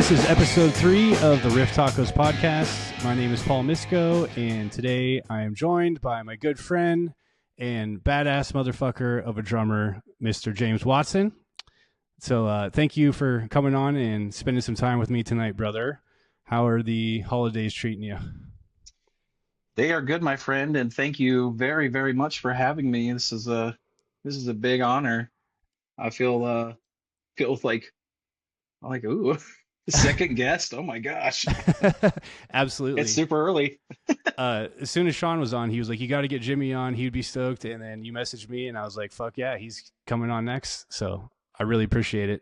This is episode 3 of the Riff Tacos podcast. My name is Paul Misko, and today I am joined by my good friend and badass motherfucker of a drummer, Mr. James Watson. So thank you for coming on and spending some time with me tonight, brother. How are the holidays treating you? They are good, my friend, and thank you very, very much for having me. This is a big honor. I feel like ooh, second guest. Oh my gosh, it's Absolutely. super early. As soon as Sean was on, he was like, you got to get Jimmy on. He'd be stoked. And then you messaged me, and I was like, fuck yeah, he's coming on next. So I really appreciate it.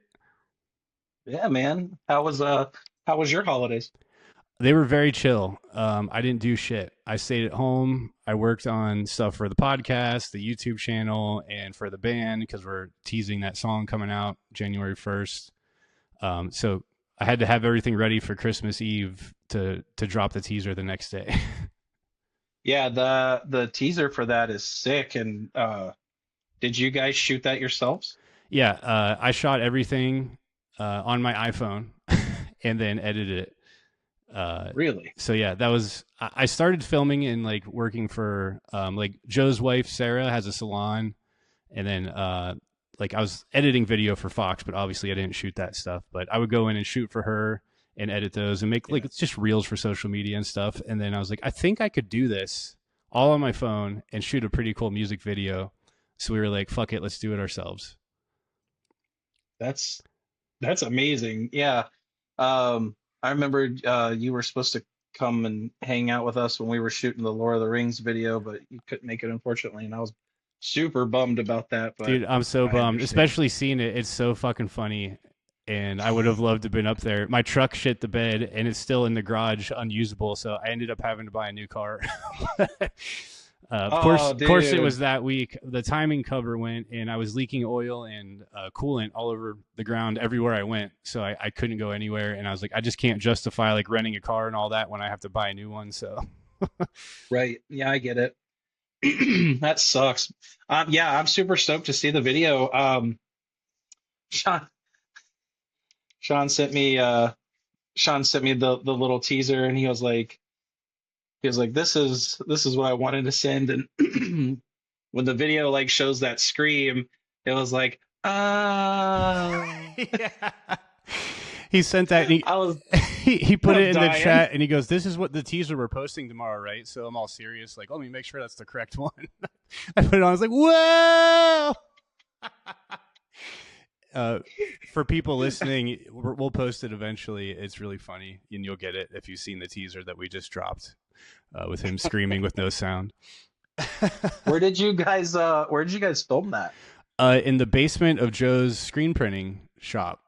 Yeah, man. How was your holidays? They were very chill. I didn't do shit. I stayed at home. I worked on stuff for the podcast, the YouTube channel, and for the band because we're teasing that song coming out January 1st. So I had to have everything ready for Christmas Eve to drop the teaser the next day. Yeah, the teaser for that is sick. And did you guys shoot that yourselves? Yeah, I shot everything on my iPhone and then edited it. Really? So yeah, that was I started filming and like working for like Joe's wife Sarah has a salon, and then like I was editing video for Fox, but obviously I didn't shoot that stuff. But I would go in and shoot for her and edit those and make like Yeah. it's just reels for social media and stuff. And then I was like, I think I could do this all on my phone and shoot a pretty cool music video. So we were like, fuck it, let's do it ourselves. That's that's amazing. Yeah. I remember you were supposed to come and hang out with us when we were shooting the Lord of the Rings video, but you couldn't make it, unfortunately, and I was super bummed about that, but Dude, I'm so I bummed, understand. especially seeing it. It's so fucking funny. And I would have loved to have been up there. My truck shit the bed and it's still in the garage unusable. So I ended up having to buy a new car. Oh, Of course, it dude. was that week. The timing cover went and I was leaking oil and coolant all over the ground everywhere I went. So I couldn't go anywhere. And I was like, I just can't justify like renting a car and all that when I have to buy a new one. So Right. Yeah, I get it. That sucks. Yeah, I'm super stoked to see the video. Sean Sean sent me the little teaser, and he was like, this is what I wanted to send. And when the video like shows that scream, it was like, yeah. He sent that and I was he put I'm it in the dying. chat and he goes, this is what the teaser we're posting tomorrow, right? So I'm all serious, like, let me make sure that's the correct one. I put it on, I was like, whoa. uh, for people listening, we'll post it eventually. It's really funny and you'll get it if you've seen the teaser that we just dropped with him screaming with no sound. Where did you guys film that? In the basement of Joe's screen printing shop.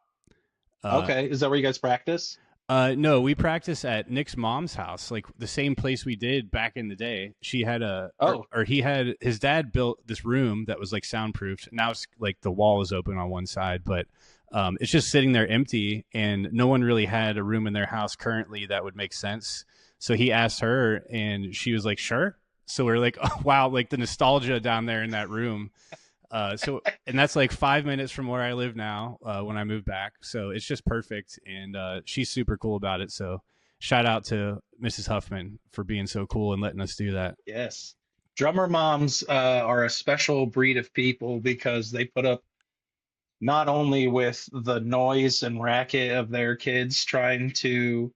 Uh, Okay, is that where you guys practice? no, we practice at Nick's mom's house, like the same place we did back in the day. She had Oh, or he had, his dad built this room that was like soundproofed. Now it's like the wall is open on one side, but it's just sitting there empty, and no one really had a room in their house currently that would make sense. So he asked her, and she was like, "Sure." So we're like, "Oh, wow!" Like the nostalgia down there in that room. And that's like 5 minutes from where I live now when I moved back. So it's just perfect. And she's super cool about it. So shout out to Mrs. Huffman for being so cool and letting us do that. yes. Drummer moms are a special breed of people because they put up not only with the noise and racket of their kids trying to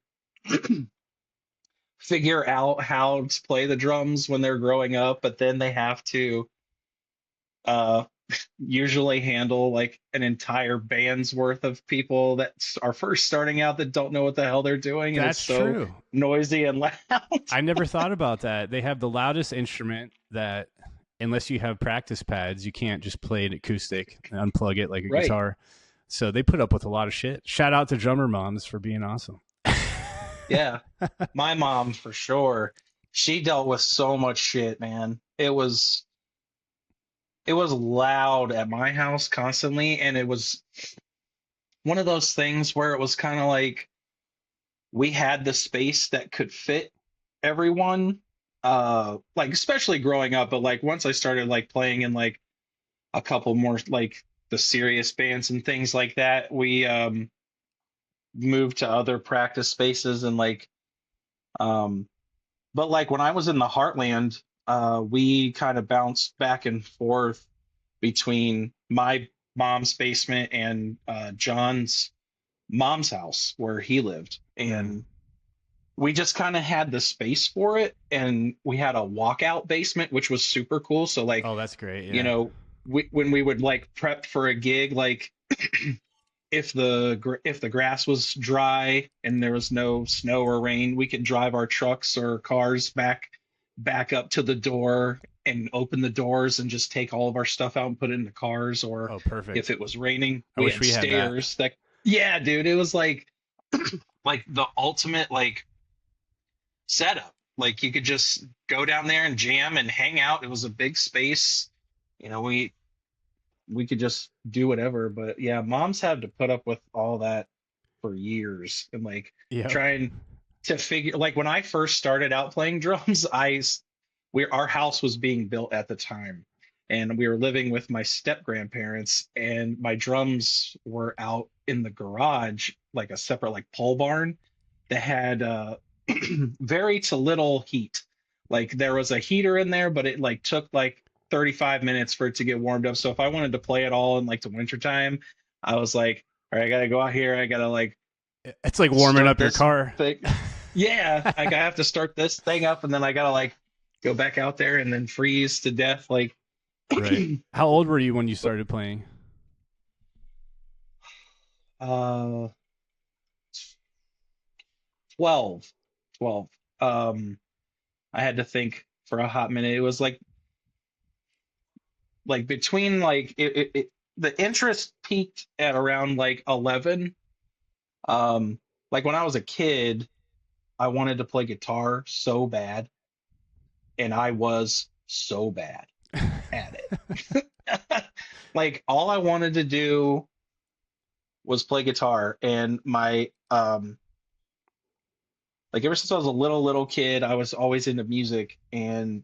figure out how to play the drums when they're growing up, but then they have to uh, usually handle like an entire band's worth of people that are first starting out that don't know what the hell they're doing, and it's That's so true. noisy and loud. I never thought about that. They have the loudest instrument that, unless you have practice pads, you can't just play it acoustic and unplug it like a Right. guitar. So they put up with a lot of shit. Shout out to drummer moms for being awesome. Yeah. My mom for sure. She dealt with so much shit, man. It was loud at my house constantly, and it was one of those things where it was kind of like we had the space that could fit everyone. Like especially growing up, but like once I started like playing in like a couple more like the serious bands and things like that, moved to other practice spaces and like um but like when I was in the Heartland, we kind of bounced back and forth between my mom's basement and John's mom's house where he lived. Mm. And we just kind of had the space for it. And we had a walkout basement, which was super cool. So, like, Oh, that's great. you Yeah. know, when we would like prep for a gig, like if the grass was dry and there was no snow or rain, we could drive our trucks or cars back up to the door and open the doors and just take all of our stuff out and put it in the cars. Or Oh, if perfect. it was raining, I we wish had we had that. stairs that, yeah, dude, it was like the ultimate like setup. Like you could just go down there and jam and hang out. It was a big space. You know, we could just do whatever. But yeah, moms had to put up with all that for years and like Yep. trying to figure like when I first started out playing drums, our house was being built at the time and we were living with my step grandparents and my drums were out in the garage like a separate like pole barn that had very to little heat. Like there was a heater in there, but it like took like 35 minutes for it to get warmed up. So if I wanted to play it all in like the wintertime, I was like, all right, I gotta go out here. I gotta like It's like warming start up your this car. thing. Yeah, like I have to start this thing up and then I gotta like go back out there and then freeze to death. Like, Right. How old were you when you started playing? uh, 12, 12. I had to think for a hot minute. It was like between like the interest peaked at around like 11. Like when I was a kid, I wanted to play guitar so bad, and I was so bad at it. Like all I wanted to do was play guitar, and my like ever since I was a little kid, I was always into music, and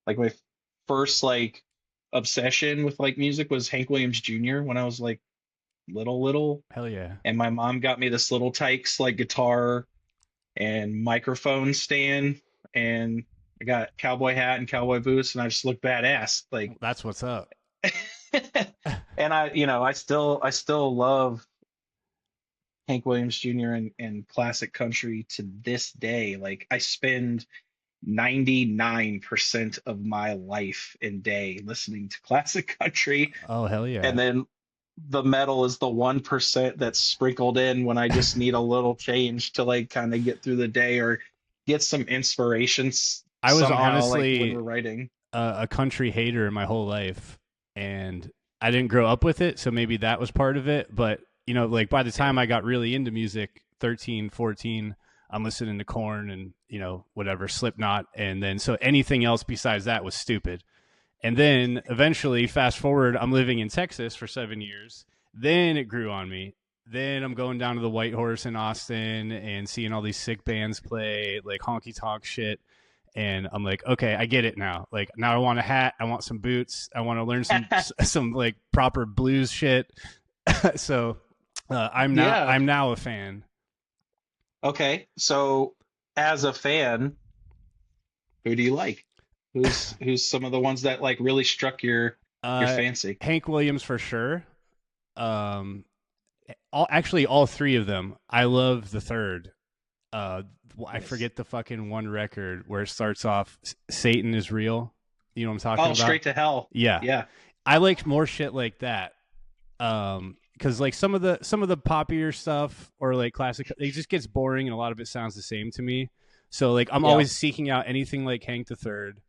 like my first like obsession with like music was Hank Williams Jr. when I was like little, Hell yeah. and my mom got me this little Tykes like guitar and microphone stand, and I got cowboy hat and cowboy boots, and I just looked badass. Like, That's what's up. and I still love Hank Williams Jr. and classic country to this day. Like, I spend 99% of my life and day listening to classic country, Oh, hell yeah. and then the metal is the 1% that's sprinkled in when I just need a little change to like kind of get through the day or get some inspirations I was somehow like when honestly we're writing. a country hater my whole life, and I didn't grow up with it, so maybe that was part of it. But like by the Yeah. time I got really into music, 13, 14, I'm listening to Korn and whatever, Slipknot, and then so anything else besides that was stupid. And then eventually, fast forward, I'm living in Texas for 7 years. Then it grew on me. Then I'm going down to the White Horse in Austin and seeing all these sick bands play, like honky tonk shit. And I'm like, okay, I get it now. Like now I want a hat, I want some boots, I want to learn some like proper blues shit. So I'm Yeah. now a fan. Okay. So as a fan, who do you like? Who's some of the ones that like really struck your Uh, fancy? Hank Williams for sure. Um, all three of them. I love the third. Uh, I Yes. forget the fucking one record where it starts off Satan is real. You know what I'm talking Oh, about? straight to hell. Yeah. Yeah. I like more shit like that. Because like some of the poppier stuff or like classic, it just gets boring and a lot of it sounds the same to me. So like I'm Yeah. always seeking out anything like Hank the Third.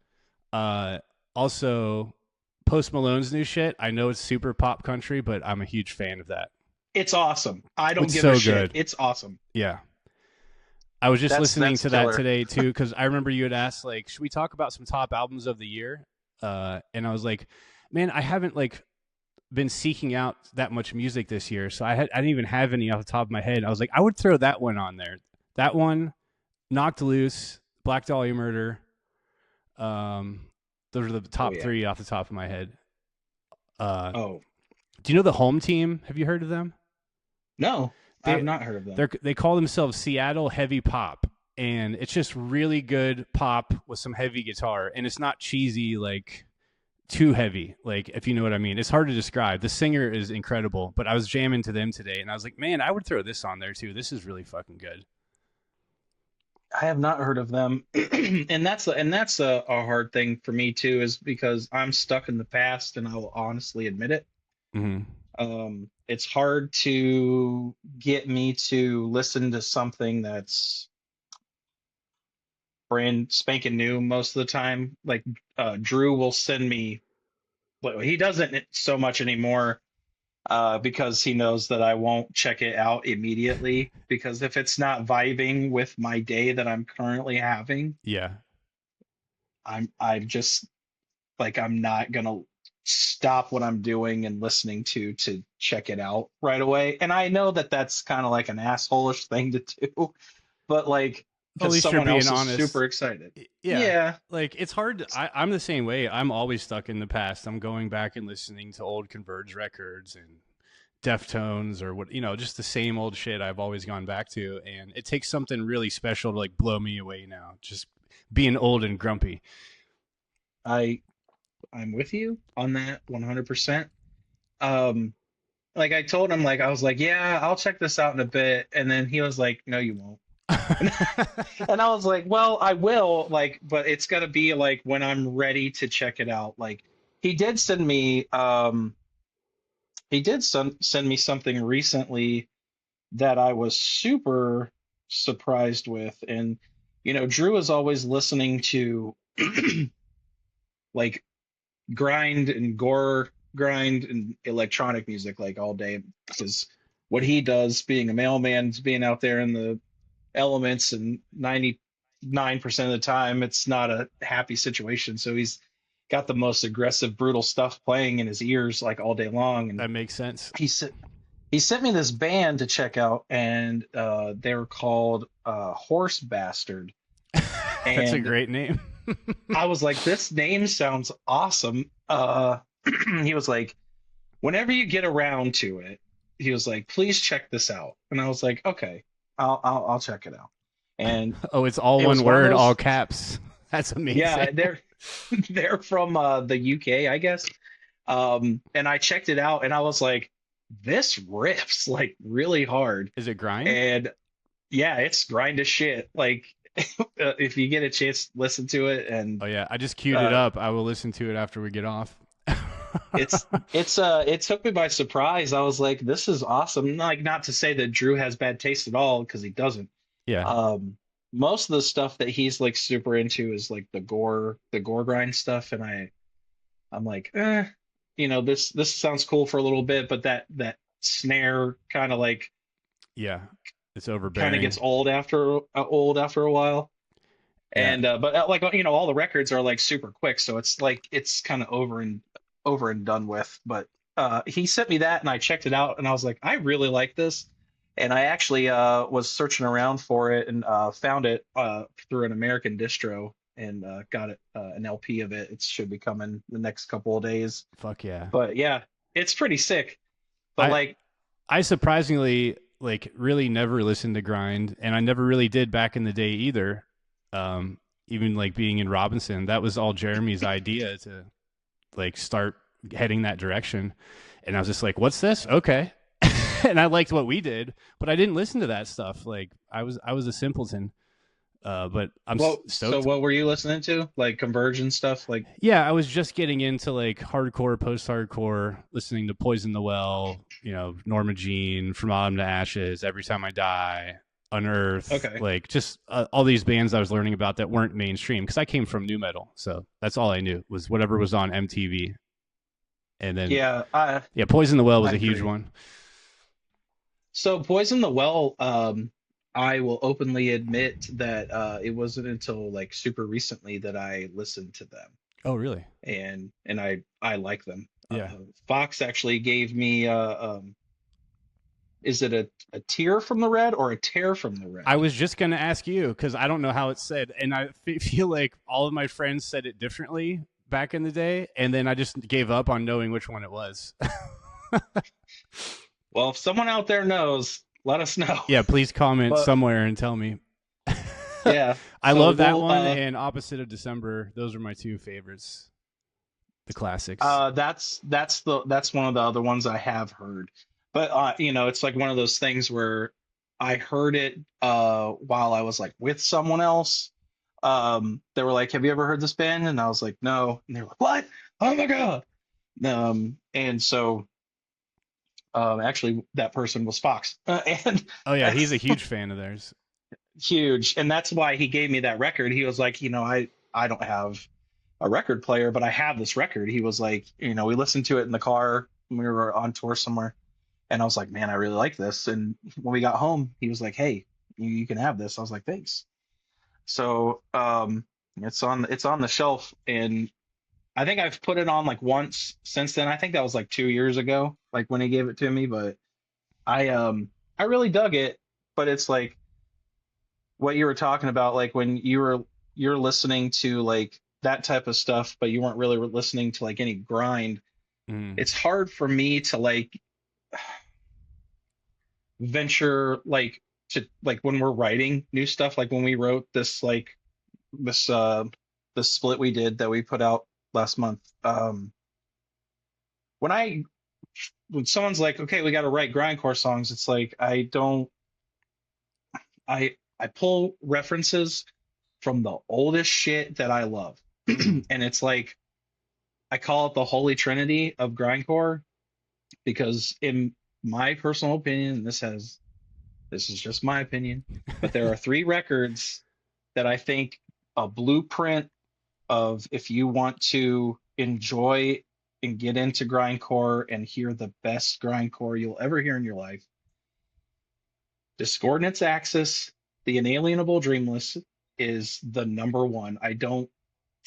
Also Post Malone's new shit. I know it's super pop country, but I'm a huge fan of that. It's awesome. I don't It's give a so shit. good. It's awesome. Yeah. I was just listening That's to that killer. today too because I remember you had asked like, should we talk about some top albums of the year? And I was like, man, I haven't like been seeking out that much music this year, so I didn't even have any off the top of my head. I was like, I would throw that one on there. That one, Knocked Loose, Black Dahlia Murder. Um, those are the Oh top yeah. three off the top of my head. Uh, Oh do you know the Home Team? Have you heard of them? no. I have They not heard of them. they call themselves Seattle Heavy Pop, and it's just really good pop with some heavy guitar, and it's not cheesy like too heavy, like if you know what I mean. It's hard to describe. The singer is incredible, but I was jamming to them today, and I was like, man, I would throw this on there too. This is really fucking good. I have not heard of them, and that's a hard thing for me too, is because I'm stuck in the past, and I will honestly admit it. Mm-hmm. It's hard to get me to listen to something that's brand spanking new most of the time. Like Drew will send me, well, he doesn't so much anymore because he knows that I won't check it out immediately. Because if it's not vibing with my day that I'm currently having, Yeah. I'm just like, I'm not gonna stop what I'm doing and listening to check it out right away. And I know that that's kind of like an assholish thing to do, but like, At because least you're someone being else is honest. super excited. Yeah. Yeah. Like it's hard. I'm the same way. I'm always stuck in the past. I'm going back and listening to old Converge records and Deftones or what, just the same old shit I've always gone back to. And it takes something really special to like blow me away now. Just being old and grumpy. I I'm with you on that 100%. Um, like I told him, like I was like, yeah, I'll check this out in a bit, and then he was like, no, you won't. And I was like, well, I will, like, but it's got to be like when I'm ready to check it out. Like he did send me, send me something recently that I was super surprised with, and Drew is always listening to like grind and electronic music like all day, because what he does, being a mailman, is being out there in the elements, and 99% of the time it's not a happy situation, so he's got the most aggressive, brutal stuff playing in his ears like all day long. And That makes sense. he sent me this band to check out, and they're called Horse Bastard. That's a And great name. I was like, this name sounds awesome. He was like, whenever you get around to it, he was like, please check this out. And I was like, okay, I'll check it out. And Oh, it's all it was one one of word, those, all caps. That's amazing. yeah, they're from the UK, I guess. And I checked it out, and I was like, this riffs like really hard. Is it grind? And yeah, it's grind as shit. Like if you get a chance, listen to it. And Oh yeah, I just queued it up. I will listen to it after we get off. it took me by surprise. I was like, this is awesome. Like, not to say that Drew has bad taste at all, because he doesn't. Yeah. Most of the stuff that he's like super into is like the gore grind stuff, and I'm like, this sounds cool for a little bit, but that snare kind of like Yeah. It's kind of overbearing. gets old after a while. Yeah. And but like all the records are like super quick, so it's like it's kind of over and done with. But he sent me that, and I checked it out, and I was like, I really like this. And I actually was searching around for it, and found it through an American distro, and got it an LP of it. It should be coming the next couple of days. Fuck yeah. But yeah, it's pretty sick. But I like, I surprisingly like really never listened to grind, and I never really did back in the day either. Even like being in Robinson, that was all Jeremy's idea to like start heading that direction. And I was just like, what's this? Okay. And I liked what we did, but I didn't listen to that stuff. Like I was a simpleton. But I'm well, so stoked. what were you listening to? Like Convergent stuff? Like, Yeah, I was just getting into like hardcore, post-hardcore, listening to Poison the Well, Norma Jean, From Autumn to Ashes, Every Time I Die, Unearth, okay. like just all these bands I was learning about that weren't mainstream, because I came from nu metal, so that's all I knew was whatever was on MTV. And then Yeah, Poison the Well was I a huge agree. one. So Poison the Well, I will openly admit that it wasn't until like super recently that I listened to them, Oh, really? and I like them. Yeah. Fox actually gave me is it a tear from the red or a tear from the I red? was just going to ask you because I don't know how it's said, and I feel like all of my friends said it differently back in the day, and then I just gave up on knowing which one it was. Well, if someone out there knows, let us know. Yeah, please comment But somewhere and tell me. yeah, I so love that we'll one and Opposite of December. Those are my two favorites. The classics. that's one of the other ones I have heard. But it's like one of those things where I heard it while I was like with someone else. They were like, "Have you ever heard this band?" And I was like, "No." And they were like, "What? Oh my God." And so actually that person was Fox. And Oh yeah, he's a that's huge fan of theirs. huge. And that's why he gave me that record. He was like, I don't have a record player, but I have this record. He was like, we listened to it in the car when we were on tour somewhere. And I was like, man, I really like this. And when we got home, he was like, hey, you can have this. I was like, thanks. So it's on the shelf, and I think I've put it on like once since then. I think that was like 2 years ago, like when he gave it to me. But I really dug it. But it's like what you were talking about, like when you're listening to like that type of stuff, but you weren't really listening to like any grind. Mm. It's hard for me to like venture like to like when we're writing new stuff, like when we wrote this split we did that we put out last month. When I when someone's like, okay, we got to write grindcore songs, it's like I don't I pull references from the oldest shit that I love. And it's like I call it the holy trinity of grindcore because in my personal opinion, this is just my opinion, but there are three records that I think a blueprint of if you want to enjoy and get into grindcore and hear the best grindcore you'll ever hear in your life. Discordance Axis, The Inalienable Dreamless is the number one. I don't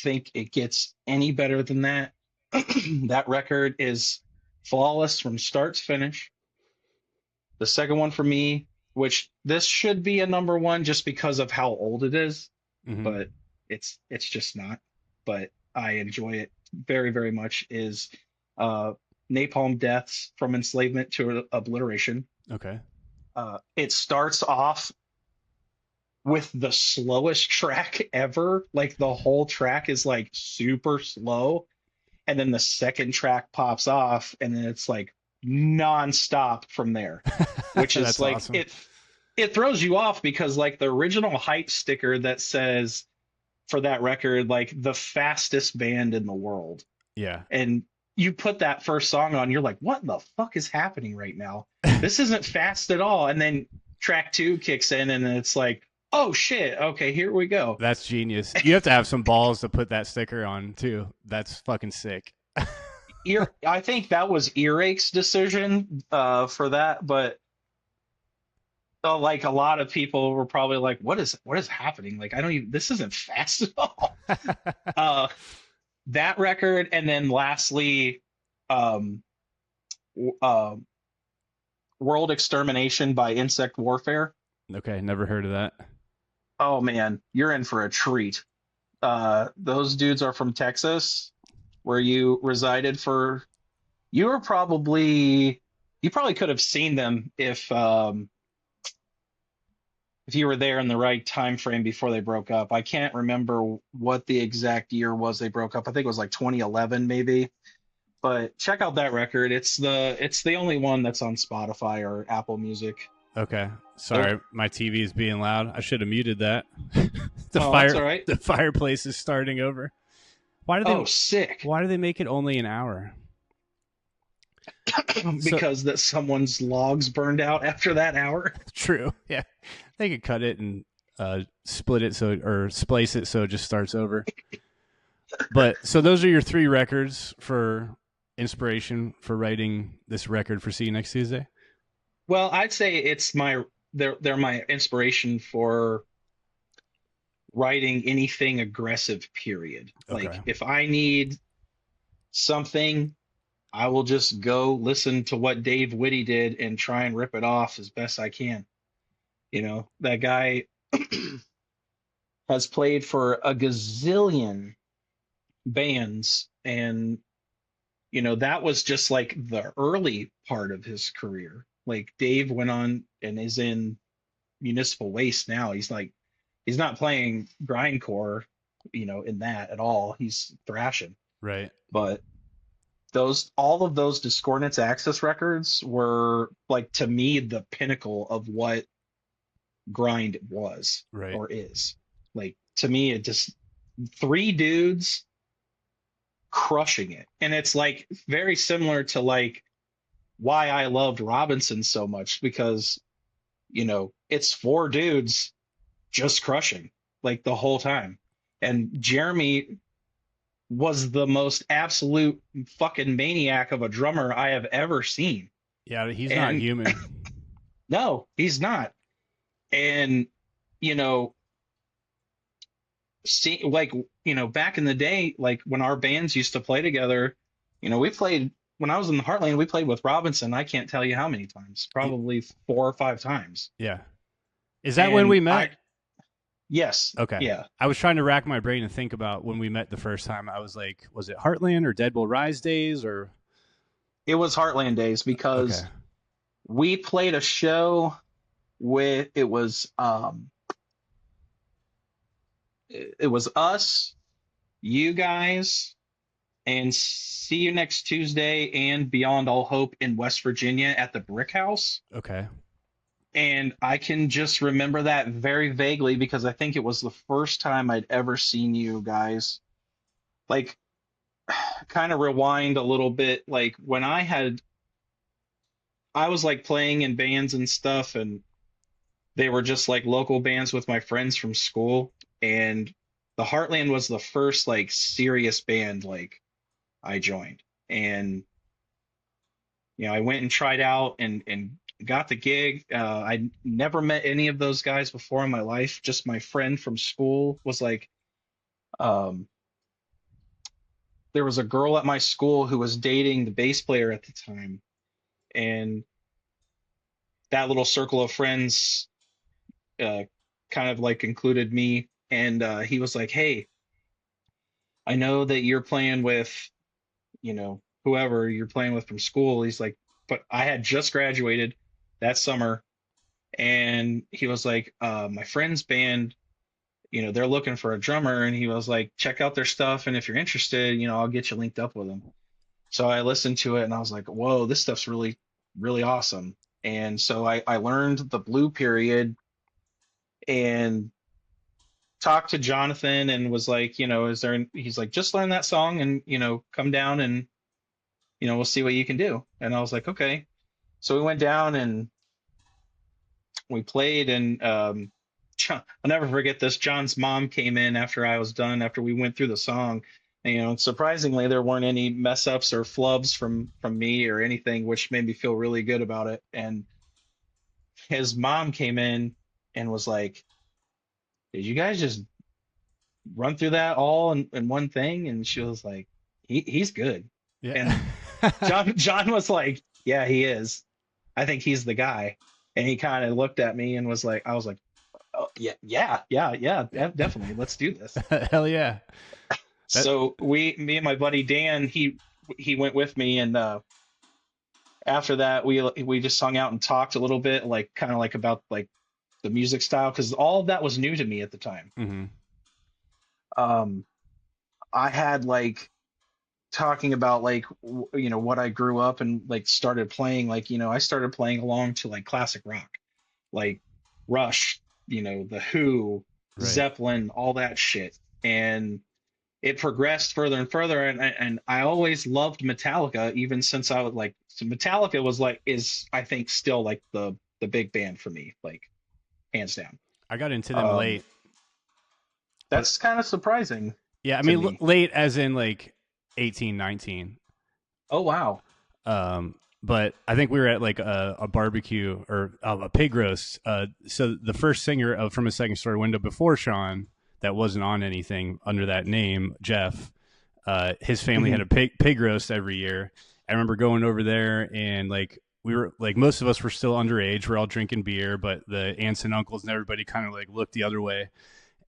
think it gets any better than that. That record is flawless from start to finish. The second one for me, which this should be a number one just because of how old it is, Mm-hmm. but it's just not. But I enjoy it very, very much, is uh Napalm Deaths from Enslavement to Obliteration. Okay. It starts off with the slowest track ever. Like the whole track is like super slow. And then the second track pops off and then it's like nonstop from there, which is That's like awesome. it throws you off because like the original hype sticker that says for that record, like the fastest band in the world. Yeah. And you put that first song on, you're like, what the fuck is happening right now? This isn't fast at all. And then track two kicks in and it's like, oh shit, okay, here we go. That's genius. You have to have some balls to put that sticker on too. That's fucking sick. I think that was Earache's decision for that, but like a lot of people were probably like, what is happening? Like, I don't even, this isn't fast at all. Uh, that record, and then lastly, um, uh, World Extermination by Insect Warfare. Okay, never heard of that. Oh man, you're in for a treat. Those dudes are from Texas, where you resided for. You were probably you probably could have seen them if you were there in the right time frame before they broke up. I can't remember what the exact year was they broke up. I think it was like 2011 maybe. But check out that record. It's the only one that's on Spotify or Apple Music. Okay. They're, Sorry, my TV is being loud. I should have muted that. that's all right. The fireplace is starting over. Why do they Oh, sick. why do they make it only an hour? Because that someone's logs burned out after that hour. True. Yeah. They could cut it and split it or splice it so it just starts over. But so those are your three records for inspiration for writing this record for See You Next Tuesday? Well, I'd say they're my inspiration for writing anything aggressive, period. Like Okay. if I need something, I will just go listen to what Dave Whitty did and try and rip it off as best I can. That guy has played for a gazillion bands, and that was just like the early part of his career. Like Dave went on and is in Municipal Waste now. He's not playing grindcore, in that at all. He's thrashing. Right. But all of those Discordance Access records were like, to me, the pinnacle of what grind was Right. or is. Like, to me, it just three dudes crushing it. And it's like very similar to like why I loved Robinson so much, because it's four dudes just crushing like the whole time. And Jeremy was the most absolute fucking maniac of a drummer I have ever seen. Yeah, he's not And human. no, he's not. And see, like, back in the day, like when our bands used to play together, we played when I was in the Heartland, we played with Robinson. I can't tell you how many times, probably 4 or 5 times. Yeah. Is that when And we met? Yes. Okay. Yeah. I was trying to rack my brain and think about when we met the first time. I was like, was it Heartland or Dead Will Rise days or? It was Heartland days, Okay. because we played a show with, it was us, you guys, and See You Next Tuesday and Beyond All Hope in West Virginia at the Brick House. Okay. And I can just remember that very vaguely, because I think it was the first time I'd ever seen you guys. Like, kind of rewind a little bit, like when I was like playing in bands and stuff, and they were just like local bands with my friends from school. And the Heartland was the first like serious band like I joined. And I went and tried out and got the gig. I never met any of those guys before in my life. Just my friend from school was like, um, there was a girl at my school who was dating the bass player at the time, and that little circle of friends uh, kind of like included me. And he was like, "Hey, I know that you're playing with, whoever you're playing with from school." He's like, "But I had just graduated that summer." And he was like, "My friend's band, they're looking for a drummer." And he was like, "Check out their stuff, and if you're interested, I'll get you linked up with them." So I listened to it and I was like, "Whoa, this stuff's really, really awesome." And so I learned the Blue Period and talked to Jonathan and was like, he's like, "Just learn that song and, come down and, we'll see what you can do." And I was like, "Okay." So we went down and we played, and I'll never forget this. John's mom came in after I was done, after we went through the song. And, surprisingly, there weren't any mess ups or flubs from me or anything, which made me feel really good about it. And his mom came in and was like, "Did you guys just run through that all in one thing?" And she was like, he's good. Yeah. And John was like, "Yeah, he is. I think he's the guy." And he kind of looked at me and was like, I was like, "Oh, yeah, definitely. Let's do this." Hell yeah. So me and my buddy Dan, he went with me, and after that we just hung out and talked a little bit, like kind of like about like the music style, because all of that was new to me at the time. Mm-hmm. I had like talking about like what I grew up and like started playing, like I started playing along to like classic rock, like Rush, the Who, Right. Zeppelin, all that shit. And it progressed further and further, and I always loved Metallica, even since I was like, so Metallica is I think still like the big band for me, like hands down. I got into them Um, late. But that's kind of surprising yeah, I to mean, me. late as in like 18, 19. Oh wow. But I think we were at like a barbecue or a pig roast. So the first singer from a second story window before Sean, that wasn't on anything under that name, Jeff, his family had Mhm. a pig roast every year. I remember going over there, and like we were like, most of us were still underage. We're all drinking beer, but the aunts and uncles and everybody kind of like looked the other way.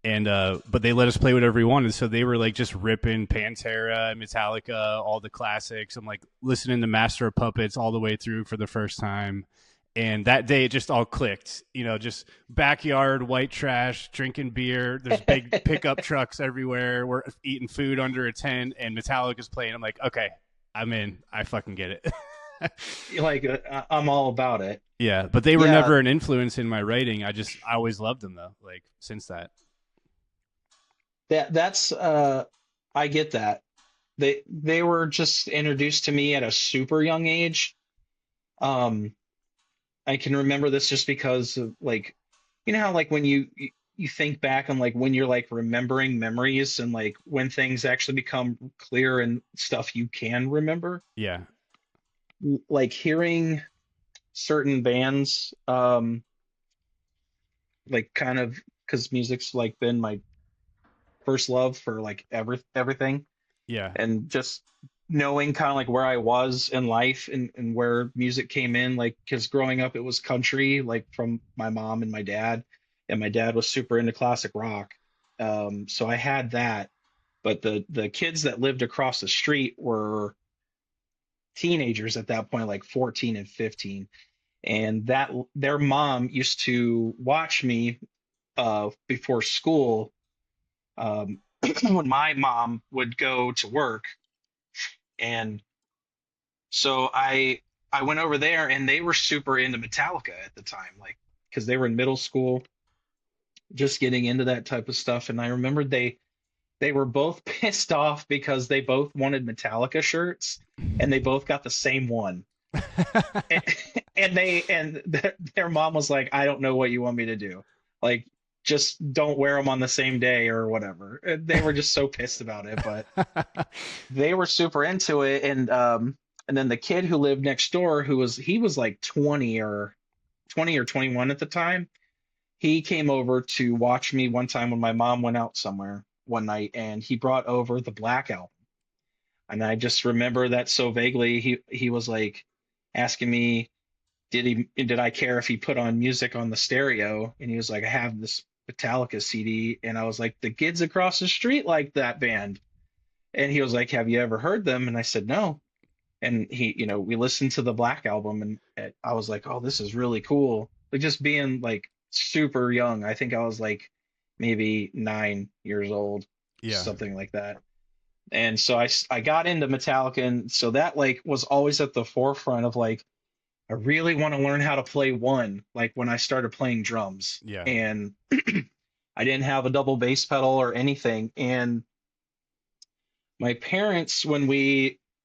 And but they let us play whatever we wanted, so they were like just ripping Pantera, Metallica, all the classics. I'm like listening to Master of Puppets all the way through for the first time, And that day it just all clicked, just backyard, white trash, drinking beer. There's big pickup trucks everywhere. We're eating food under a tent and Metallica's playing. I'm like, okay, I'm in. I fucking get it. Like I'm all about it. Yeah. But they were Yeah, never an influence in my writing. I always loved them though. Like since that. that's I get that. They were just introduced to me at a super young age. Um, I can remember this just because of like, how like when you think back on like when you're like remembering memories and like when things actually become clear and stuff you can remember, Yeah. like hearing certain bands, like kind of because music's like been my first love for like everything, Yeah. and just knowing kind of like where I was in life and where music came in, like because growing up it was country, like from my mom and my dad was super into classic rock. So I had that, but the kids that lived across the street were teenagers at that point, like 14 and 15, and that their mom used to watch me before school, um, when my mom would go to work. And so I went over there and they were super into Metallica at the time, like because they were in middle school, just getting into that type of stuff. And I remember they were both pissed off because they both wanted Metallica shirts and they both got the same one. And, their mom was like, I don't know what you want me to do. Like just don't wear them on the same day or whatever. They were just so pissed about it, but they were super into it. And then the kid who lived next door, he was like 20 or 21 at the time. He came over to watch me one time when my mom went out somewhere one night, and he brought over the Black Album. And I just remember that so vaguely. He was like asking me, did I care if he put on music on the stereo? And he was like, I have this Metallica CD. And I was like, the kids across the street like that band. And he was like, have you ever heard them? And I said, no. And we listened to the Black Album, and I was like, oh, this is really cool. But just being like super young, I think I was like maybe 9 years old, Yeah. something like that. And so I got into Metallica, and so that like was always at the forefront of like, I really want to learn how to play one, like when I started playing drums. Yeah. And I didn't have a double bass pedal or anything. And my parents,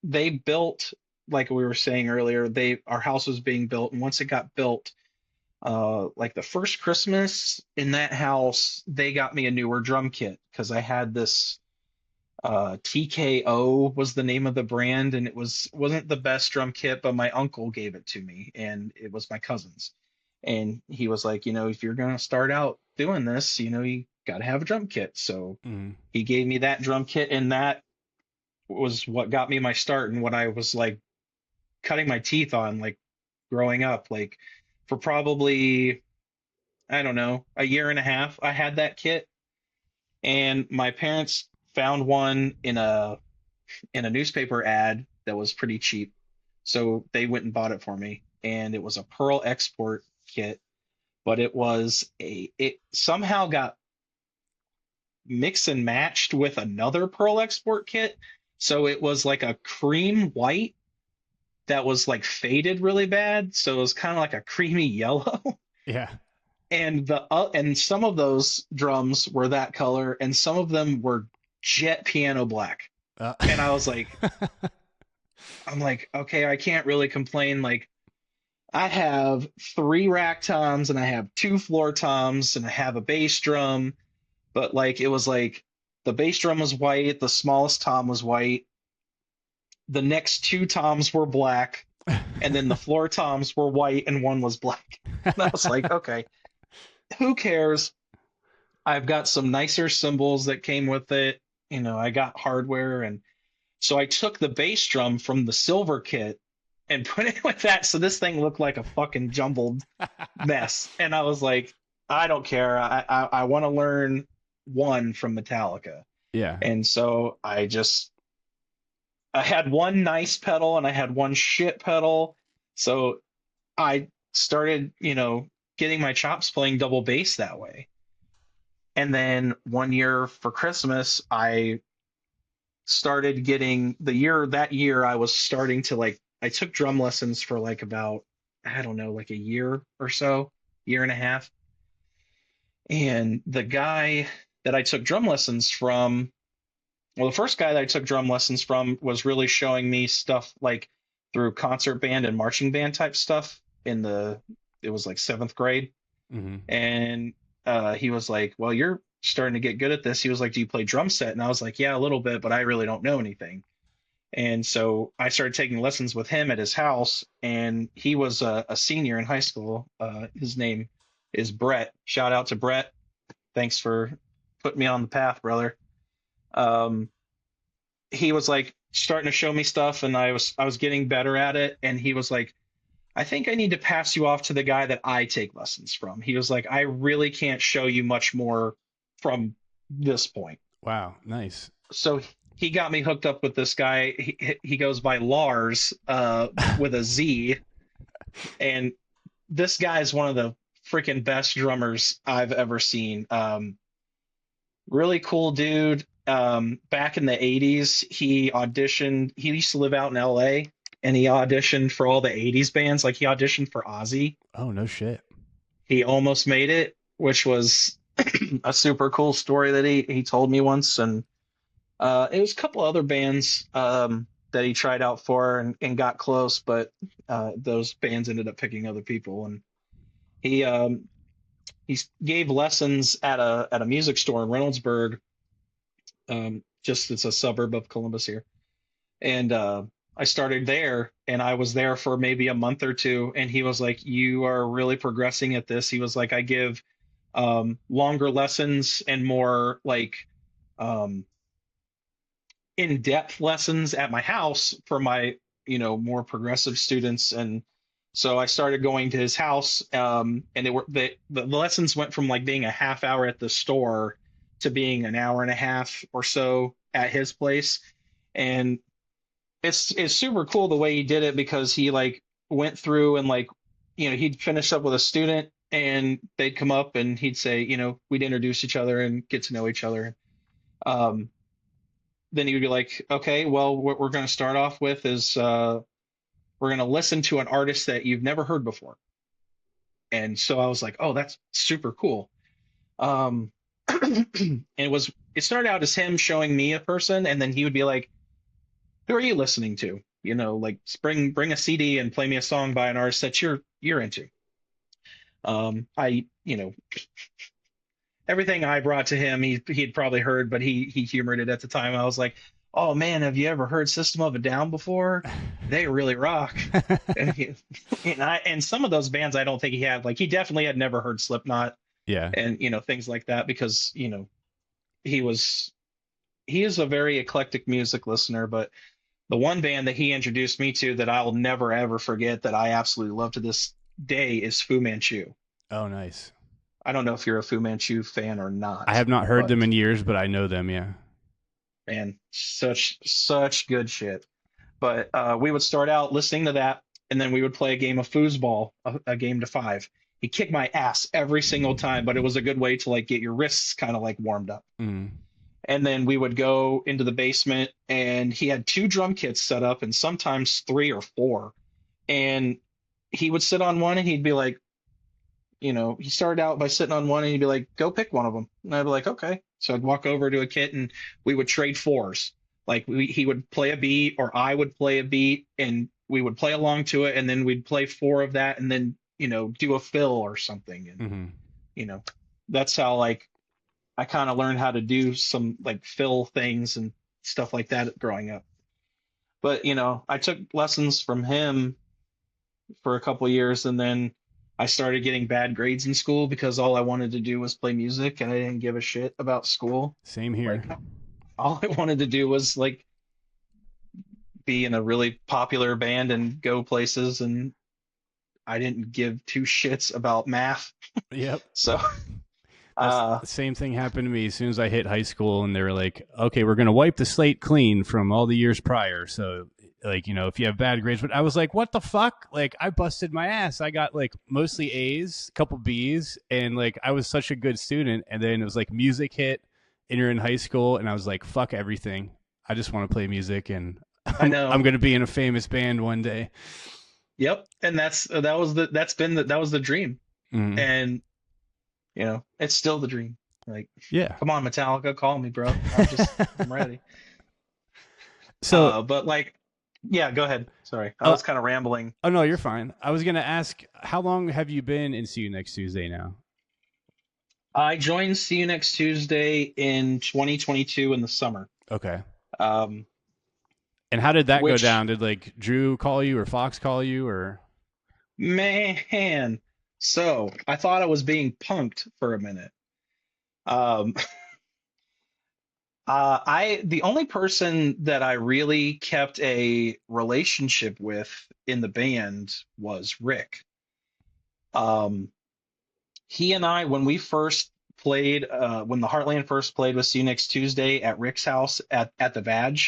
they built, like we were saying earlier, our house was being built, and once it got built, like the first Christmas in that house, they got me a newer drum kit because I had this TKO was the name of the brand, and wasn't the best drum kit, but my uncle gave it to me, and it was my cousin's. And he was like, if you're gonna start out doing this, you gotta have a drum kit. So Mm. he gave me that drum kit, and that was what got me my start and what I was like cutting my teeth on, like growing up, like for probably, I don't know, a year and a half. I had that kit, and my parents found one in a newspaper ad that was pretty cheap. So they went and bought it for me. And it was a Pearl export kit, but it somehow got mixed and matched with another Pearl export kit. So it was like a cream white that was like faded really bad. So it was kind of like a creamy yellow. Yeah. And some of those drums were that color, and some of them were jet piano black. Uh, And I'm like, okay, I can't really complain. Like, I have three rack toms, and I have two floor toms, and I have a bass drum. But like, it was like the bass drum was white, the smallest tom was white, the next two toms were black, and then the floor toms were white, and one was black. And I was like, okay, who cares? I've got some nicer cymbals that came with it. I got hardware, and so I took the bass drum from the silver kit and put it with that. So this thing looked like a fucking jumbled mess. And I was like, I don't care. I want to learn one from Metallica. yeah. And so I had one nice pedal and I had one shit pedal. So I started, getting my chops playing double bass that way. And then one year for Christmas, I started getting that year I was starting to like, I took drum lessons for like about, I don't know, like a year or so, year and a half. And the guy that I took drum lessons from, well, the first guy that I took drum lessons from was really showing me stuff like through concert band and marching band type stuff it was like seventh grade. Mm-hmm. And he was like, well, you're starting to get good at this. He was like, do you play drum set? And I was like, yeah, a little bit, but I really don't know anything. And so I started taking lessons with him at his house, and he was a senior in high school. His name is Brett. Shout out to Brett. Thanks for putting me on the path, brother. Um, he was like starting to show me stuff, and I was getting better at it. And he was like, I think I need to pass you off to the guy that I take lessons from. He was like, I really can't show you much more from this point. Wow, nice. So he got me hooked up with this guy. He goes by Lars, with a Z, and this guy is one of the freaking best drummers I've ever seen. Really cool dude. Back in the 80s, he auditioned. He used to live out in LA, and he auditioned for all the 80s bands. Like he auditioned for Ozzy. Oh, no shit. He almost made it, which was a super cool story that he told me once. And it was a couple other bands that he tried out for and got close, but those bands ended up picking other people. And he he gave lessons at a music store in Reynoldsburg. Just it's a suburb of Columbus here. And I started there, and I was there for maybe a month or two. And he was like, "You are really progressing at this." He was like, "I give longer lessons and more like um, in-depth lessons at my house for my, more progressive students." And so I started going to his house, and the lessons went from like being a half hour at the store to being an hour and a half or so at his place. And it's super cool the way he did it, because he like went through and like, he'd finish up with a student, and they'd come up and he'd say, we'd introduce each other and get to know each other. Um, then he would be like, okay, well, what we're going to start off with is we're going to listen to an artist that you've never heard before. And so I was like, oh, that's super cool. Um, and it started out as him showing me a person, and then he would be like, who are you listening to? Like bring a CD and play me a song by an artist that you're into. I, everything I brought to him, he'd probably heard, but he humored it at the time. I was like, oh man, have you ever heard System of a Down before? They really rock. And some of those bands I don't think he had. Like he definitely had never heard Slipknot. Yeah. And things like that, because he is a very eclectic music listener. But the one band that he introduced me to that I'll never ever forget, that I absolutely love to this day, is Fu Manchu. Oh, nice. I don't know if you're a Fu Manchu fan or I not, have not heard but them in years, but I know them. Yeah. man, such good shit. But we would start out listening to that, and then we would play a game of foosball, a game to 5. He kicked my ass every single time, but it was a good way to like get your wrists kind of like warmed up. Mm. And then we would go into the basement, and he had 2 drum kits set up, and sometimes 3 or 4. And he would sit on one, and he'd be like, he started out by sitting on one, and he'd be like, go pick one of them. And I'd be like, okay. So I'd walk over to a kit, and we would trade 4s. Like he would play a beat, or I would play a beat, and we would play along to it. And then we'd play 4 of that, and then, do a fill or something. And, Mm-hmm. That's how like I kind of learned how to do some like fill things and stuff like that growing up. But, I took lessons from him for a couple of years, and then I started getting bad grades in school because all I wanted to do was play music, and I didn't give a shit about school. Same here. Like all I wanted to do was like be in a really popular band and go places, and I didn't give 2 shits about math. Yep. So the same thing happened to me as soon as I hit high school, and they were like, okay, we're going to wipe the slate clean from all the years prior. So like, you know, if you have bad grades. But I was like, what the fuck? Like, I busted my ass. I got like mostly A's, a couple B's, and like I was such a good student. And then it was like music hit, and you're in high school, and I was like, fuck everything. I just want to play music, and I I'm know. gonna be in a famous band one day. Yep. And that was the dream. Mm. And it's still the dream. Like, Yeah. come on, Metallica, call me, bro. I'm ready. So, But like, yeah, go ahead. Sorry, I uh, was kind of rambling. oh no, you're fine. I was gonna ask, how long have you been in See You Next Tuesday now? I joined See You Next Tuesday in 2022 in the summer. Okay. Um, And how did that go which down? Did like Drew call you or Fox call you or? man, so I thought I was being punked for a minute. Um, the only person that I really kept a relationship with in the band was Rick. Um, he and I, when we first played, when the Heartland first played with See You Next Tuesday at Rick's house at the Vag,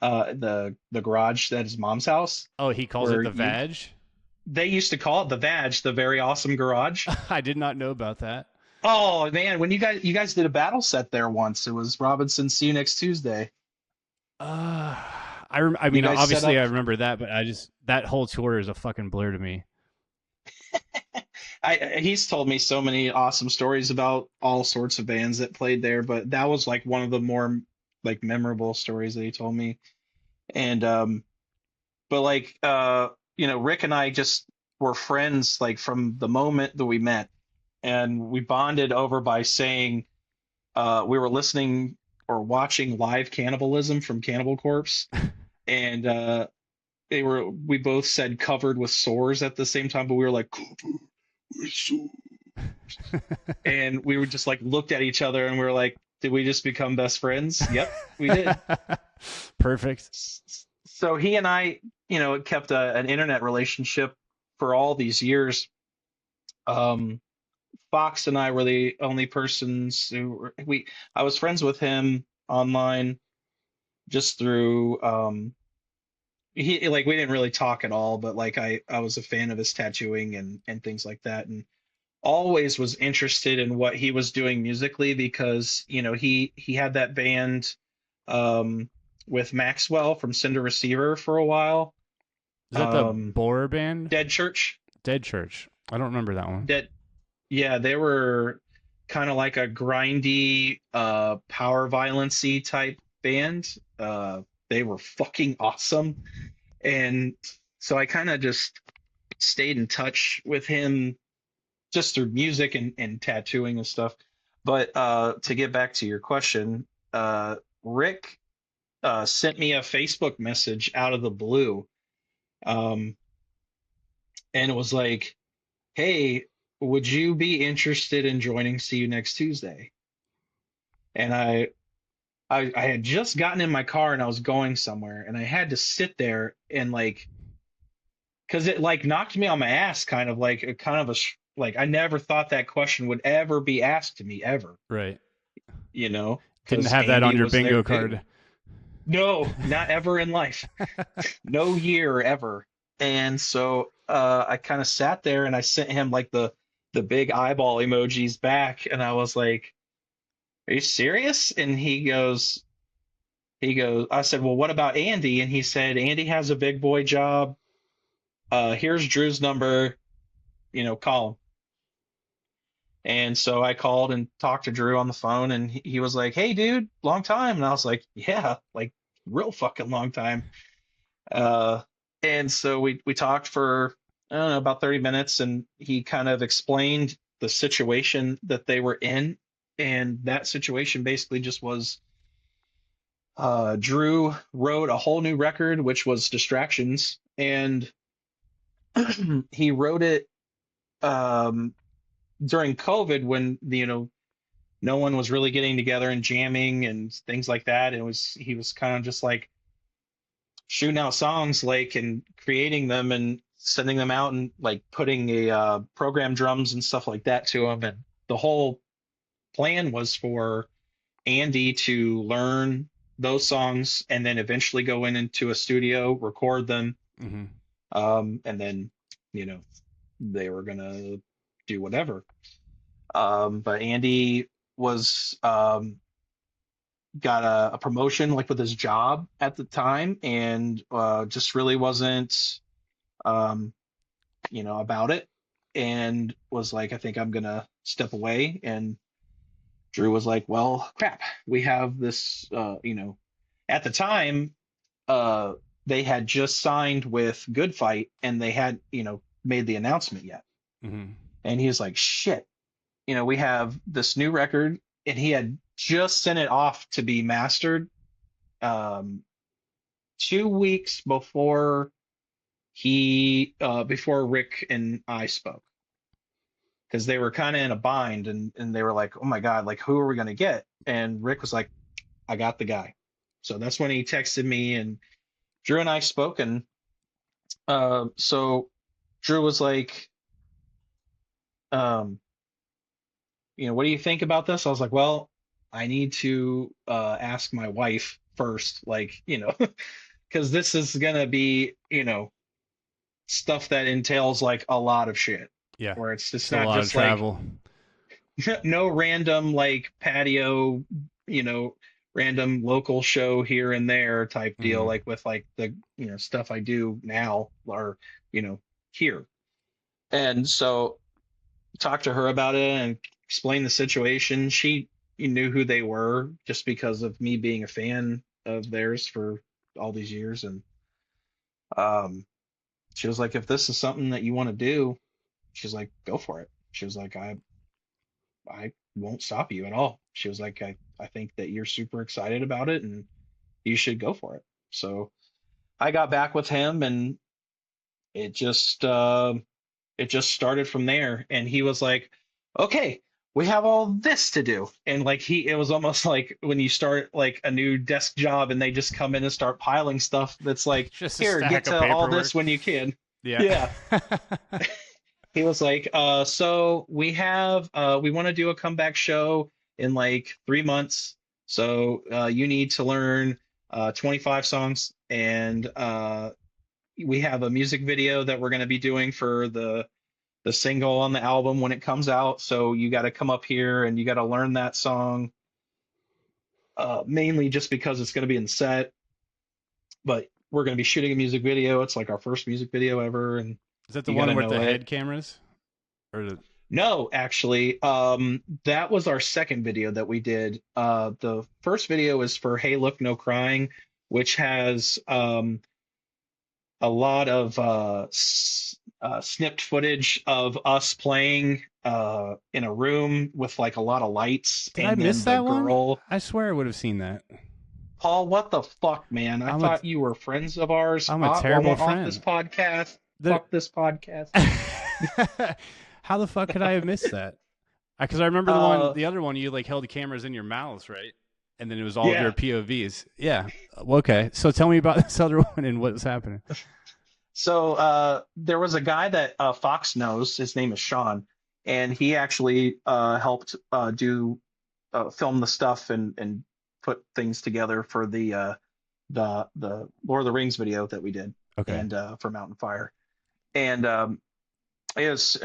the garage that is Mom's house, Oh, he calls it where the you Vag. they used to call it the Vag, the very awesome garage. I did not know about that. Oh man, when you guys did a battle set there once, it was Robinson See You Next Tuesday. Uh, I You mean, guys set obviously I up. remember that, but I just that whole tour is a fucking blur to me. He's told me so many awesome stories about all sorts of bands that played there, but that was like one of the more like memorable stories that he told me. And but like Rick and I just were friends like from the moment that we met, and we bonded over by saying we were listening or watching live cannibalism from Cannibal Corpse, and we both said covered with sores at the same time, but we were like covered with sores. And we were just like looked at each other and we were like, did we just become best friends? Yep, we did. Perfect. So he and I, kept an internet relationship for all these years. Um, Fox and I were the only persons I was friends with him online just through he like we didn't really talk at all, but like I was a fan of his tattooing and things like that, and always was interested in what he was doing musically because he had that band um with Maxwell from Cinder Receiver for a while. Is that the um Borer band? Dead Church. Dead Church. I don't remember that one. Dead Yeah, they were kind of like a grindy power violency type band. They were fucking awesome. And so I kind of just stayed in touch with him just through music and tattooing and stuff. But to get back to your question, Rick sent me a Facebook message out of the blue, um, and it was like, "Hey, would you be interested in joining See You Next Tuesday?" And I had just gotten in my car and I was going somewhere, and I had to sit there and like, because it like knocked me on my ass, kind of like a kind of like I never thought that question would ever be asked to me ever, Right. Didn't because have that on Andy your was there bingo too. card. No, not ever in life. No year ever. And so I kind of sat there and I sent him like the big eyeball emojis back, and I was like, "Are you serious?" And he goes, I said, "Well, what about Andy?" And he said, "Andy has a big boy job. Here's Drew's number, call him." And so I called and talked to Drew on the phone, and he was like, "Hey, dude, long time." And I was like, "Yeah, like real fucking long time." Uh, and so we talked for I don't know about 30 minutes, and he kind of explained the situation that they were in, and that situation basically just was Drew wrote a whole new record, which was Distractions, and he wrote it um, during COVID when no one was really getting together and jamming and things like that. He was kind of just like shooting out songs like and creating them and sending them out and like putting a program drums and stuff like that to them. And the whole plan was for Andy to learn those songs and then eventually go into a studio, record them. Mm-hmm. And then, you know, they were gonna do whatever. But Andy was got a promotion like with his job at the time, and just really wasn't um, about it, and was like, I think I'm gonna step away. And Drew was like, well, crap, we have this. At the time, uh, they had just signed with Good Fight, and they had made the announcement yet. Mm-hmm. And he was like, shit, we have this new record, and he had just sent it off to be mastered, um, 2 weeks before Rick and I spoke, because they were kind of in a bind, and they were like, oh my God, like, who are we going to get? And Rick was like, I got the guy. So that's when he texted me, and Drew and I spoke. And so Drew was like, um, what do you think about this? I was like, well, I need to ask my wife first, like, because this is gonna be, stuff that entails like a lot of shit, Yeah, where it's just it's a not lot of just like travel. no random like patio, random local show here and there type deal, Mm-hmm. like with like the stuff I do now, or here. And so talked to her about it and explained the situation. She knew who they were just because of me being a fan of theirs for all these years. And um, she was like, if this is something that you want to do, she's like, go for it. She was like, I won't stop you at all. She was like, I think that you're super excited about it, and you should go for it. So I got back with him, and it just started from there. And he was like, okay, we have all this to do. And like it was almost like when you start like a new desk job and they just come in and start piling stuff that's like, Just a here, get stack of to all this paperwork. when you can. Yeah. Yeah. He was like, so we want to do a comeback show in like 3 months. So you need to learn 25 songs, and we have a music video that we're going to be doing for the single on the album when it comes out. So you got to come up here and you got to learn that song, mainly just because it's going to be in the set. But we're going to be shooting a music video. It's like our first music video ever, and Is that the you got to one with know the it. head cameras? Or No, actually, that was our second video that we did. The first video is for Hey Look No Crying, which has a lot of snipped footage of us playing in a room with like a lot of lights, did I and then miss the that one? girl. I swear I would have seen that. Paul, what the fuck, man? I I'm a thought you were friends of ours. I'm a I terrible want off this friend. podcast. The Fuck this podcast. How the fuck could I have missed that? Because I remember Uh, the other one, you like held the cameras in your mouths, right? And then it was all of your yeah. POVs. Yeah. Well, okay. So tell me about this other one and what was happening. So there was a guy that Fox knows. His name is Sean, and he actually helped do film the stuff and put things together for the Lord of the Rings video that we did, Okay. and for Mountain Fire. And it was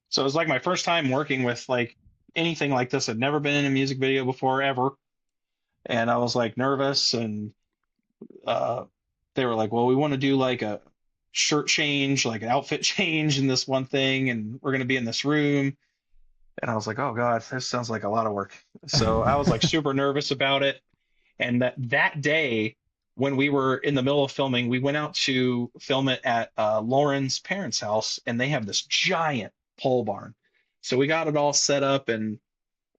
so it was like my first time working with like anything like this. I'd never been in a music video before ever, and I was like nervous. And uh, they were like, well, we want to do like a shirt change, like an outfit change in this one thing, and we're going to be in this room. And I was like, oh God, this sounds like a lot of work. So I was like super nervous about it. And that day, when we were in the middle of filming, we went out to film it at Lauren's parents' house, and they have this giant pole barn. So we got it all set up and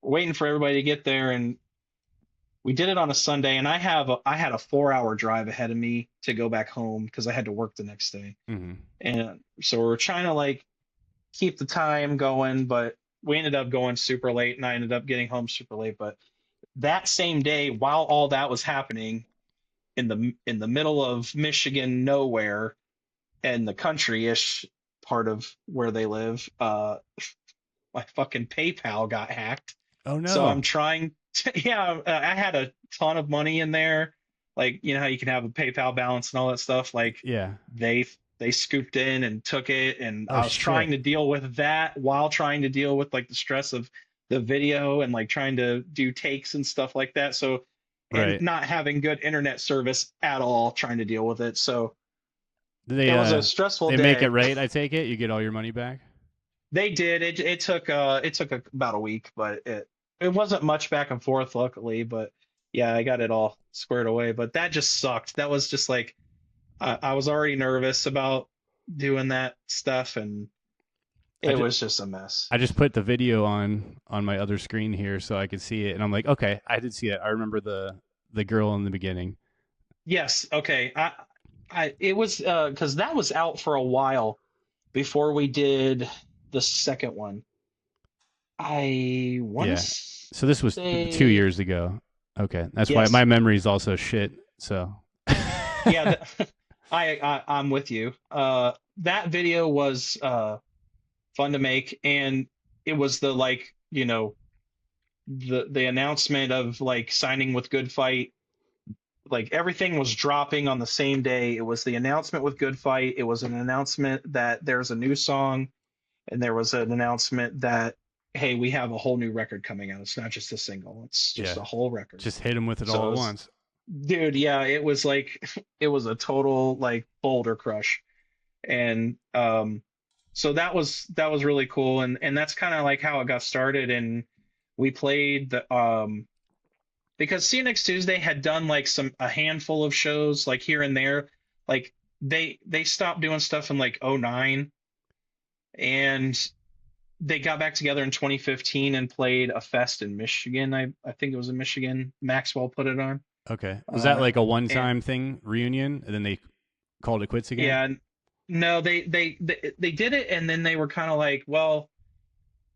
waiting for everybody to get there. And we did it on a Sunday, and I had a 4 hour drive ahead of me to go back home because I had to work the next day. Mm-hmm. And so we're trying to like keep the time going, but we ended up going super late, and I ended up getting home super late. But that same day, while all that was happening in the middle of Michigan, nowhere, and the country-ish part of where they live, my fucking PayPal got hacked. Oh So no. I'm trying Yeah, I had a ton of money in there. Like, you know how you can have a PayPal balance and all that stuff. Like, Yeah. they they scooped in and took it, and Oh I was trying shit. to deal with that while trying to deal with like the stress of the video and like trying to do takes and stuff like that. So, and Right. not having good internet service at all, trying to deal with it. So They it was a stressful they make it day. right, I take it. You get all your money back. They did. It took about a week, but it wasn't much back and forth, luckily. But yeah, I got it all squared away. But that just sucked. That was just like I was already nervous about doing that stuff, and I it just was just a mess. I just put the video on my other screen here so I could see it, and I'm like, okay, I did see it. I remember the girl in the beginning. Yes. Okay. I it was because that was out for a while before we did the second one. I want to Yeah. So this was 2 say years ago. Okay, that's why my yes. memory is also shit. So. Yeah, I'm with you. That video was fun to make, and it was the like the announcement of like signing with Good Fight. Like everything was dropping on the same day. It was the announcement with Good Fight. It was an announcement that there's a new song, and there was an announcement that hey, we have a whole new record coming out. It's not just a single. It's just Yeah, a whole record. just hit him with it So all it at was, once. dude, yeah, it was like it was a total like boulder crush. And so that was really cool, and that's kind of like how it got started. And we played the because CNX Tuesday had done like a handful of shows like here and there. Like they stopped doing stuff in like '09, and they got back together in 2015 and played a fest in Michigan. I think it was in Michigan. Maxwell put it on. Okay, was that like a And one-time thing reunion, and then they called it quits again? yeah, no, they did it, and then they were kind of like, well,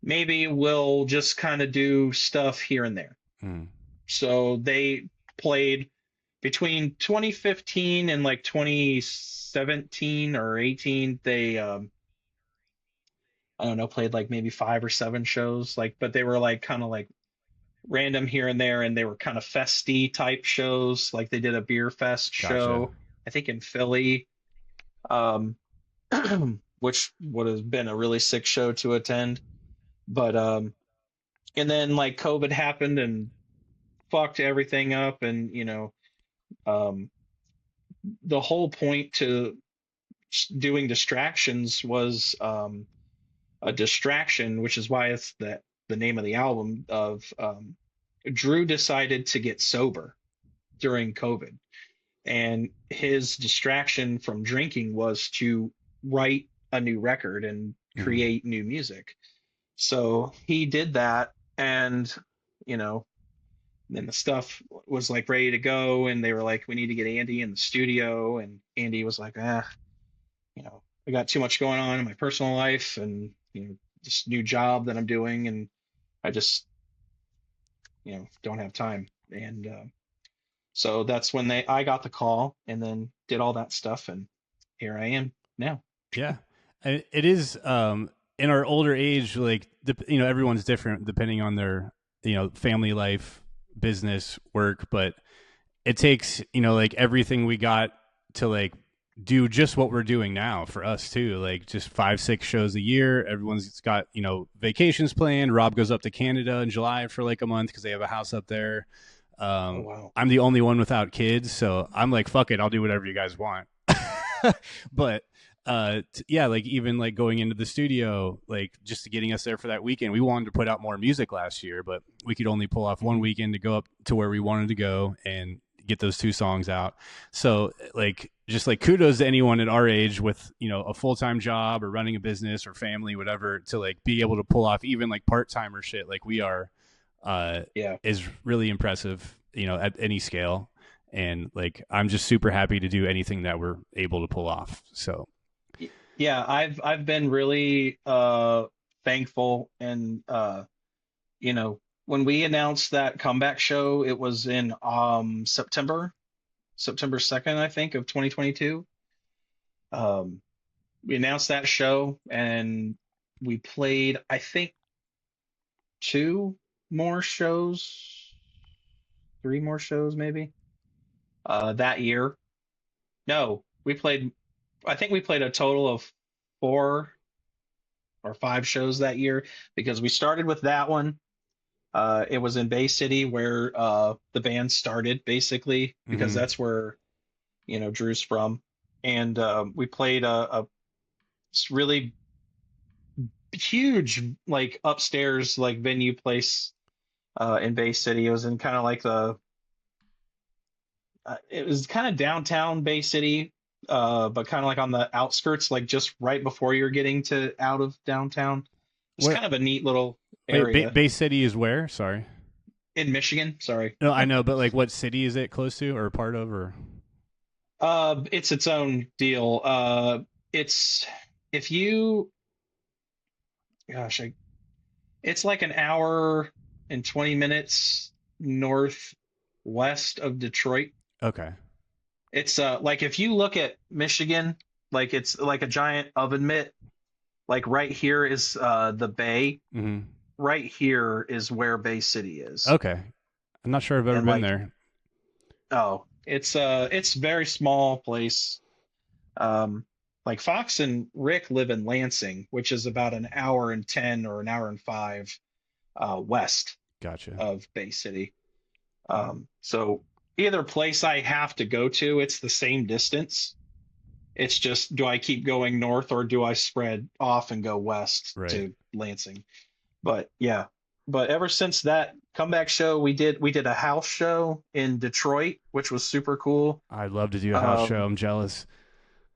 maybe we'll just kind of do stuff here and there. Hmm. So they played between 2015 and like 2017 or 18. They I don't know, played like maybe 5 or 7 shows, like, but they were like kind of like random here and there, and they were kind of festy type shows. Like they did a beer fest Gotcha. show, I think in Philly, um, which would have been a really sick show to attend. But and then like COVID happened and fucked everything up, and um, the whole point to doing distractions was a distraction, which is why it's the name of the album. Of Drew decided to get sober during COVID, and his distraction from drinking was to write a new record and Hmm. create new music. So he did that, and you know then the stuff was like ready to go, and they were like, we need to get Andy in the studio, and Andy was like, I got too much going on in my personal life, and this new job that I'm doing, and I just don't have time. And so that's when they I got the call, and then did all that stuff, and here I am now. Yeah, and it is in our older age, like everyone's different depending on their family life, business, work, but it takes like everything we got to like do just what we're doing now for us too, like just 5-6 shows a year. Everyone's got vacations planned. Rob goes up to Canada in July for like a month because they have a house up there. Oh wow. I'm the only one without kids, so I'm like, fuck it, I'll do whatever you guys want. But yeah, like even like going into the studio, like just getting us there for that weekend. We wanted to put out more music last year, but we could only pull off one Mhm. weekend to go up to where we wanted to go and get those 2 songs out. So like just like kudos to anyone at our age with a full-time job or running a business or family, whatever, to like be able to pull off even like part-timer shit like we are, uh Yeah. is really impressive, at any scale. And like I'm just super happy to do anything that we're able to pull off. So Yeah, I've been really thankful, and when we announced that comeback show, it was in September 2nd, I think, of 2022. Um, we announced that show, and we played, I think, 2 more shows three more shows maybe that year. No, we played. I think we played a total of 4 or 5 shows that year because we started with that one. It was in Bay City where the band started, basically, because Mm-hmm. that's where Drew's from, and we played a really huge like upstairs like venue place in Bay City. It was in kind of like the it was kind of downtown Bay City, but kind of like on the outskirts, like just right before you're getting to out of downtown. It's Where? kind of a neat little Wait, area Bay City is where? Sorry. in Michigan. Sorry. No, I know, but like, what city is it close to or part of? Or It's its own deal. It's if you, gosh, it's like an hour and 20 minutes northwest of Detroit. okay. It's like if you look at Michigan, like it's like a giant oven mitt. Like right here is the bay. Mm-hmm. Right here is where Bay City is. Okay. I'm not sure I've ever And been like, there. oh, it's very small place. Um, like Fox and Rick live in Lansing, which is about an hour and 10 or an hour and 5 west Gotcha. of Bay City. So either place I have to go to, it's the same distance. It's just, do I keep going north or do I spread off and go west Right. to Lansing? But yeah, but ever since that comeback show, we did a house show in Detroit, which was super cool. I'd love to do a house show. Um, I'm jealous.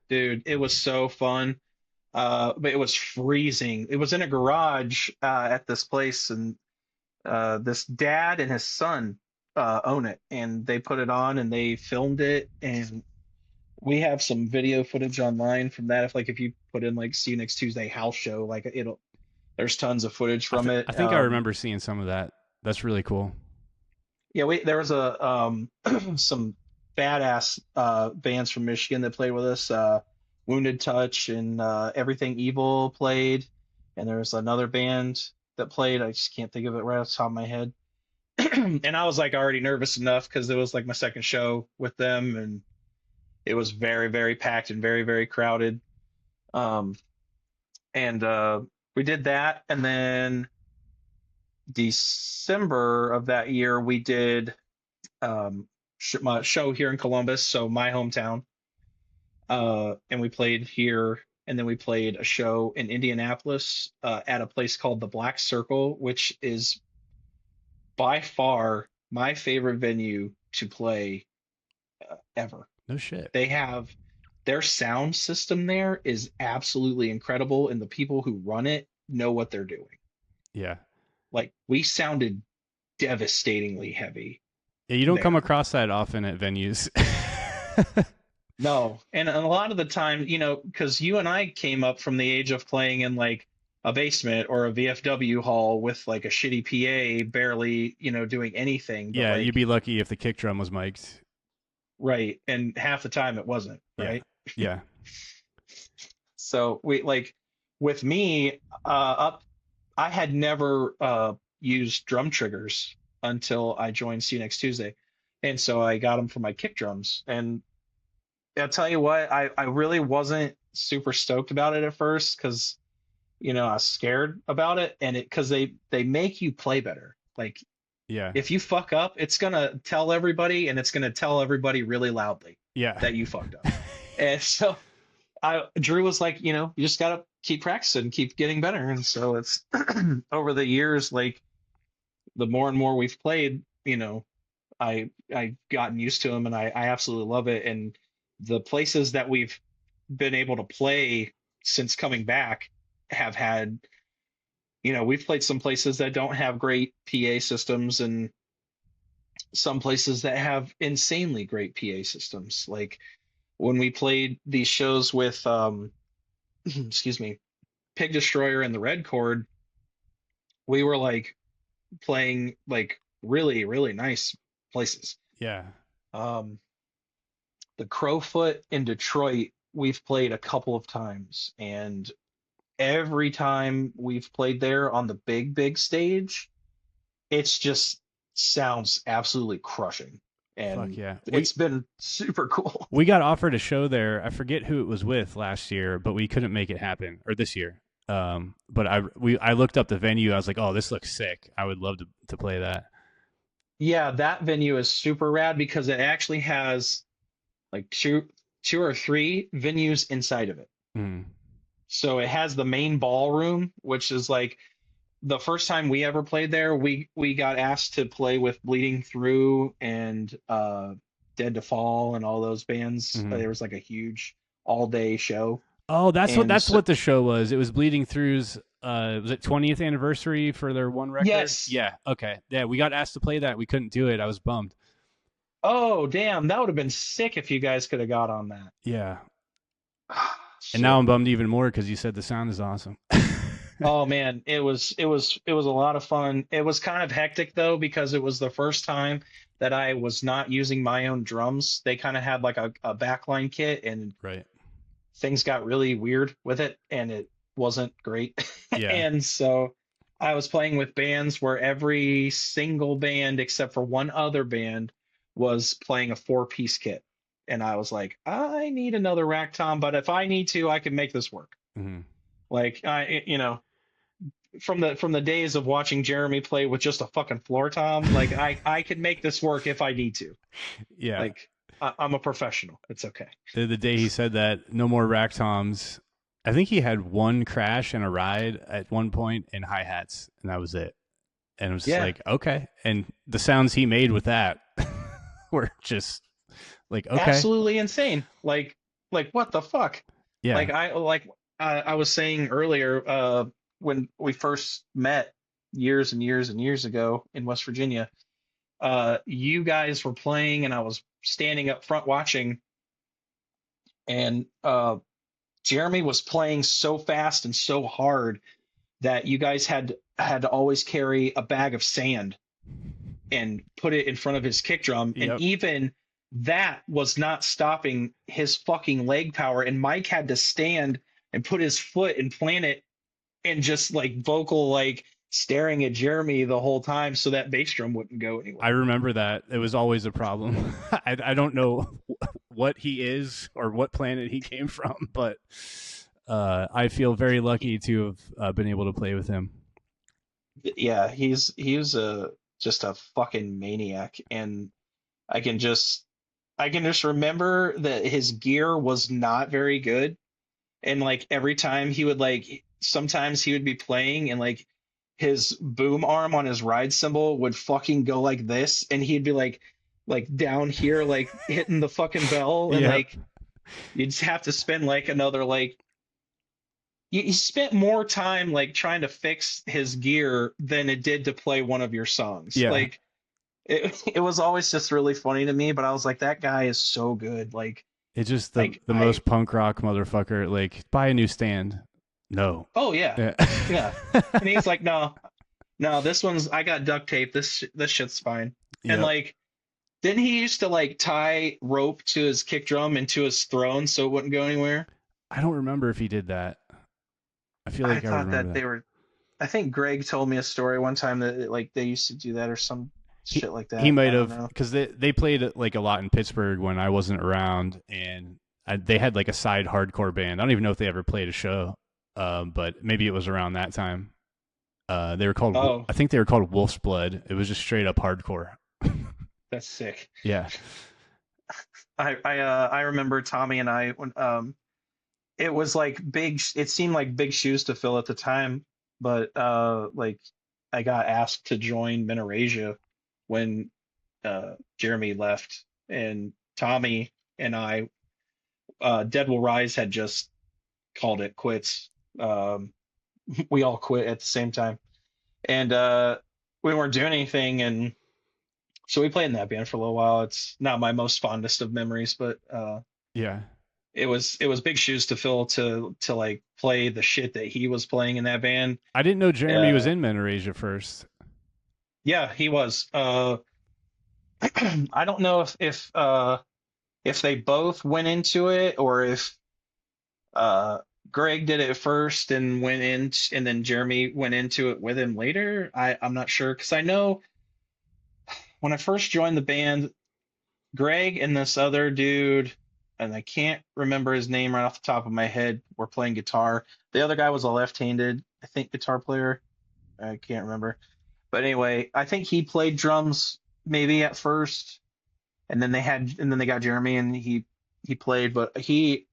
dude, it was so fun. But it was freezing. It was in a garage at this place, and this dad and his son own it, and they put it on and they filmed it, and we have some video footage online from that. If you put in like "See You Next Tuesday" house show, like it'll there's tons of footage from I it. think I remember seeing some of that. That's really cool. Yeah, there was a some badass bands from Michigan that played with us. Wounded Touch and Everything Evil played, and there was another band that played. I just can't think of it right off the top of my head. And I was like already nervous enough because it was like my second show with them, and it was very, very packed and very, very crowded. Um, and we did that, and then December of that year we did my show here in Columbus, so my hometown. And we played here, and then we played a show in Indianapolis at a place called the Black Circle, which is by far my favorite venue to play ever. No shit. They have their sound system there is absolutely incredible, and the people who run it know what they're doing. Yeah. Like we sounded devastatingly heavy Yeah, you don't come there. across that often at venues. No, and a lot of the time, because you and I came up from the age of playing in like a basement or a VFW hall with like a shitty PA, barely, doing anything, but Yeah, you'd like, be lucky if the kick drum was mic'd. right. And half the time it wasn't, Yeah. right? Yeah. So we like with me, I had never used drum triggers until I joined See You Next Tuesday. And so I got them for my kick drums. And I'll tell you what, I really wasn't super stoked about it at first because I was scared about it, and because they make you play better. Like Yeah. if you fuck up, it's gonna tell everybody, and it's gonna tell everybody really loudly Yeah. that you fucked up. And so Drew was like, you just gotta keep practicing, keep getting better. And so it's over the years, like the more and more we've played, I've gotten used to them, and I absolutely love it. And the places that we've been able to play since coming back have had, we've played some places that don't have great PA systems, and some places that have insanely great PA systems. Like when we played these shows with, excuse me, Pig Destroyer and the Red Chord, we were like playing like really, really nice places. Yeah. Um, the Crowfoot in Detroit, we've played a couple of times, and every time we've played there on the big, big stage, it's just sounds absolutely crushing, Fuck and yeah. it's been super cool. We got offered a show there. I forget who it was with last year, but we couldn't make it happen, or this year. But I looked up the venue. I was like, oh, this looks sick. I would love to play that. Yeah, that venue is super rad because it actually has like two or three venues inside of it. Mm. So it has the main ballroom, which is like the first time we ever played there, we got asked to play with Bleeding Through and Dead to Fall and all those bands. Hmm. There was like a huge all day show. Oh, And that's so, what the show was. It was Bleeding Through's. Was it 20th anniversary for their one record? yes. Yeah. Okay. Yeah, we got asked to play that. We couldn't do it. I was bummed. Oh, damn. That would have been sick if you guys could have got on that. Yeah. And now Shit. I'm bummed even more because you said the sound is awesome. Oh man, it was a lot of fun. It was kind of hectic though because it was the first time that I was not using my own drums. They kind of had like a backline kit and Right. things got really weird with it and it wasn't great. Yeah. And so I was playing with bands where every single band except for one other band was playing a four-piece kit. And I was like, I need another rack tom, but if I need to, I can make this work. Hmm. Like from the days of watching Jeremy play with just a fucking floor tom, like I could make this work if I need to. Yeah. Like I'm a professional. It's okay. The day he said that, no more rack toms. I think he had one crash and a ride at one point in hi hats, and that was it. And it was just Yeah, like, okay. And the sounds he made with that were just like, okay. absolutely insane. Like what the fuck? Yeah. I was saying earlier, when we first met years and years and years ago in West Virginia, you guys were playing and I was standing up front watching, and Jeremy was playing so fast and so hard that you guys had to always carry a bag of sand and put it in front of his kick drum. And Yep. even that was not stopping his fucking leg power. And Mike had to stand and put his foot and plant it and just like vocal, like staring at Jeremy the whole time so that bass drum wouldn't go I anywhere. remember that. It was always a problem. I don't know what he is or what planet he came from, but I feel very lucky to have been able to play with him. Yeah, he's a just a fucking maniac. And I can just I can just remember that his gear was not very good. And like every time he would like sometimes he would be playing and like his boom arm on his ride cymbal would fucking go like this and he'd be like down here like hitting the fucking bell and Yep. like you'd just have to spend like another like you spent more time like trying to fix his gear than it did to play one of your songs. Yeah. Like it was always just really funny to me, but I was like, that guy is so good. It's just Like the I most punk rock motherfucker. Like, buy a new stand. No. oh yeah, Yeah. yeah. And he's like, no, this one's I got duct tape. This shit's fine. And Yep. like, didn't he used to like tie rope to his kick drum and to his throne so it wouldn't go anywhere? I don't remember if he did that. I feel I like I thought remember that that. they were. I think Greg told me a story one time that like they used to do that or some He shit like he that. might I don't have know. because they played like a lot in Pittsburgh when I wasn't around, and they had like a side hardcore band. I don't even know if they ever played a show, but maybe it was around that time. They were called Oh, I think they were called Wolf's Blood. It was just straight up hardcore. that's sick. Yeah. I remember Tommy and I when it was like big. It seemed like big shoes to fill at the time, but like I got asked to join Menerasia when Jeremy left, and Tommy and I, Dead Will Rise had just called it quits. Um, we all quit at the same time, and we weren't doing anything, and so we played in that band for a little while. It's not my most fondest of memories, but Yeah. it was big shoes to fill to like play the shit that he was playing in that band. I didn't know Jeremy was Uh, in Menerasia first. yeah, he was. I don't know if they both went into it or if uh Greg did it first and went in and then Jeremy went into it with him later. I'm not sure because I know when I first joined the band, Greg and this other dude, and I can't remember his name right off the top of my head, were playing guitar. The other guy was a left-handed, I think, guitar player. I can't remember. But anyway, I think he played drums maybe at first, and then they got Jeremy and he played, but he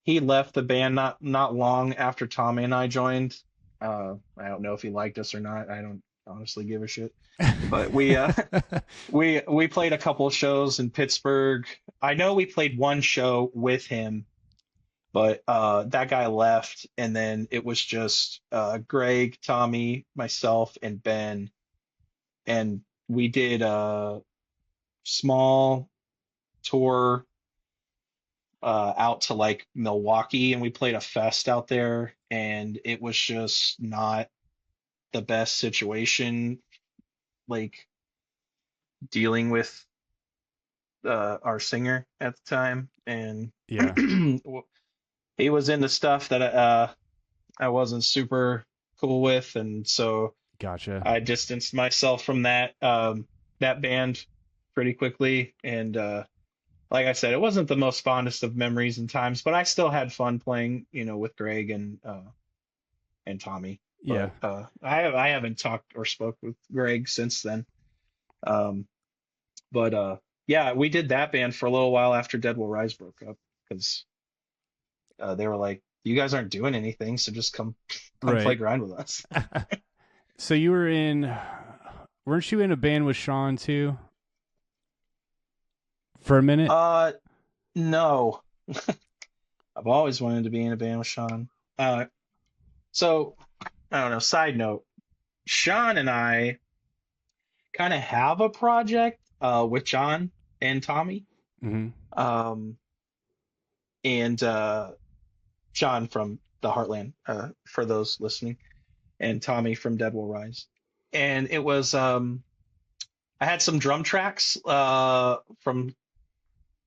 left the band not long after Tommy and I joined. I don't know if he liked us or not. I don't honestly give a shit. But we played a couple of shows in Pittsburgh. I know we played one show with him, but that guy left, and then it was just Greg, Tommy, myself, and Ben, and we did a small tour out to like Milwaukee, and we played a fest out there, and it was just not the best situation, like dealing with our singer at the time, and Yeah. he was into stuff that I wasn't super cool with, and so Gotcha. I distanced myself from that band pretty quickly, and like I said, it wasn't the most fondest of memories and times, but I still had fun playing, with Greg and Tommy. Yeah. But I haven't talked or spoke with Greg since then. Um, but yeah, we did that band for a little while after Dead Will Rise broke up because they were like, "You guys aren't doing anything, so just come play Right. grind with us." So weren't you in a band with Sean too? For a minute? No, I've always wanted to be in a band with Sean. So I don't know. Side note, Sean and I kind of have a project with John and Tommy. Mm-hmm. Um, and John from the Heartland, for those listening, and Tommy from Dead Will Rise. And it was I had some drum tracks from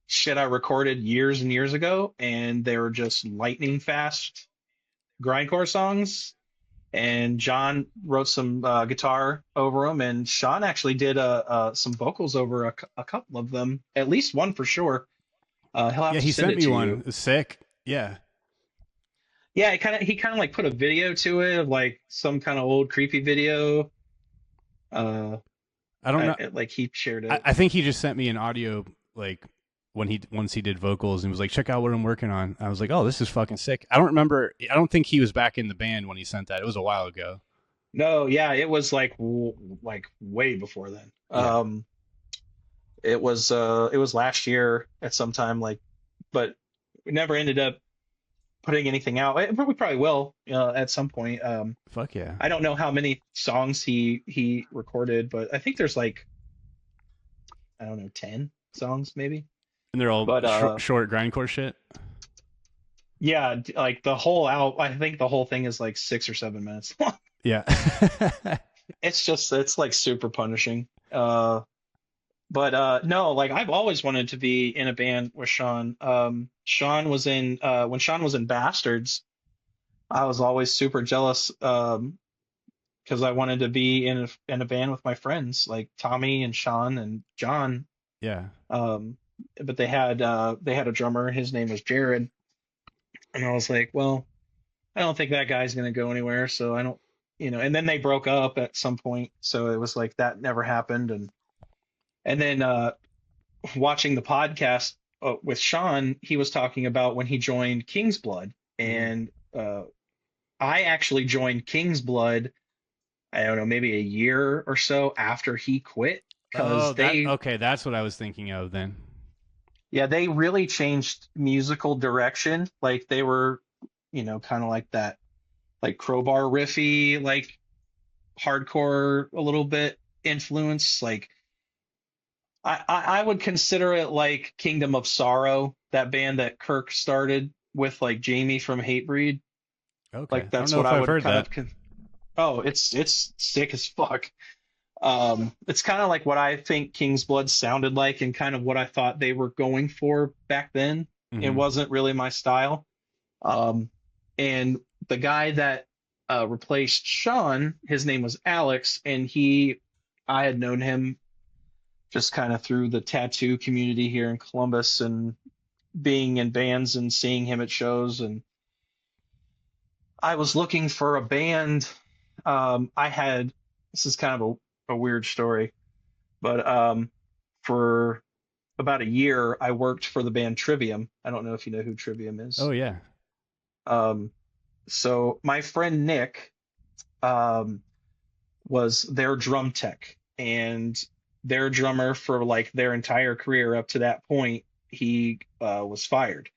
shit I recorded years and years ago, and they were just lightning fast grindcore songs. And John wrote some guitar over them, and Sean actually did some vocals over a couple of them, at least one for sure. He'll have Yeah, to he send sent it me to one. you. It was sick. Yeah. Yeah, he kind of like put a video to it of like some kind of old creepy video. Uh, I don't know. like he shared I, it. I think he just sent me an audio like once he did vocals and was like, check out what I'm working on. I was like, oh, this is fucking sick. I don't remember. I don't think he was back in the band when he sent that. It was a while ago. No, yeah, it was like like way before then. Yeah. It was last year at some time, like, but we never ended up putting anything out. But we probably will at some point. Fuck yeah. I don't know how many songs he recorded, but I think there's like, I don't know, 10 songs maybe. And they're all But short grindcore shit. yeah, like the whole out, I think the whole thing is like 6 or 7 minutes long. Yeah. It's like super punishing. But no, like I've always wanted to be in a band with Sean. Sean was in when Sean was in Bastards, I was always super jealous because I wanted to be in a band with my friends like Tommy and Sean and John. Yeah. But they had a drummer. His name was Jared, and I was like, well, I don't think that guy's gonna go anywhere. So I don't, And then they broke up at some point, so it was like that never happened. And then watching the podcast with Sean, he was talking about when he joined King's Blood, and I actually joined King's Blood. I don't know, maybe a year or so after he quit, Oh, because they, okay. That's what I was thinking of then. yeah, they really changed musical direction. Like they were, kind of like that, like crowbar riffy, like hardcore a little bit influence. Like I would consider it like Kingdom of Sorrow, that band that Kirk started with like Jamie from Hatebreed. Okay. Like I don't that's know what if I I've would heard kind that. of. Oh, it's sick as fuck. It's kind of like what I think King's Blood sounded like, and kind of what I thought they were going for back then. It Mm-hmm. wasn't really my style. And the guy that replaced Sean, his name was Alex, and I had known him just kind of through the tattoo community here in Columbus and being in bands and seeing him at shows. And I was looking for a band. I had, this is kind of a weird story, but for about a year, I worked for the band Trivium. I don't know if you know who Trivium Oh is. yeah. Um, so my friend Nick um, was their drum tech, and their drummer for like their entire career up to that point, he was fired,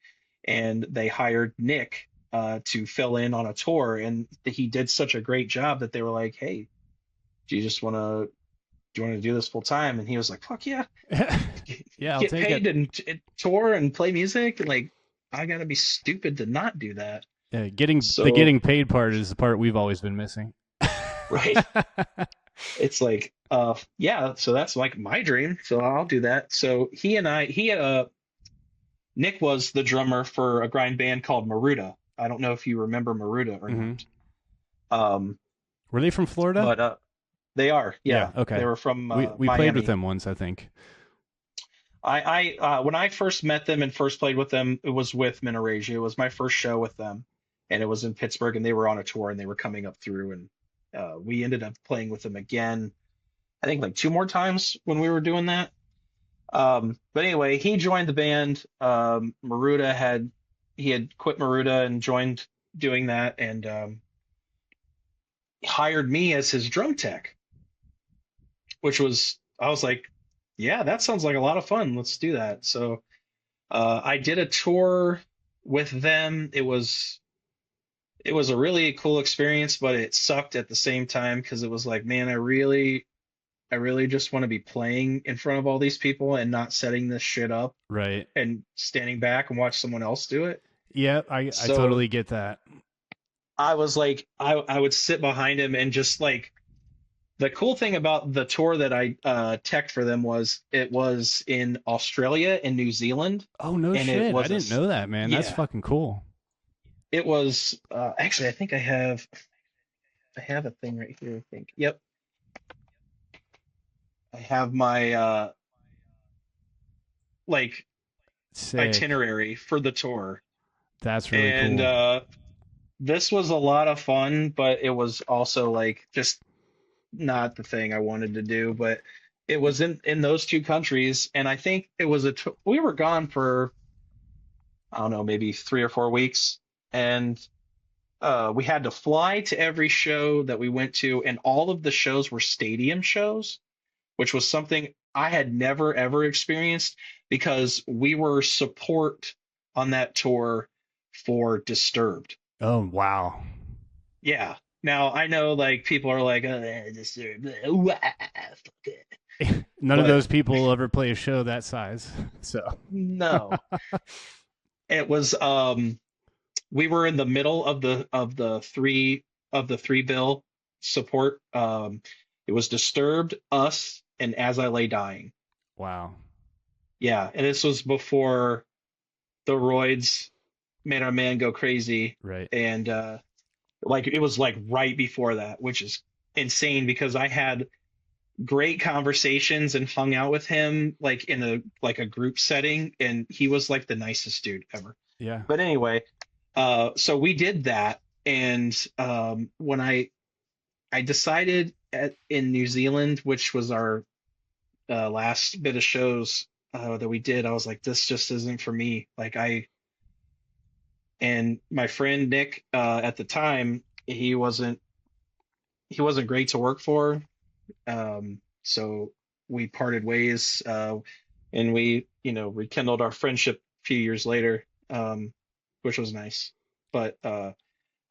and they hired Nick to fill in on a tour, and he did such a great job that they were like, "Hey, do you just want to do you want to do this full time?" And he was like, "Fuck yeah, Yeah, I'll get take it. paid and tour and play music. Like, I gotta be stupid to not do that." Yeah, getting the So, getting paid part is the part we've always been missing. right, it's like, yeah, so that's like my dream. So I'll do that. So Nick was the drummer for a grind band called Maruda. I don't know if you remember Maruda or Hmm. not. Um, Were they from Florida? but they are, Yeah. yeah, they Okay. were from We played with Miami. them once, I think. When I first met them and first played with them, it was with Minorasia. It was my first show with them, and it was in Pittsburgh, and they were on a tour, and they were coming up through, and we ended up playing with them again. I think like two more times when we were doing that. But anyway, he joined the band. Maruda had he had quit Maruda and joined doing that, and hired me as his drum tech, which was I was like, yeah, that sounds like a lot of fun. Let's do that. So I did a tour with them. It was a really cool experience, but it sucked at the same time because it was like, man, I really just want to be playing in front of all these people and not setting this shit up Right. and standing back and watch someone else do it. Yeah, I So totally get that. I was like, I would sit behind him and just like the cool thing about the tour that I teched for them was it was in Australia and New Zealand, Oh no and it shit. I was didn't know that, man. That's yeah, fucking cool. it was actually I think I have a thing right here. I think yep, I have my like Sick. itinerary for the tour, That's really and cool. this was a lot of fun, but it was also like just not the thing I wanted to do. But it was in those two countries, and I think it was we were gone for I don't know maybe 3 or 4 weeks, and we had to fly to every show that we went to, and all of the shows were stadium shows, which was something I had never ever experienced because we were support on that tour for Disturbed. Oh wow. Yeah. Now I know like people are like, Disturbed, fuck it. None of But those people will ever play a show that size. So no, it was we were in the middle of the three bill support. It was Disturbed, Us, and As I Lay Dying. wow. Yeah, and this was before the roids made our man go crazy, Right. and like it was like right before that, which is insane because I had great conversations and hung out with him like in a group setting, and he was like the nicest dude ever. Yeah. But anyway, so we did that, and when I decided in New Zealand, which was our last bit of shows that we did, I was like, this just isn't for me. Like and my friend Nick at the time, he wasn't great to work for. So we parted ways, and we rekindled our friendship a few years later, which was nice. But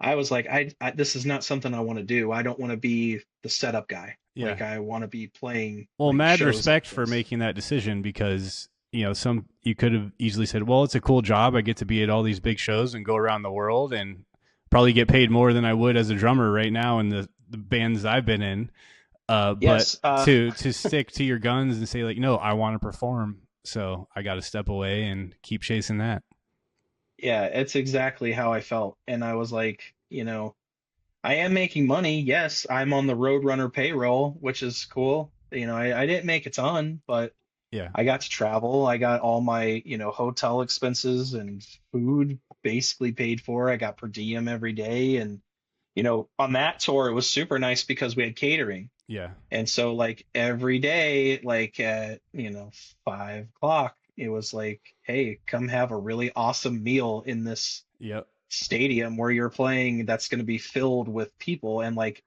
I was like, this is not something I want to do. I don't want to be the setup guy. Yeah. Like I want to be playing Well, like mad shows like respect for this. making that decision because some you could have easily said, "Well, it's a cool job. I get to be at all these big shows and go around the world and probably get paid more than I would as a drummer right now in the bands I've been in." But Yes, to stick to your guns and say like, "No, I want to perform, so I got to step away and keep chasing that." yeah, it's exactly how I felt. And I was like, I am making money. Yes, I'm on the Roadrunner payroll, which is cool. I didn't make a ton, but Yeah. I got to travel. I got all my, hotel expenses and food basically paid for. I got per diem every day. And, on that tour, it was super nice because we had catering. Yeah. And so like every day, like at, 5 o'clock, it was like, hey, come have a really awesome meal in this Yep. stadium where you're playing that's going to be filled with people. And like,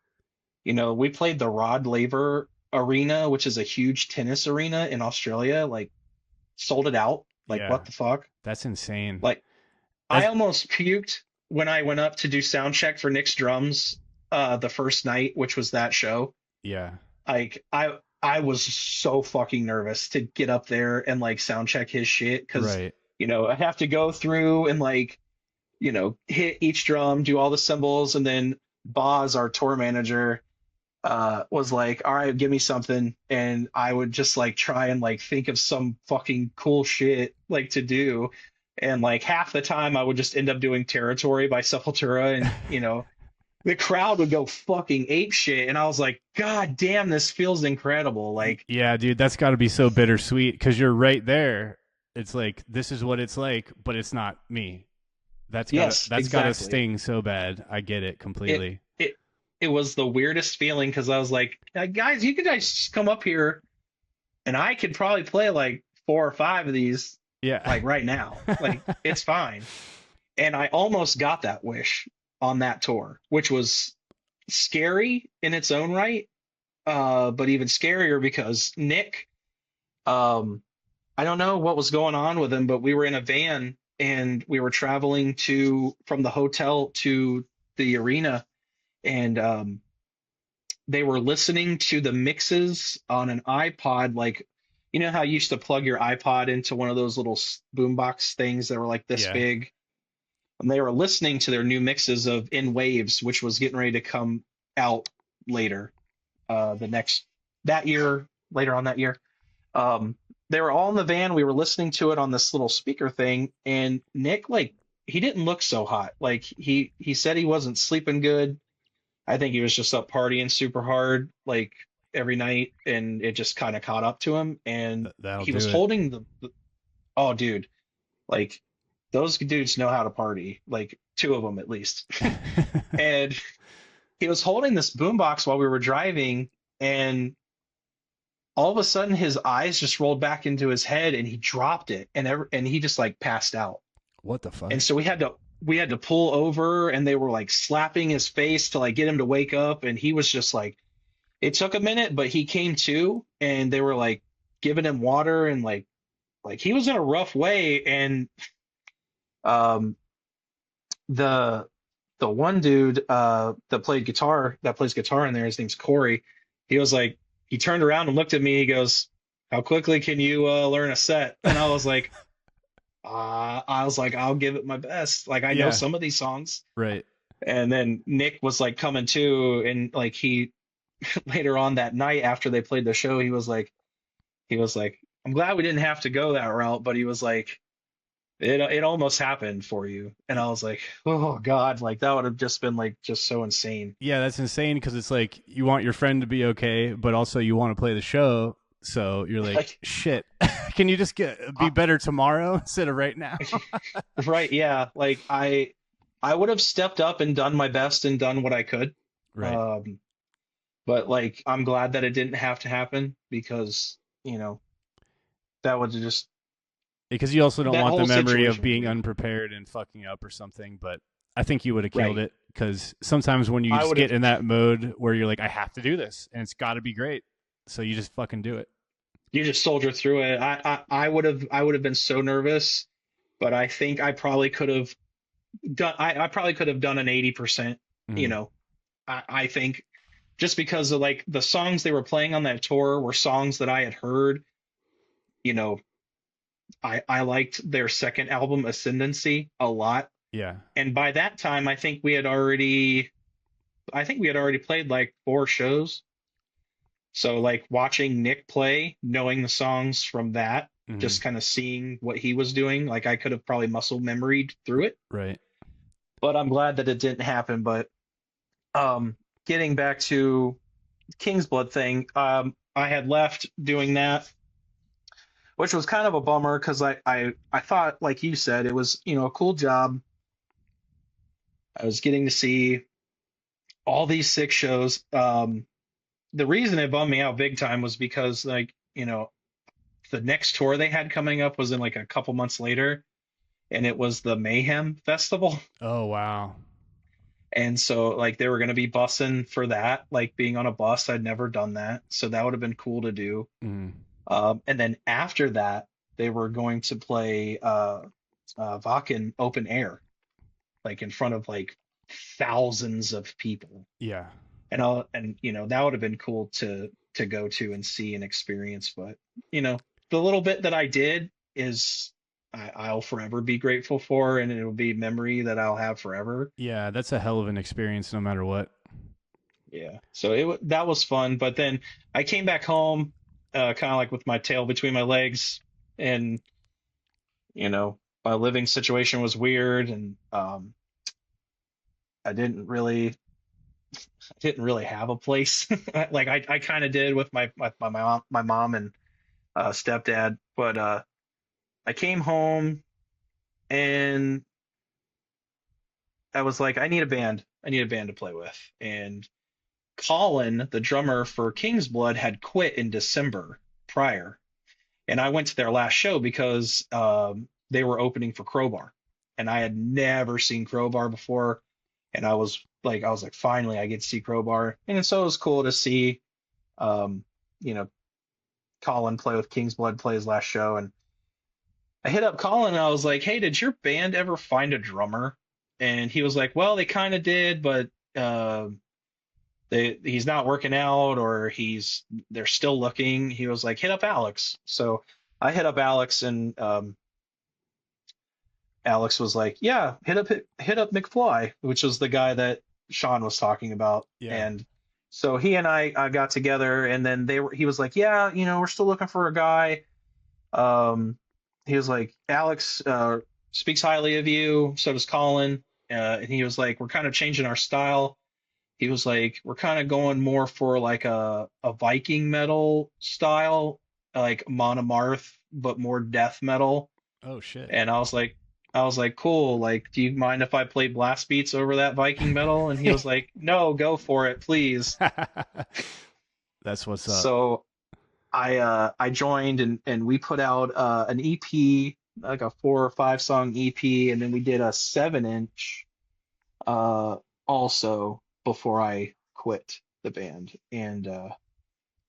we played the Rod Laver Arena, which is a huge tennis arena in Australia, like sold it out. Like, Yeah. what the fuck? That's insane. Like, I That's almost puked when I went up to do sound check for Nick's drums the first night, which was that show. yeah. Like, I was so fucking nervous to get up there and like sound check his shit because, Right. I have to go through and like, hit each drum, do all the cymbals, and then Boz, our tour manager, was like, all right, give me something. And I would just like try and like think of some fucking cool shit like to do. And like half the time I would just end up doing Territory by Sepultura and, the crowd would go fucking ape shit. And I was like, God damn, this feels incredible. Like, Yeah, dude, that's got to be so bittersweet because you're right there. It's like this is what it's like, but it's not me. yes, That's gotta exactly. sting so bad. I get it It, completely. it, it was the weirdest feeling because I was like, guys, you could just come up here and I could probably play like four or five of these Yeah. like right now. Like it's fine. And I almost got that wish on that tour, which was scary in its own right. But even scarier because Nick, um, I don't know what was going on with him, but we were in a van and we were traveling from the hotel to the arena, and they were listening to the mixes on an iPod, like how you used to plug your iPod into one of those little boombox things that were like this Yeah. big, and they were listening to their new mixes of In Waves, which was getting ready to come out later, the next that year, later on that year. Um, they were all in the van. We were listening to it on this little speaker thing, and Nick, like, he didn't look so hot. Like he said he wasn't sleeping good. I think he was just up partying super hard, like every night, and it just kind of caught up to him. And That'll he was do it. holding oh, dude, like those dudes know how to party, like two of them at least. And he was holding this boombox while we were driving, and all of a sudden his eyes just rolled back into his head, and he dropped it, and he just like passed out. What the fuck? And so we had to pull over, and they were like slapping his face to like get him to wake up, and he was just like, it took a minute, but he came to, and they were like giving him water, and like he was in a rough way. And um the the one dude that plays guitar in there, his name's Corey. He was like, he turned around and looked at me. He goes, how quickly can you learn a set? And I was like, I'll give it my best. Like, I know Yeah. some of these songs. Right. And then Nick was like coming to, and like he later on that night after they played the show, he was like, I'm glad we didn't have to go that route, but he was like, it almost happened for you. And I was like, oh God, like that would have just been like just so insane. Yeah, that's insane because it's like you want your friend to be okay, but also you want to play the show. So you're like, Like, shit. Can you just be I, better tomorrow instead of right now? right, yeah. Like I would have stepped up and done my best and done what I could. Right. Um, but like I'm glad that it didn't have to happen because, that would have just Because you also don't that want the whole memory of situation was being weird. unprepared and fucking up or something. But I think you would have killed Right. it because sometimes when you I just would get have in that mode where you're like, I have to do this and it's got to be great. So you just fucking do it. You just soldier through it. I would have been so nervous, but I think I probably could have done an 80%, you Mm. know. I think just because of like the songs they were playing on that tour were songs that I had heard, you know, I liked their second album, Ascendancy, a lot. Yeah. And by that time I think we had already played like four shows. So like watching Nick play, knowing the songs from that, Mm. just kind of seeing what he was doing, like I could have probably muscle memoried through it. Right. But I'm glad that it didn't happen. But um getting back to King's Blood thing, I had left doing that. which was kind of a bummer because I thought, like you said, it was, a cool job. I was getting to see all these sick shows. The reason it bummed me out big time was because, like, the next tour they had coming up was in like a couple months later, and it was the Mayhem Festival. Oh wow. And so, like, they were going to be bussing for that, like being on a bus. I'd never done that. So that would have been cool to do. Mm. And then after that, they were going to play Wacken open air, like in front of like thousands of people. Yeah. And that would have been cool to go to and see and experience. But the little bit that I did is I'll forever be grateful for, and it'll be memory that I'll have forever. Yeah, that's a hell of an experience no matter what. Yeah, so that was fun. But then I came back home, kind of like with my tail between my legs, and my living situation was weird, and I didn't really have a place. Like I kind of did with my mom and stepdad, but I came home and I was like, I need a band. I need a band to play with. And Colin, the drummer for King's Blood, had quit in December prior. And I went to their last show because they were opening for Crowbar. And I had never seen Crowbar before. And I was like, finally, I get to see Crowbar. And so it was cool to see, um, you know, Colin play with King's Blood, play his last show. And I hit up Colin and I was like, hey, did your band ever find a drummer? And he was like, well, they kind of did, but he's not working out, or they're still looking. He was like, hit up Alex. So I hit up Alex, and Alex was like, yeah, hit up McFly, which was the guy that Sean was talking about. Yeah. And so he and I got together, and then he was like, yeah, we're still looking for a guy. He was like, Alex speaks highly of you, so does Colin. And he was like, we're kind of changing our style. He was like, we're kind of going more for like a Viking metal style, like Monomarth, but more death metal. Oh shit. And I was like, cool. Like, do you mind if I play blast beats over that Viking metal? And he was like, no, go for it, please. That's what's up. So I joined, and we put out an EP, like a 4 or 5 song EP, and then we did a 7-inch also before I quit the band. And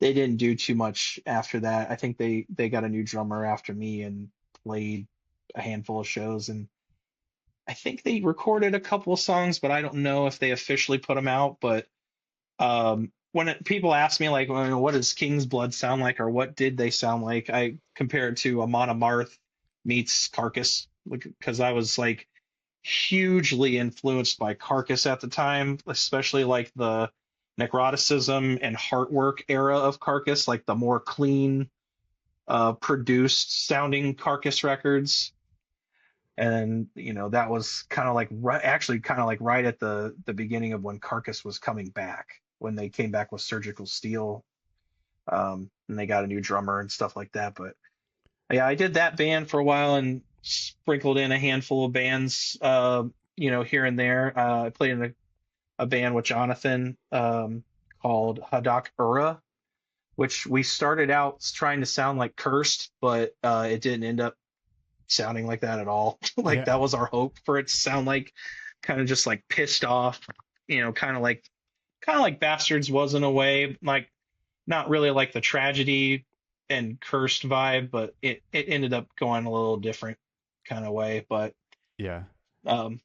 they didn't do too much after that. I think they got a new drummer after me and played a handful of shows, and I think they recorded a couple of songs, but I don't know if they officially put them out. But when people ask me, like, well, what does King's Blood sound like, or what did they sound like, I compare it to Amon Amarth meets Carcass, because I was like hugely influenced by Carcass at the time, especially like the necroticism and heartwork era of Carcass, like the more clean produced sounding Carcass records. And that was kind of like actually kind of like right at the beginning of when Carcass was coming back, when they came back with Surgical Steel, and they got a new drummer and stuff like that. But yeah, I did that band for a while and sprinkled in a handful of bands, here and there. I played in a band with Jonathan called Hadak Ura, which we started out trying to sound like Cursed, but it didn't end up sounding like that at all. Like, Yeah. that was our hope for it to sound like kind of just like pissed off, kind of like Bastards was in a way, like not really like the Tragedy and Cursed vibe, but it ended up going a little different kind of way. But Yeah.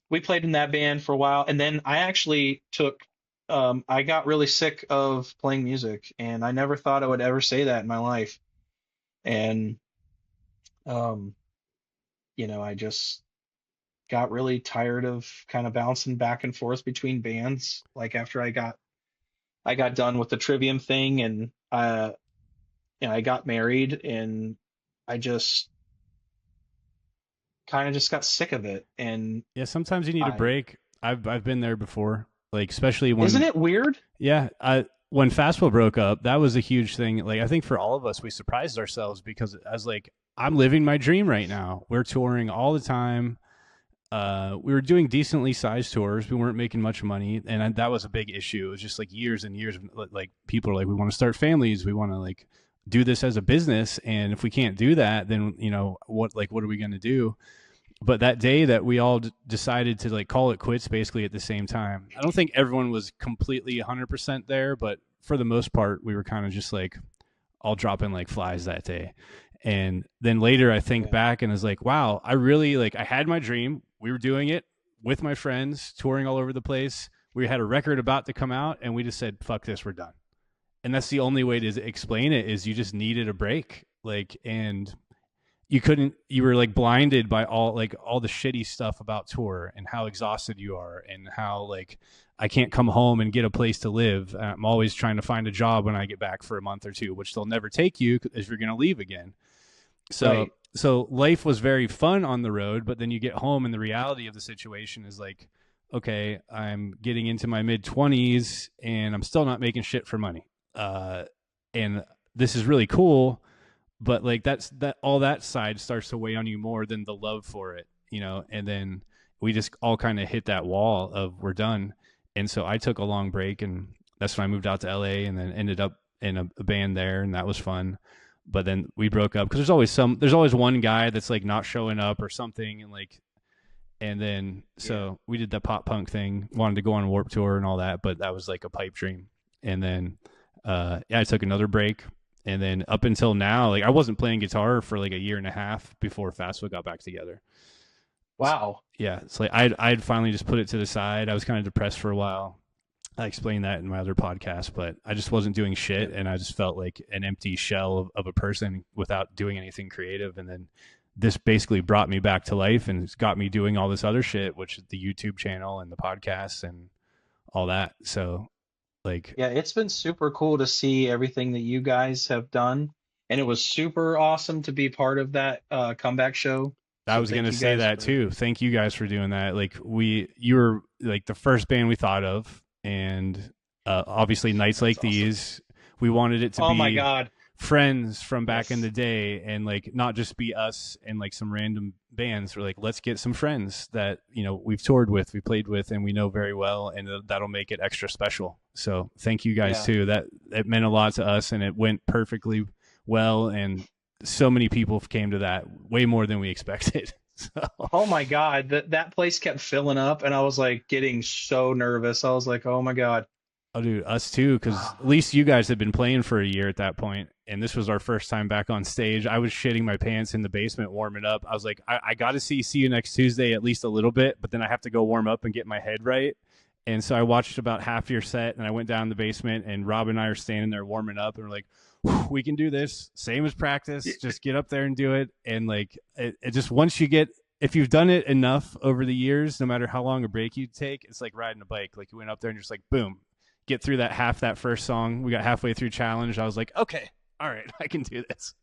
we played in that band for a while, and then I actually I got really sick of playing music, and I never thought I would ever say that in my life. And I just got really tired of kind of bouncing back and forth between bands. Like, after I got done with the Trivium thing, and I got married, and I just kind of just got sick of it. And Yeah, sometimes you need a break. I've been there before. Like, especially when, isn't it weird? Yeah, when Fastwell broke up, that was a huge thing. Like, I think for all of us, we surprised ourselves because as like I'm living my dream right now. We're touring all the time. We were doing decently sized tours. We weren't making much money, and that was a big issue. It was just like years and years. Like people are like, we want to start families. We want to like do this as a business, and if we can't do that, then what are we going to do? But that day that we all decided to like call it quits, basically at the same time. I don't think everyone was completely 100% there, but for the most part, we were kind of just like all dropping like flies that day. And then later I think Yeah. back and was like, wow, I really like, I had my dream. We were doing it with my friends, touring all over the place. We had a record about to come out, and we just said, fuck this, we're done. And that's the only way to explain it, is you just needed a break. Like, and you were like blinded by all the shitty stuff about tour and how exhausted you are, and how like I can't come home and get a place to live. I'm always trying to find a job when I get back for a month or two, which they'll never take you if you're going to leave again. So Right. so life was very fun on the road, but then you get home and the reality of the situation is like, okay, I'm getting into my mid 20s and I'm still not making shit for money. And this is really cool, but like that all that side starts to weigh on you more than the love for it, and then we just all kind of hit that wall of we're done. And so I took a long break, and that's when I moved out to LA and then ended up in a band there, and that was fun. But then we broke up because there's always one guy that's like not showing up or something, and then Yeah. so we did the pop punk thing, wanted to go on Warp Tour and all that, but that was like a pipe dream. And then yeah, I took another break, and then up until now, like I wasn't playing guitar for like a year and a half before Fastfoot got back together. Wow. Yeah, it's like I'd finally just put it to the side. I was kind of depressed for a while. I explained that in my other podcast, but I just wasn't doing shit, Yeah. and I just felt like an empty shell of a person without doing anything creative. And then this basically brought me back to life, and it's got me doing all this other shit, which is the YouTube channel and the podcasts and all that. So like Yeah, it's been super cool to see everything that you guys have done. And it was super awesome to be part of that comeback show. I So was gonna thank you say guys that for too. Thank you guys for doing that. Like you were like the first band we thought of, and obviously nights like that's awesome. these, we wanted it to Oh my be God. friends from back in Yes. the day, and like not just be us and like some random bands. We're like, let's get some friends that we've toured with, we played with, and we know very well, and that'll make it extra special. So thank you guys Yeah. too. That it meant a lot to us, and it went perfectly well, and so many people came to that, way more than we expected. So, Oh my God. That place kept filling up and I was like getting so nervous. I was like, oh my God. oh, dude, us too, because at least you guys had been playing for a year at that point, and this was our first time back on stage. I was shitting my pants in the basement warming up. I was like, I got to see you next Tuesday at least a little bit, but then I have to go warm up and get my head right. And so I watched about half your set, and I went down the basement, and Rob and I are standing there warming up, and we're like, we can do this, same as practice. Just get up there and do it. And like, it just once you get, if you've done it enough over the years, no matter how long a break you take, it's like riding a bike. Like you went up there and just like boom, get through that first song. We got halfway through challenge. I was like, okay, all right, I can do this.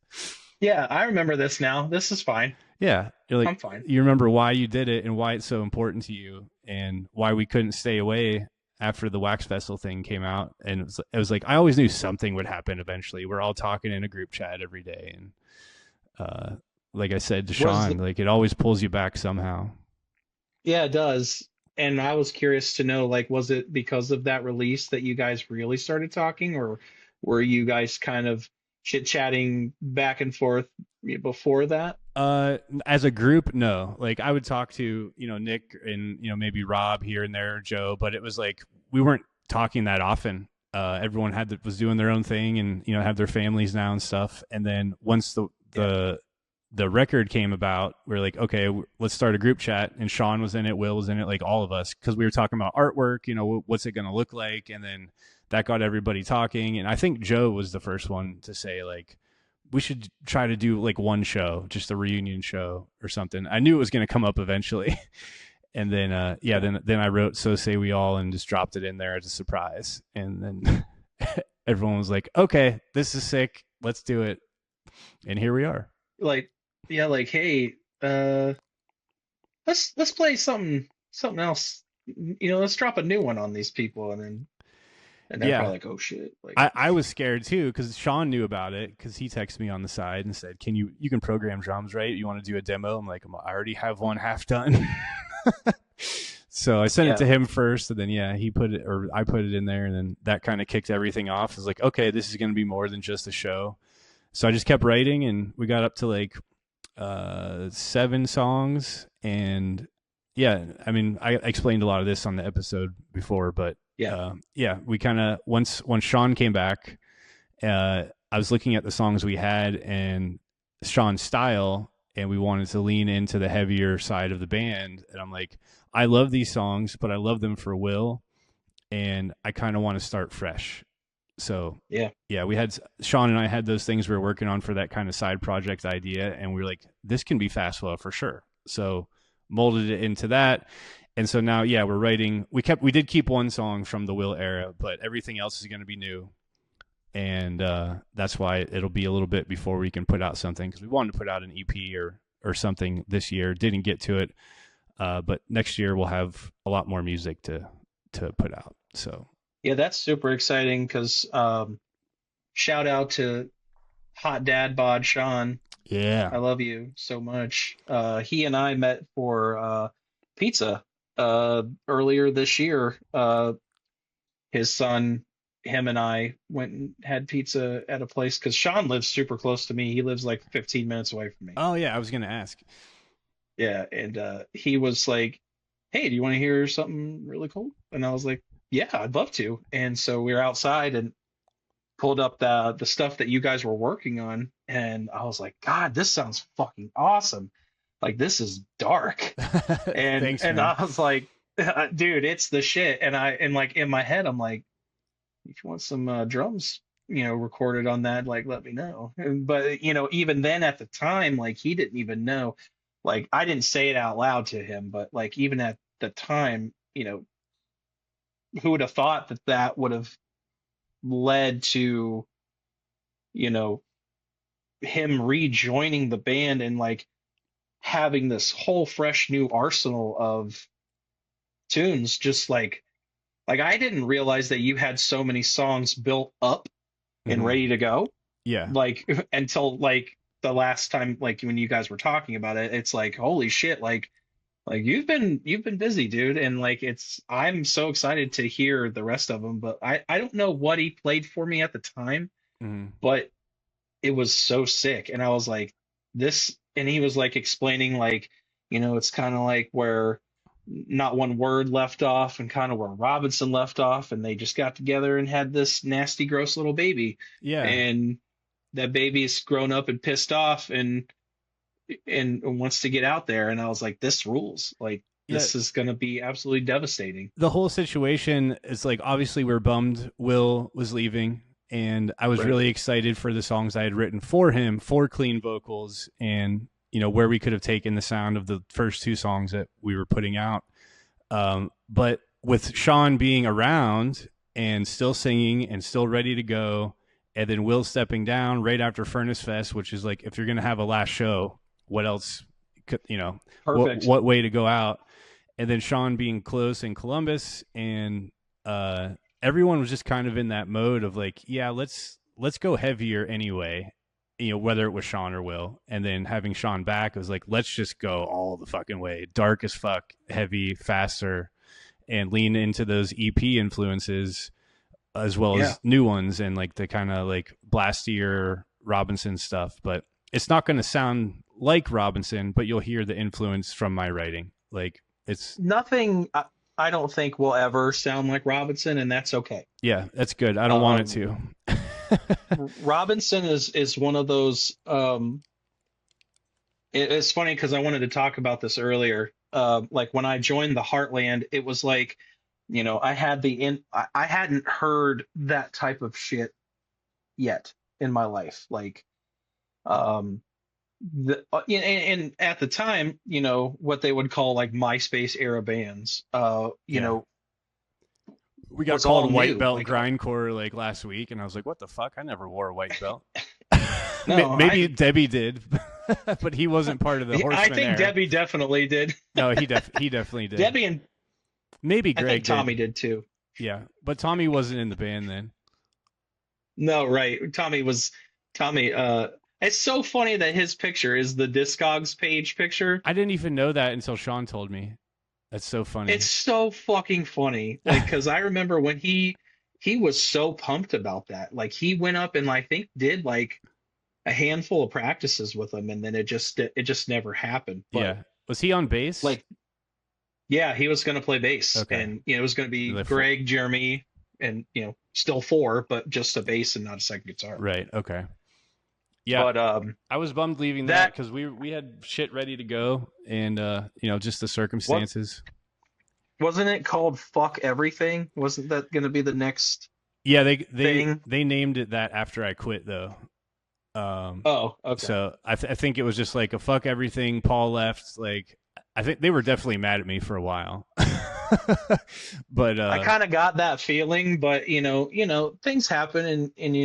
Yeah, I remember this now. This is fine. Yeah, you're like, I'm fine. you remember why you did it and why it's so important to you, and why we couldn't stay away after the Wax Vessel thing came out. And it was like I always knew something would happen eventually. We're all talking in a group chat every day, and uh, like I said to Was Sean, like it always pulls you back somehow. Yeah, it does. And I was curious to know, like, was it because of that release that you guys really started talking, or were you guys kind of chit-chatting back and forth before that? As a group, no. Like I would talk to Nick and maybe Rob here and there, or Joe, but it was like we weren't talking that often. Everyone was doing their own thing, and have their families now and stuff. And then once Yeah. the record came about, we are like, okay, let's start a group chat. And Sean was in it, Will was in it, like all of us, because we were talking about artwork. What's it going to look like? And then that got everybody talking. And I think Joe was the first one to say like, we should try to do like one show, just a reunion show or something. I knew it was going to come up eventually. And then yeah, Yeah. then I wrote "So Say We All" and just dropped it in there as a surprise. And then everyone was like, okay, this is sick, let's do it. And here we are. Like, yeah, like, hey, let's play something else. Let's drop a new one on these people, and then And they're Yeah. probably like, oh shit. Like, I was scared too because Sean knew about it because he texted me on the side and said, "Can you can program drums, right? You want to do a demo?" I'm like, "I already have one half done." So I sent it yeah, to him first, and then he put it, or I put it in there, and then that kind of kicked everything off. It's like, okay, this is going to be more than just a show. So I just kept writing, and we got up to like 7 songs, and yeah, I mean, I explained a lot of this on the episode before, but yeah, we kind of once Sean came back, I was looking at the songs we had and Sean's style, and we wanted to lean into the heavier side of the band. And I'm like, I love these songs, but I love them for Will, and I kind of want to start fresh. So yeah. we had Sean and I had those things we were working on for that kind of side project idea, and we were like, this can be fast flow for sure. So molded it into that. And so now, we're writing. We did keep one song from the Will era, but everything else is going to be new. And that's why it'll be a little bit before we can put out something, because we wanted to put out an EP or something this year. Didn't get to it, but next year we'll have a lot more music to put out. So Yeah, that's super exciting because shout out to hot dad bod Sean. yeah, I love you so much. He and I met for pizza earlier this year. His son, him and I went and had pizza at a place because Sean lives super close to me. He lives like 15 minutes away from me. oh yeah, I was gonna ask. Yeah, and he was like, "Hey, do you want to hear something really cool?" And I was like, "Yeah, I'd love to." And so we were outside and pulled up the stuff that you guys were working on, and I was like, God, this sounds fucking awesome. Like this is dark. And Thanks, and man. I was like, dude, it's the shit. And like in my head, I'm like, if you want some drums, recorded on that, like let me know. But even then at the time, like he didn't even know. Like I didn't say it out loud to him, but like even at the time, who would have thought that that would have led to, you know, him rejoining the band and like having this whole fresh new arsenal of tunes, just like I didn't realize that you had so many songs built up and Mm-hmm. ready to go, Yeah, like until like the last time, like when you guys were talking about it. It's like holy shit, like you've been busy, dude. And like I'm so excited to hear the rest of them, but I don't know what he played for me at the time, mm-hmm. but it was so sick. And I was like, this, and he was like explaining, like, it's kind of like where not one word left off and kind of where Robinson left off, and they just got together and had this nasty, gross little baby. Yeah. And that baby's grown up and pissed off and wants to get out there. And I was like, this rules. Like, Yeah, this is going to be absolutely devastating. the whole situation is like, obviously we're bummed Will was leaving, and I was Right. really excited for the songs I had written for him, for clean vocals, and where we could have taken the sound of the first 2 songs that we were putting out. But with Sean being around and still singing and still ready to go, and then Will stepping down right after Furnace Fest, which is like, if you're gonna have a last show, what else could Perfect. what way to go out? And then Sean being close in Columbus, and everyone was just kind of in that mode of like, yeah, let's go heavier anyway, whether it was Sean or Will. And then having Sean back, it was like, let's just go all the fucking way, dark as fuck, heavy, faster, and lean into those EP influences as well Yeah. as new ones, and like the kind of like blastier Robinson stuff. But it's not going to sound like Robinson, but you'll hear the influence from my writing. Like, it's Nothing, I don't think will ever sound like Robinson, and that's okay. that's good. I don't want it Um, to. Robinson is one of those. It's funny because I wanted to talk about this earlier. Like when I joined the Heartland, it was like, I had I hadn't heard that type of shit yet in my life. Like, and at the time, what they would call like MySpace era bands, Yeah. We got was all called white new. belt Like, grindcore like last week, and I was like, what the fuck? I never wore a white belt. no, Maybe Debbie did, but he wasn't part of the I Horseman think era. Debbie definitely did. No, he definitely did. Debbie and Maybe I Greg think Tommy did. did too. Yeah, but Tommy wasn't in the band then. No, right. Tommy. It's so funny that his picture is the Discogs page picture. I didn't even know that until Sean told me. That's so It's funny. so fucking funny. Like, because I remember when he was so pumped about that. Like, he went up and I think did like a handful of practices with them, and then it just never happened. But Yeah. Was he on bass? like, yeah, he was going to play bass, Okay. and it was going to be The Greg, Jeremy, and still four, but just a bass and not a second guitar. Right. Okay. Yeah. But I was bummed leaving that that because we had shit ready to go, and just the what circumstances. wasn't it called Fuck Everything? Wasn't that going to be the next Yeah, they thing? they named it that after I quit though. Oh, okay. So I think it was just like a fuck everything. Paul left. Like I think they were definitely mad at me for a while. But I kind of got that feeling, but things happen, and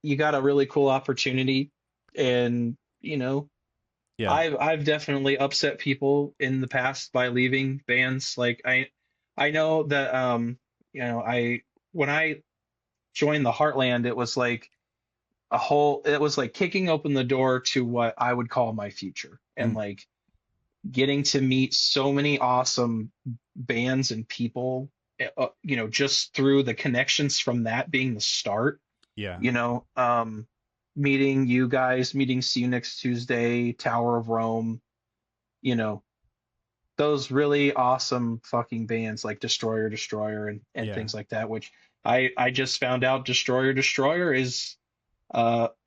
you got a really cool opportunity, and yeah, I've definitely upset people in the past by leaving bands. Like I know that I when I joined the Heartland, it was like it was like kicking open the door to what I would call my future, and mm, like getting to meet so many awesome bands and people, just through the connections from that being the start, yeah, you know, um, meeting you guys, meeting See You Next Tuesday, Tower of Rome, you know, those really awesome fucking bands like Destroyer Destroyer and yeah. things like that, which I just found out Destroyer Destroyer is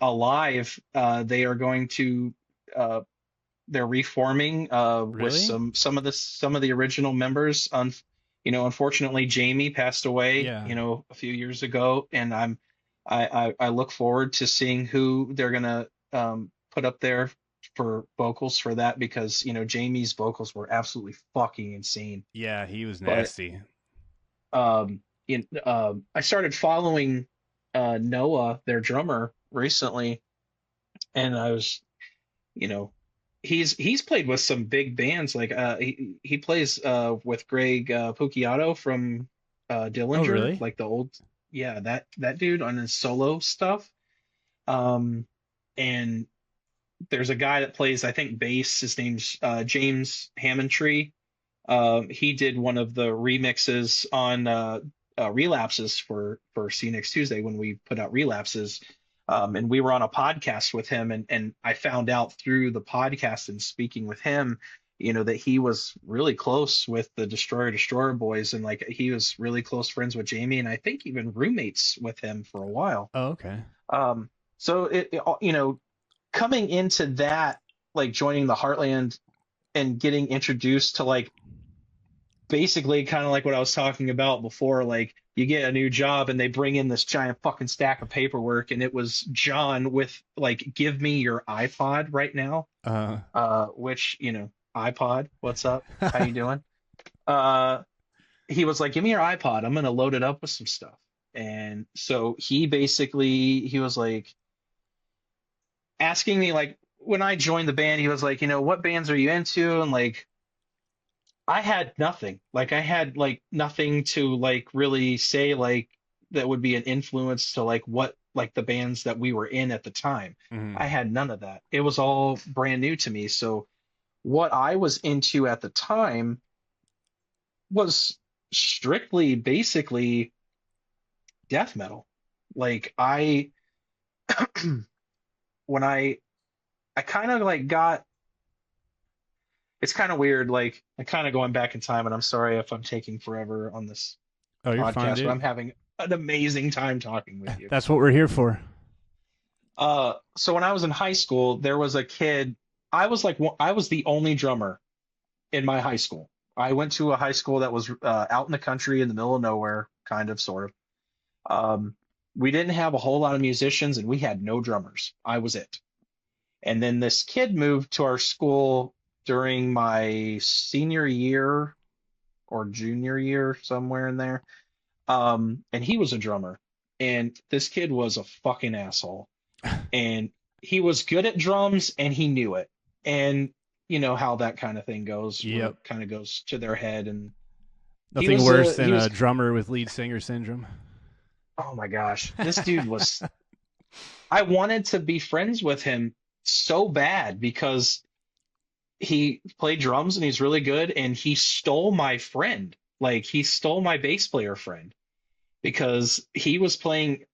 alive. They are going to uh, they're reforming with Really? some of the original members. Unfortunately, Jamie passed away, Yeah. a few years ago, and I look forward to seeing who they're gonna put up there for vocals for that, because Jamie's vocals were absolutely fucking insane. Yeah, he was But nasty. I started following Noah, their drummer, recently, and I was you know he's played with some big bands, like he plays with Greg Puciato from Oh, Dillinger, really? like the old, yeah, that dude on his solo stuff. Um and there's a guy that plays, I think, bass. His name's James Hammondtree. He did one of the remixes on relapses for See Next Tuesday when we put out relapses. And we were on a podcast with him, and I found out through the podcast and speaking with him, that he was really close with the Destroyer Destroyer boys, and like he was really close friends with Jamie, and I think even roommates with him for a while. Oh, okay. So coming into that, like joining the Heartland and getting introduced to like basically kind of like what I was talking about before. Like you get a new job and they bring in this giant fucking stack of paperwork, and it was John with like, "Give me your iPod right now." Uh, Which, iPod, what's up? How you doing? Uh, he was like, "Give me your iPod. I'm gonna load it up with some stuff." And so he was like asking me, like, when I joined the band, he was like, "What bands are you into?" And like I had nothing. Like I had like nothing to like really say like that would be an influence to like what like the bands that we were in at the time. mhm. I had none of that. It was all brand new to me. So what I was into at the time was strictly basically death metal. Like when I kind of like got, it's kind of weird. Like I kind of going back in time, and I'm sorry if I'm taking forever on this Oh, you're fine, podcast, but I'm dude. having an amazing time talking with you. That's what we're here for. So when I was in high school, there was a kid. I was the only drummer in my high school. I went to a high school that was out in the country in the middle of nowhere, kind of, sort of. We didn't have a whole lot of musicians, and we had no drummers. I was it. And then this kid moved to our school during my senior year or junior year, somewhere in there. And he was a drummer. And this kid was a fucking asshole. And he was good at drums and he knew it. And you know how that kind of thing goes, where Yep. it kind of goes to their head. And Nothing worse than a drummer with lead singer syndrome. Oh my gosh, this dude was. I wanted to be friends with him so bad because he played drums and he's really good, and he stole my friend. Like he stole my bass player friend because he was playing.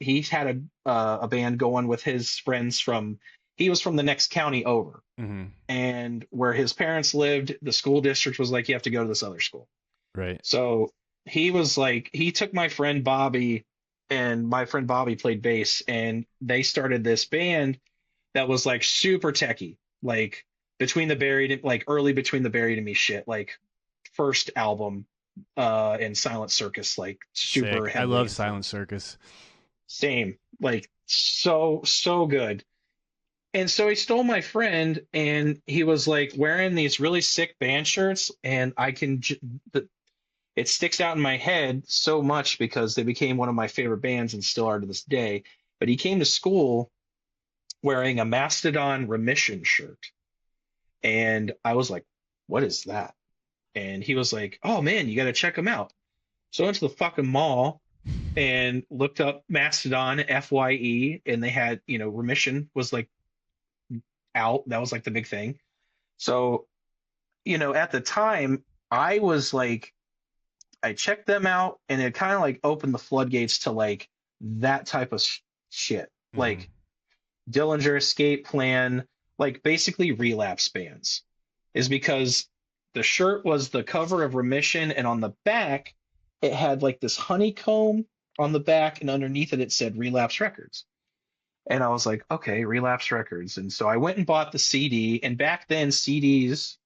He had a band going with his friends from. He was from the next county over, Mm-hmm. and where his parents lived, the school district was like, you have to go to this other school. Right. So he was like, he took my friend Bobby, and my friend Bobby played bass, and they started this band that was like super techy, like between the buried, like early between the buried and me shit, like first album, and Silent Circus, like super Sick. I heavily love into Silent Circus. same, like so good. And so he stole my friend, and he was like wearing these really sick band shirts, and it sticks out in my head so much because they became one of my favorite bands and still are to this day. But he came to school wearing a Mastodon Remission shirt. And I was like, what is that? And he was like, oh man, you got to check them out. So I went to the fucking mall and looked up Mastodon, FYE, and they had, Remission was like out. That was like the big thing. So, at the time, I was like, I checked them out, and it kind of like opened the floodgates to like that type of shit, Mm-hmm. like Dillinger Escape Plan, like basically relapse bands, is because the shirt was the cover of Remission, and on the back it had like this honeycomb on the back, and underneath it said Relapse Records. And I was like, okay, Relapse Records. And so I went and bought the CD, and back then CDs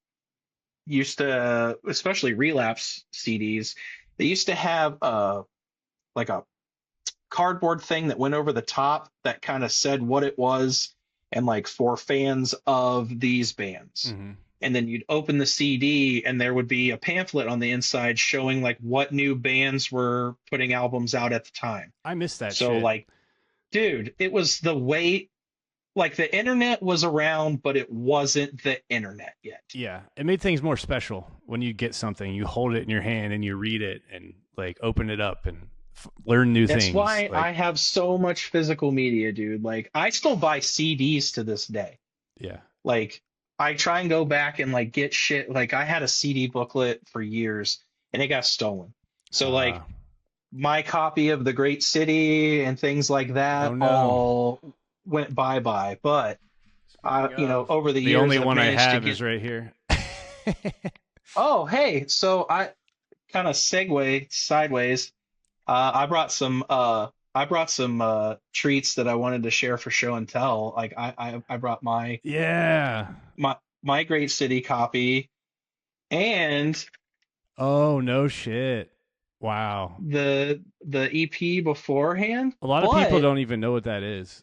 used to, especially Relapse CDs, they used to have like a cardboard thing that went over the top that kind of said what it was, and like for fans of these bands. Mm-hmm. And then you'd open the CD, and there would be a pamphlet on the inside showing like what new bands were putting albums out at the time. I miss that So shit. like, dude, it was the way, like the internet was around, but it wasn't the internet yet. Yeah, it made things more special when you get something, you hold it in your hand and you read it and like open it up and learn new That's things. why like, I have so much physical media, dude. Like I still buy CDs to this day. yeah, Like I try and go back and like get shit. Like I had a CD booklet for years and it got stolen. So like my copy of The Great City and things like that oh no. all went bye-bye. But over the the years only I've one I managed to have get. is right here. Oh, hey, so I kind of segue sideways. I brought some treats that I wanted to share for show and tell. Like I brought Yeah. my Great City copy and Oh no shit. Wow. the EP beforehand. A lot of people don't even know what that is.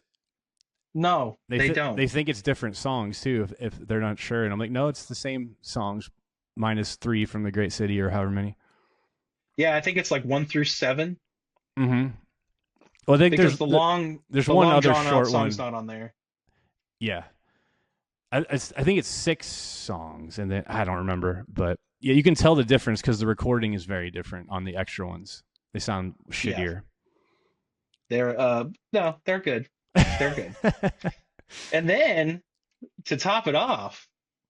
No, they don't. They think it's different songs too if they're not sure. And I'm like, no, it's the same songs minus 3 from the Great City or however many. Yeah, I think it's like 1 through 7. Mm-hmm. Well, I think Because there's the one long other drawn out short song's one. not on there. Yeah. I think it's 6 songs, and then I don't remember, but yeah, you can tell the difference because the recording is very different on the extra ones. They sound shittier. Yeah. They're good. They're good. And then to top it off,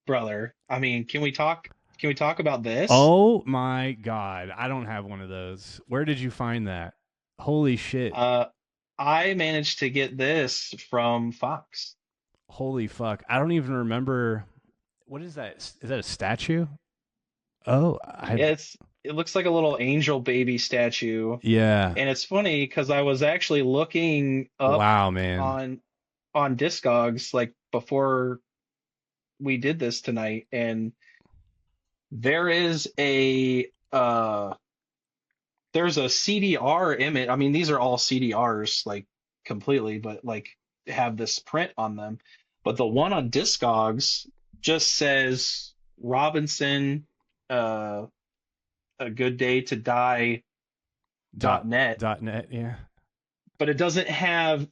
brother, I mean, can we talk about this? Oh my god, I don't have one of those. Where did you find that? Holy shit. I managed to get this from Fox. Holy fuck. I don't even remember. What is that? Is that a statue? Oh, It looks like a little angel baby statue. Yeah. And it's funny because I was actually looking up wow, man. on Discogs like before we did this tonight, and there is there's a CDR image. I mean, these are all CDRs like completely, but like have this print on them. But the one on Discogs just says Robinson, a good day to die .net. .net, yeah. But it doesn't have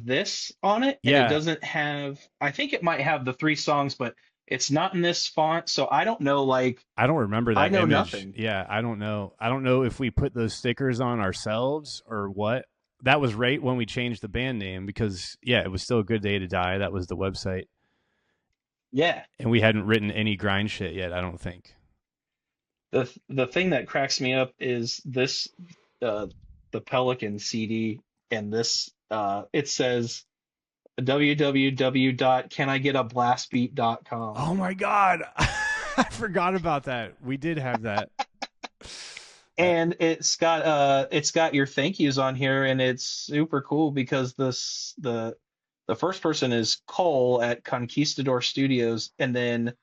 this on it. And yeah. It doesn't have, I think it might have the 3 songs, but It's not in this font, so I don't know. Like, I don't remember I that know image. nothing. Yeah, I don't know. I don't know if we put those stickers on ourselves or what. That was right when we changed the band name because yeah, it was still a good day to die. That was the website, Yeah. and we hadn't written any grind shit yet. I don't think. The thing that cracks me up is this, uh, the Pelican CD, and this, it says www.canigetAblastbeat.com. Oh my god, I forgot about that. We did have that. And it's got your thank yous on here, and it's super cool because the first person is Cole at Conquistador Studios, and then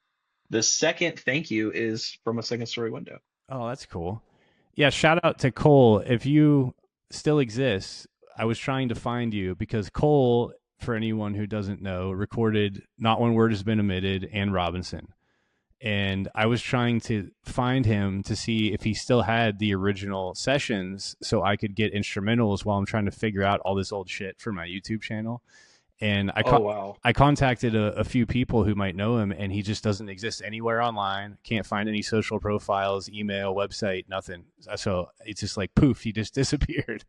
the second thank you is from a second story window. Oh, that's cool. Yeah, shout out to Cole. If you still exist, I was trying to find you because Cole, for anyone who doesn't know, recorded Not One Word Has Been Omitted and Robinson. And I was trying to find him to see if he still had the original sessions so I could get instrumentals while I'm trying to figure out all this old shit for my YouTube channel. And Oh wow. I contacted a few people who might know him, and he just doesn't exist anywhere online. Can't find any social profiles, email, website, nothing. So it's just like poof, he just disappeared.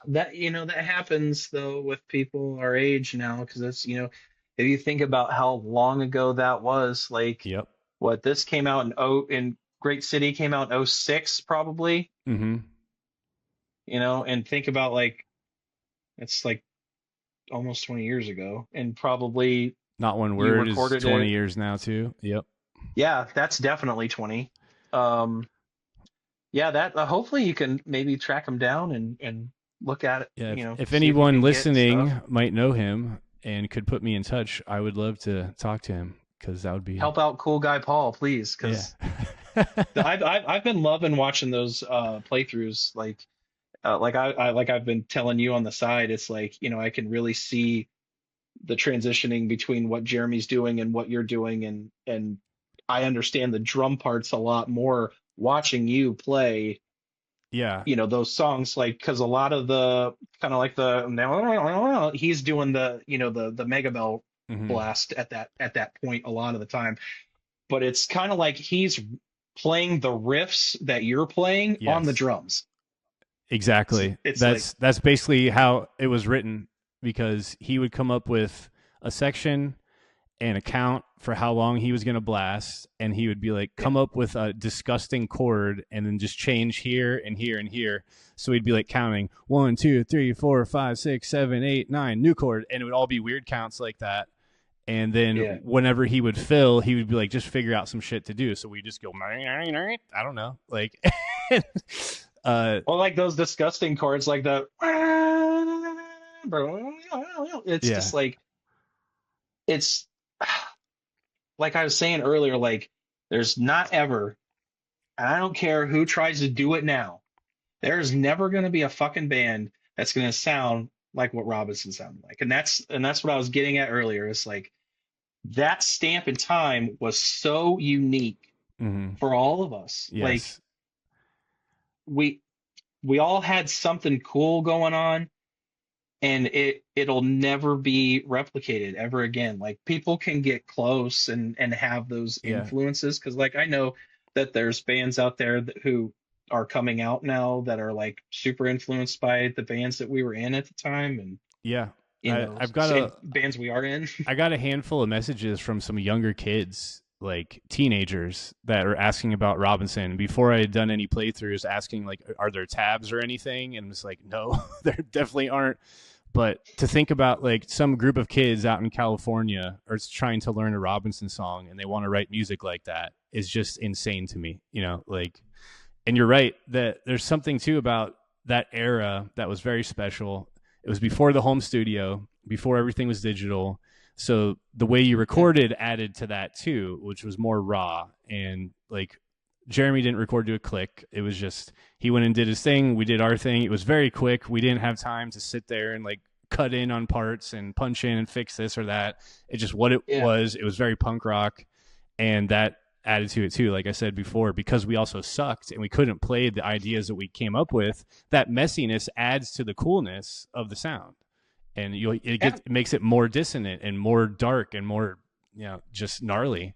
That, that happens though with people our age now, because it's, if you think about how long ago that was, like, Yep. what, this came out in Great City came out in '06 probably, Mm-hmm. and think about, like, it's like almost 20 years ago, and probably Not One you Word is recorded 20 it. years now too. Yep. Yeah, that's definitely 20. Um, yeah, that, hopefully you can maybe track them down and look at it, Yeah. If see if you anyone can get stuff. listening might know him and could put me in touch, I would love to talk to him because that would be Help out cool guy Paul, please, yeah. because I've been loving watching those playthroughs. Like I've been telling you on the side, it's like, I can really see the transitioning between what Jeremy's doing and what you're doing, and I understand the drum parts a lot more watching you play, Yeah. those songs, like, because a lot of the kind of like the he's doing the, the mega bell Mm-hmm. blast at that point a lot of the time, but it's kind of like he's playing the riffs that you're playing on the Yes. drums. Exactly. It's like, That's basically how it was written because he would come up with a section and a count for how long he was going to blast, and he would be like, yeah, come up with a disgusting chord and then just change here and here and here. So he'd be like counting 1, 2, 3, 4, 5, 6, 7, 8, 9, new chord, and it would all be weird counts like that. And then yeah. whenever he would fill, he would be like, just figure out some shit to do. So we just go, I don't know, like, Or like those disgusting chords, like the, it's yeah, just like, it's like I was saying earlier, like, there's not ever, and I don't care who tries to do it now, there's never going to be a fucking band that's going to sound like what Robinson sounded like. And that's what I was getting at earlier. It's like, that stamp in time was so unique mm-hmm. for all of us. Like, Yes, we we all had something cool going on, and it'll never be replicated ever again. Like, people can get close and have those yeah, influences, because, like, I know that there's bands out there who are coming out now that are like super influenced by the bands that we were in at the time, and yeah. I've got bands we are in. I got a handful of messages from some younger kids, like teenagers, that are asking about Robinson. Before I had done any playthroughs, asking like, "Are there tabs or anything?" And it's like, no, there definitely aren't. But to think about like some group of kids out in California are trying to learn a Robinson song and they want to write music like that is just insane to me. Like, and you're right that there's something too about that era that was very special. It was before the home studio, before everything was digital. So the way you Yeah, recorded added to that too, which was more raw. And like Jeremy didn't record to a click. It was just he went and did his thing. We did our thing. It was very quick. We didn't have time to sit there and like cut in on parts and punch in and fix this or that. It's just what it yeah, was. It was very punk rock. And that added to it too. Like I said before, because we also sucked and we couldn't play the ideas that we came up with, that messiness adds to the coolness of the sound. And it yeah. makes it more dissonant and more dark and more just gnarly.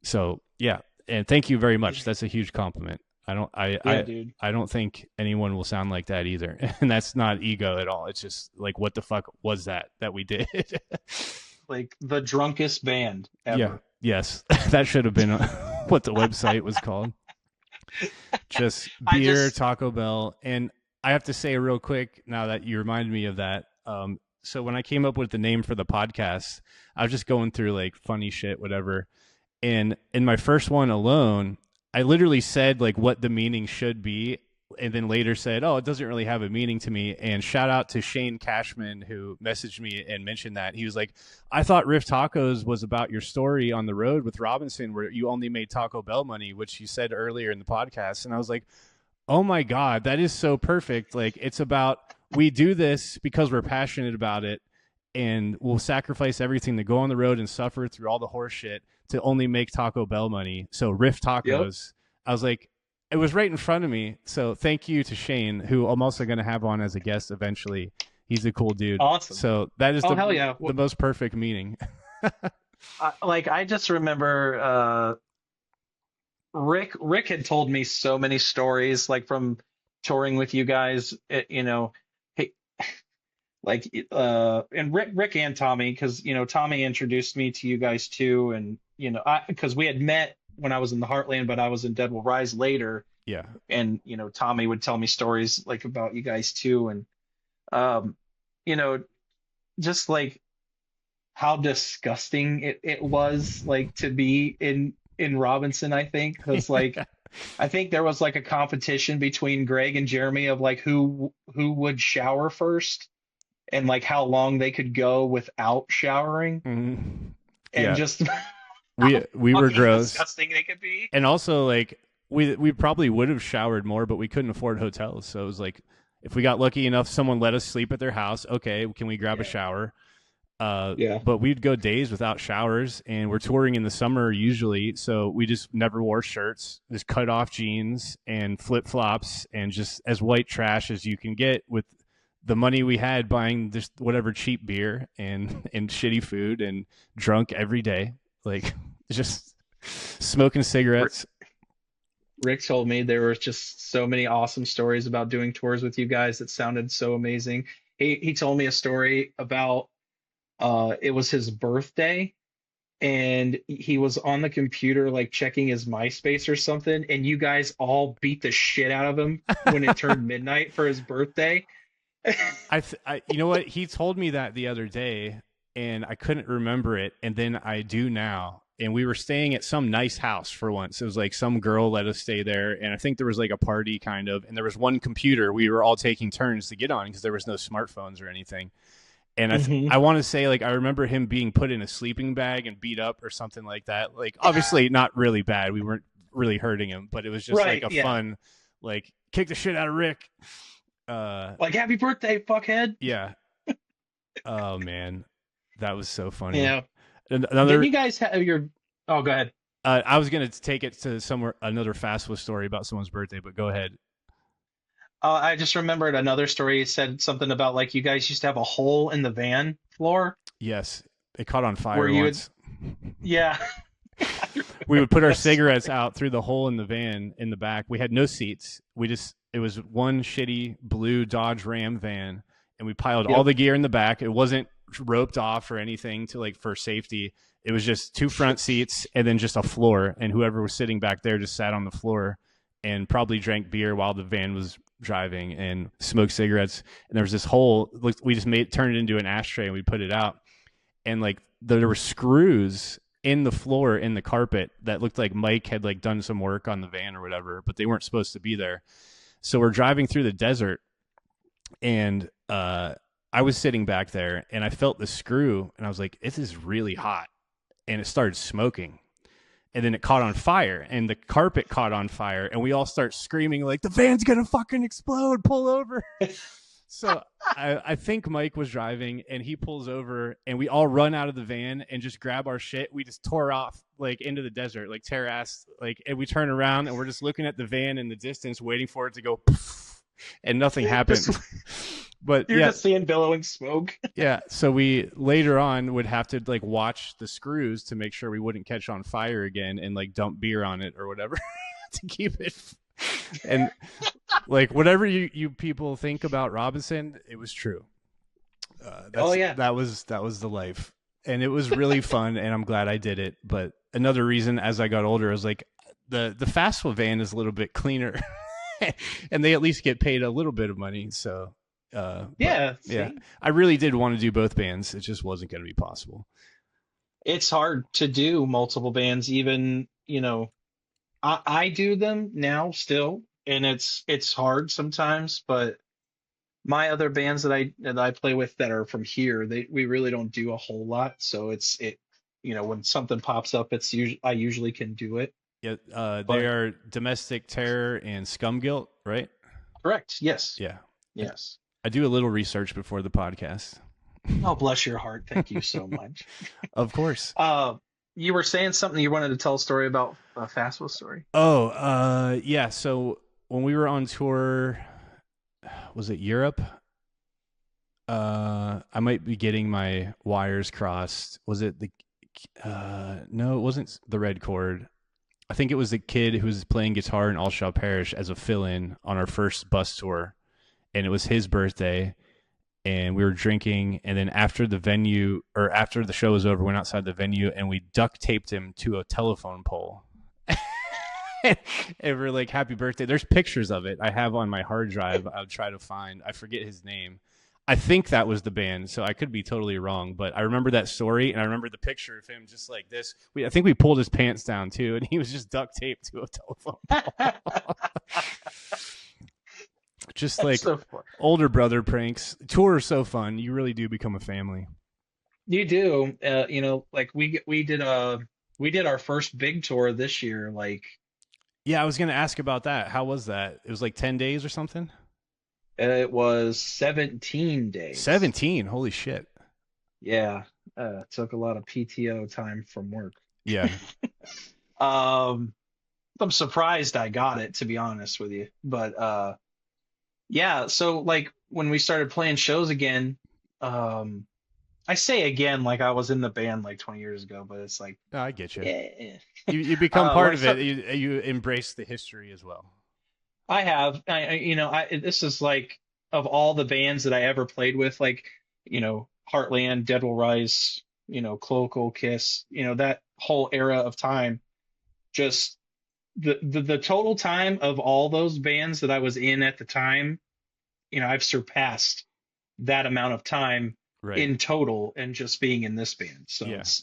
So yeah, and thank you very much. That's a huge compliment. Yeah, dude. I don't think anyone will sound like that either. And that's not ego at all. It's just like, what the fuck was that we did? Like the drunkest band Yeah. ever. Yes. That should have been what the website was called. Just beer, Taco Bell. And I have to say real quick, now that you reminded me of that. So when I came up with the name for the podcast, I was just going through like funny shit, whatever. And in my first one alone, I literally said like what the meaning should be, and then later said, "Oh, it doesn't really have a meaning to me." And shout out to Shane Cashman, who messaged me and mentioned that. He was like, "I thought Riff Tacos was about your story on the road with Robinson, where you only made Taco Bell money," which you said earlier in the podcast. And I was like, "Oh my God, that is so perfect!" Like, it's about, we do this because we're passionate about it, and we'll sacrifice everything to go on the road and suffer through all the horse shit to only make Taco Bell money. So Riff Tacos, yep. I was like, it was right in front of me. So thank you to Shane, who I'm also going to have on as a guest eventually. He's a cool dude. Awesome. So that is hell yeah. the most perfect meaning. I just remember Rick had told me so many stories, like from touring with you guys, and Rick and Tommy, because Tommy introduced me to you guys too, and because we had met when I was in the Heartland, but I was in Dead Will Rise later. Yeah. And Tommy would tell me stories like about you guys too, and just like how disgusting it was like to be in Robinson, I think, because like I think there was like a competition between Greg and Jeremy of like who would shower first, and like how long they could go without showering. Mm-hmm. And just we were gross, disgusting they could be. And also like we probably would have showered more, but we couldn't afford hotels. So it was like, if we got lucky enough, someone let us sleep at their house. Okay, can we grab a shower? But we'd go days without showers, and we're touring in the summer usually, so we just never wore shirts, just cut off jeans and flip flops, and just as white trash as you can get with the money we had, buying just whatever cheap beer and shitty food, and drunk every day, like just smoking cigarettes. Rick told me there were just so many awesome stories about doing tours with you guys that sounded so amazing. He told me a story about it was his birthday, and he was on the computer like checking his MySpace or something, and you guys all beat the shit out of him when it turned midnight for his birthday. I you know what, he told me that the other day, and I couldn't remember it, and then I do now. And we were staying at some nice house for once. It was like some girl let us stay there, and I think there was like a party kind of, and there was one computer we were all taking turns to get on because there was no smartphones or anything. And I want to say, like, I remember him being put in a sleeping bag and beat up or something like that. Like, obviously not really bad. We weren't really hurting him, but it was just like a fun, like, kick the shit out of Rick. Like, happy birthday, fuckhead. Yeah. Oh man, that was so funny. Yeah. Another. Did you guys have your? Oh, go ahead. I was gonna take it to another Fastwa story about someone's birthday, but go ahead. I just remembered another story. You said something about like you guys used to have a hole in the van floor. Yes, it caught on fire once. Yeah. We would put our cigarettes out through the hole in the van in the back. We had no seats. It was one shitty blue Dodge Ram van, and we piled all the gear in the back. It wasn't roped off or anything to like for safety. It was just two front seats and then just a floor, and whoever was sitting back there just sat on the floor and probably drank beer while the van was driving and smoked cigarettes. And there was this hole. We just turned it into an ashtray, and we put it out, and like there were screws in the floor, in the carpet, that looked like Mike had like done some work on the van or whatever, but they weren't supposed to be there. So we're driving through the desert, and I was sitting back there, and I felt the screw, and I was like, this is really hot. And it started smoking. And then it caught on fire, and the carpet caught on fire, and we all start screaming like, the van's gonna fucking explode, pull over. So I think Mike was driving, and he pulls over, and we all run out of the van and just grab our shit. We just tore off like into the desert, like tear ass, like, and we turn around, and we're just looking at the van in the distance, waiting for it to go poof. and nothing happened. Just, But you're yeah, just seeing billowing smoke. yeah. So we later on would have to like watch the screws to make sure we wouldn't catch on fire again and like dump beer on it or whatever to keep it. And like whatever you people think about Robinson, it was true. Oh yeah. That was the life, and it was really fun, and I'm glad I did it. But another reason, as I got older, I was like, the festival van is a little bit cleaner, and they at least get paid a little bit of money. So Yeah. yeah, See? I really did want to do both bands. It just wasn't going to be possible. It's hard to do multiple bands, even, I do them now still, and it's hard sometimes, but my other bands that I play with that are from here, we really don't do a whole lot. So when something pops up, I usually can do it. Yeah, they But are Domestic Terror and Scum Guilt, right? correct, yes, Yeah, yes. I do a little research before the podcast. Oh, bless your heart. Thank you so much. Of course. You were saying something, you wanted to tell a story about a festival story. Oh, yeah. So when we were on tour, was it Europe? I might be getting my wires crossed. Was it the? No, it wasn't the Red Chord. I think it was the kid who was playing guitar in All Shall Perish as a fill-in on our first bus tour, and it was his birthday. And we were drinking, and then after the show was over, we went outside the venue and we duct taped him to a telephone pole. And we're like, happy birthday. There's pictures of it I have on my hard drive. I'll try to find. I forget his name. I think that was the band, so I could be totally wrong, but I remember that story, and I remember the picture of him just like this. I think we pulled his pants down too, and he was just duct taped to a telephone pole. Just like So older brother pranks. Tour is so fun. You really do become a family. you do, like we did our first big tour this year. Like Yeah, I was going to ask about that. How was that? It was like 10 days or something? it was 17 days. 17. Holy shit. Yeah, took a lot of PTO time from work. Yeah. Um, I'm surprised I got it, to be honest with you. But yeah, so like when we started playing shows again, I say again like I was in the band like 20 years ago, but it's like, No, I get you. yeah. You become part Like of it. You embrace the history as well. I have, this is like of all the bands that I ever played with, like, Heartland, Dead Will Rise, Cloacal Kiss, that whole era of time, just the total time of all those bands that I was in at the time, I've surpassed that amount of time Right. in total and just being in this band. So Yeah. it's,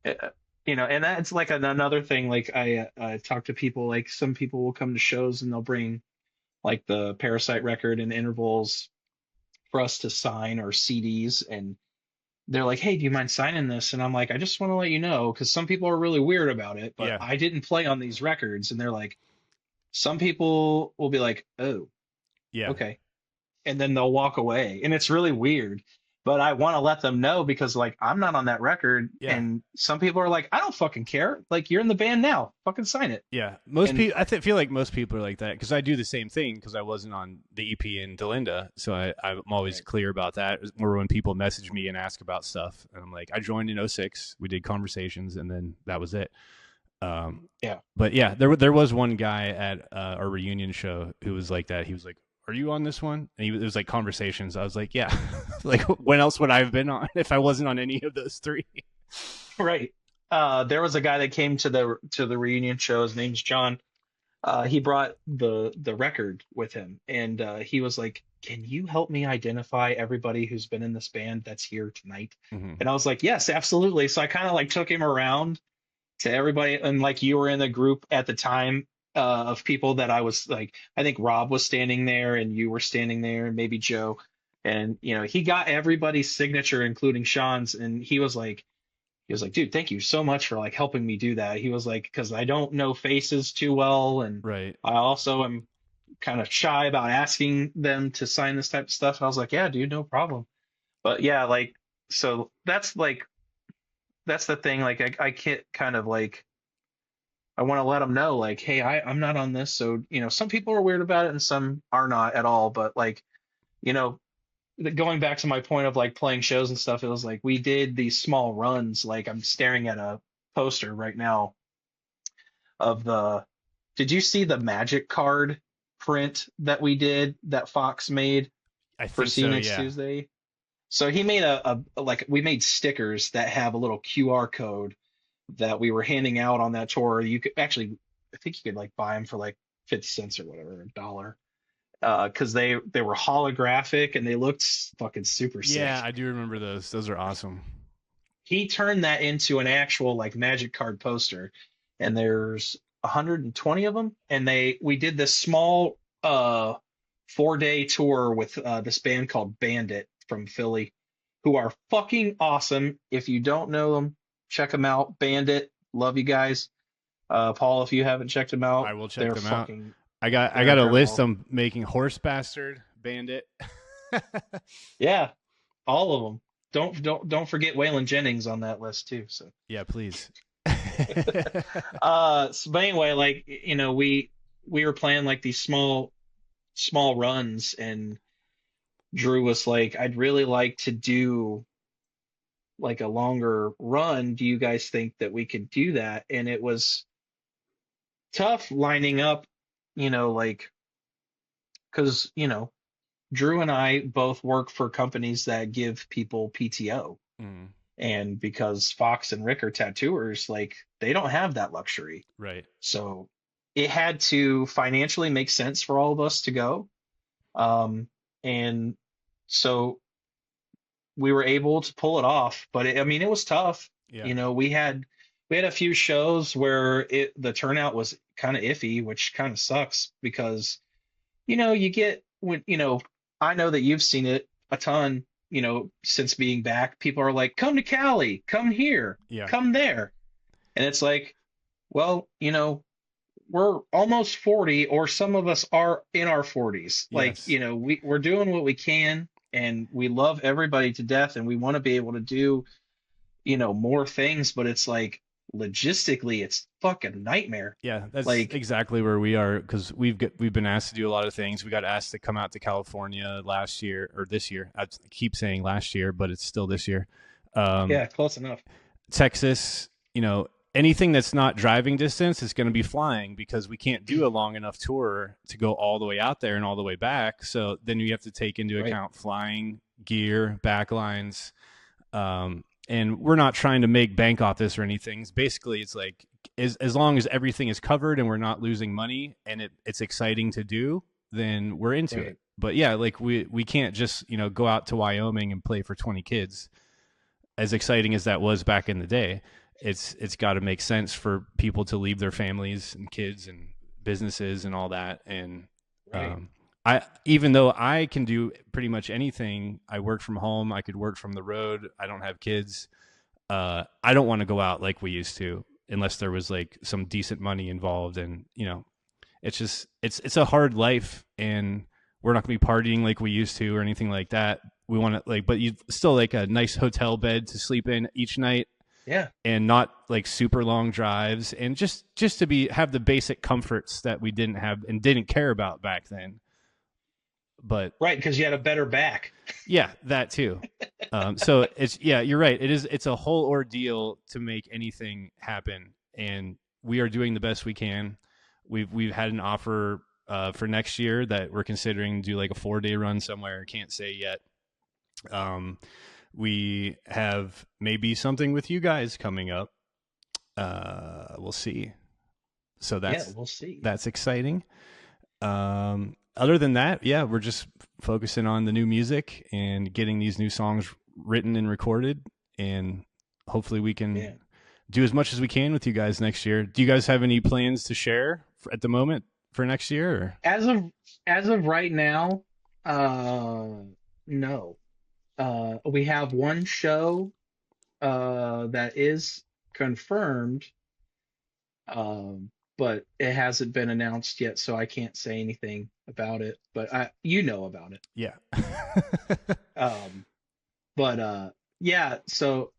uh, and that's like another thing. Like I talk to people, like some people will come to shows and they'll bring like the Parasite record and intervals for us to sign or CDs. And they're like, hey, do you mind signing this? And I'm like, I just want to let you know, because some people are really weird about it, but Yeah. I didn't play on these records. And they're like, some people will be like, oh, Yeah. okay. And then they'll walk away. And it's really weird. But I want to let them know because, like, I'm not on that record. Yeah. And some people are like, I don't fucking care. Like, you're in the band now. Fucking sign it. Yeah. Most people, feel like most people are like that because I do the same thing because I wasn't on the EP in Delinda. So I'm always clear about that. Or when people message me and ask about stuff, and I'm like, I joined in 06. We did conversations, and then that was it. Yeah. But yeah, there was one guy at our reunion show who was like that. He was like, are you on this one? And it was like conversations. I was like, yeah. Like, when else would I have been on if I wasn't on any of those three? Right. There was a guy that came to the reunion show. His name's John. He brought the record with him, and he was like, can you help me identify everybody who's been in this band that's here tonight? Mm-hmm. And I was like, yes, absolutely. So I kind of like took him around to everybody, and like you were in the group at the time of people that I was like, I think Rob was standing there and you were standing there and maybe Joe, and he got everybody's signature including Sean's, and he was like, dude, thank you so much for like helping me do that. He was like, because I don't know faces too well, and Right. I also am kind of shy about asking them to sign this type of stuff. And I was like, yeah, dude, no problem. But yeah, like, so that's the thing. Like I can't kind of like, I want to let them know, like, hey, I'm not on this. So, some people are weird about it and some are not at all. But like, you know, going back to my point of like playing shows and stuff, it was like we did these small runs. Like I'm staring at a poster right now of did you see the Magic card print that we did that Fox made I for think See You so. Next Yeah. Tuesday? So he made like we made stickers that have a little QR code that we were handing out on that tour. You could actually, I think you could like buy them for like 50 cents or whatever, a dollar. Because they were holographic and they looked fucking super Yeah, sick. I do remember those. Those are awesome. He turned that into an actual like Magic card poster, and there's 120 of them. And we did this small 4-day tour with this band called Bandit from Philly, who are fucking awesome. If you don't know them, check them out. Bandit, love you guys. Paul, if you haven't checked them I out, will check they're them out. fucking I they're got a list. incredible. I'm making Horse Bastard, Bandit. Yeah, all of them. Don't forget Waylon Jennings on that list too. So, Yeah, please. but anyway, like we were playing like these small runs, and Drew was like, "I'd really like to do like a longer run. Do you guys think that we could do that?" And it was tough lining up, like because Drew and I both work for companies that give people PTO. Mm, And because Fox and Rick are tattooers, like they don't have that luxury. right. So it had to financially make sense for all of us to go. And so we were able to pull it off, but I mean, it was tough. Yeah. We had a few shows where the turnout was kind of iffy, which kind of sucks because you get when, I know that you've seen it a ton, since being back. People are like, come to Cali, come here, Yeah. come there. And it's like, well, we're almost 40, or some of us are in our 40s. Like, Yes. we're doing what we can, and we love everybody to death, and we want to be able to do, more things, but it's like logistically, it's fucking nightmare. Yeah, that's Like, exactly where we are because we've been asked to do a lot of things. We got asked to come out to California last year or this year. I keep saying last year, but it's still this year. Um, yeah, close enough. Texas, anything that's not driving distance is going to be flying because we can't do a long enough tour to go all the way out there and all the way back. So then you have to take into Right. account flying gear, backlines. And we're not trying to make bank off this or anything. Basically, it's like as long as everything is covered and we're not losing money and it's exciting to do, then we're into Right. it. But yeah, like we can't just go out to Wyoming and play for 20 kids. As exciting as that was back in the day, it's got to make sense for people to leave their families and kids and businesses and all that. And Right. I even though I can do pretty much anything, I work from home. I could work from the road. I don't have kids. I don't want to go out like we used to unless there was like some decent money involved. And it's just it's a hard life, and we're not going to be partying like we used to or anything like that. We want to but you still like a nice hotel bed to sleep in each night Yeah. and not like super long drives and just to have the basic comforts that we didn't have and didn't care about back then. But Right. Because you had a better back. yeah, that too. So you're right. It's a whole ordeal to make anything happen, and we are doing the best we can. We've had an offer for next year that we're considering to do like a 4-day run somewhere. Can't say yet. We have maybe something with you guys coming up. We'll see. So Yeah, we'll see. that's exciting. Other than that, yeah, we're just focusing on the new music and getting these new songs written and recorded, and hopefully we Yeah. can do as much as we can with you guys next year. Do you guys have any plans to share at the moment for next year? Or? As of right now, no. We have one show that is confirmed, but it hasn't been announced yet, so I can't say anything about it. But you know about it. Yeah. Um, but yeah. So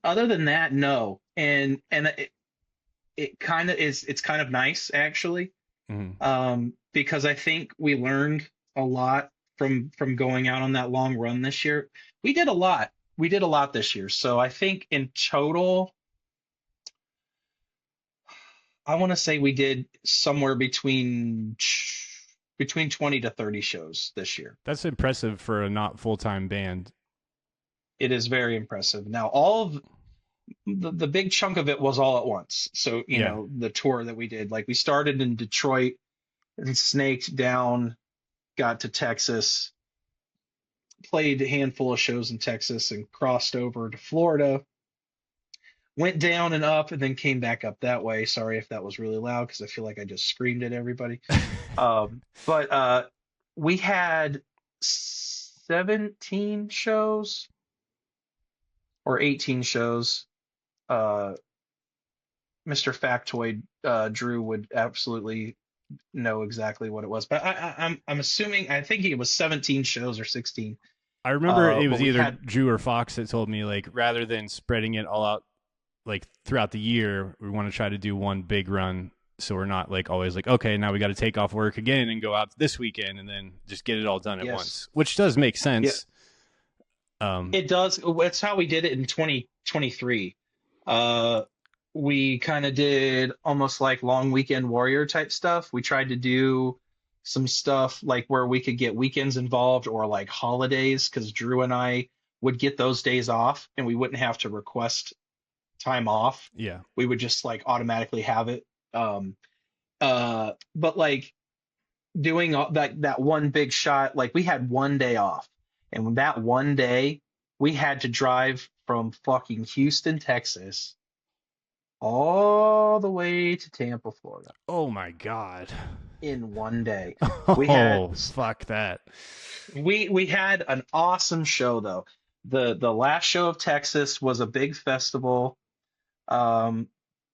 other than that, no. And it kind of is. It's kind of nice actually, Mhm. because I think we learned a lot from going out on that long run this year. We did a lot. We did a lot this year. So I think in total, I want to say we did somewhere between 20 to 30 shows this year. That's impressive for a not full-time band. It is very impressive. Now, all of the big chunk of it was all at once. So, Yeah. the tour that we did, like we started in Detroit and snaked down, got to Texas, played a handful of shows in Texas and crossed over to Florida, went down and up and then came back up that way. Sorry if that was really loud because I feel like I just screamed at everybody. But we had 17 shows or 18 shows. Uh, Mr. Factoid, Drew would absolutely know exactly what it was, but I'm assuming I think it was 17 shows or 16. I remember it But was we either had Drew or Fox that told me, like, rather than spreading it all out like throughout the year, we want to try to do one big run. So we're not like always like, okay, now we got to take off work again and go out this weekend and then just get it all done at yes, once, which does make yeah, sense. it does. It's how we did it in 2023. Uh, we kind of did almost like long weekend warrior type stuff. We tried to do some stuff like where we could get weekends involved or like holidays because Drew and I would get those days off and we wouldn't have to request time off. Yeah. We would just like automatically have it. Um, but like doing that one big shot, like we had one day off, and that one day we had to drive from fucking Houston, Texas, all the way to Tampa, Florida, Oh my God. in one day. We had Oh, fuck that. we had an awesome show though. The last show of Texas was a big festival, um,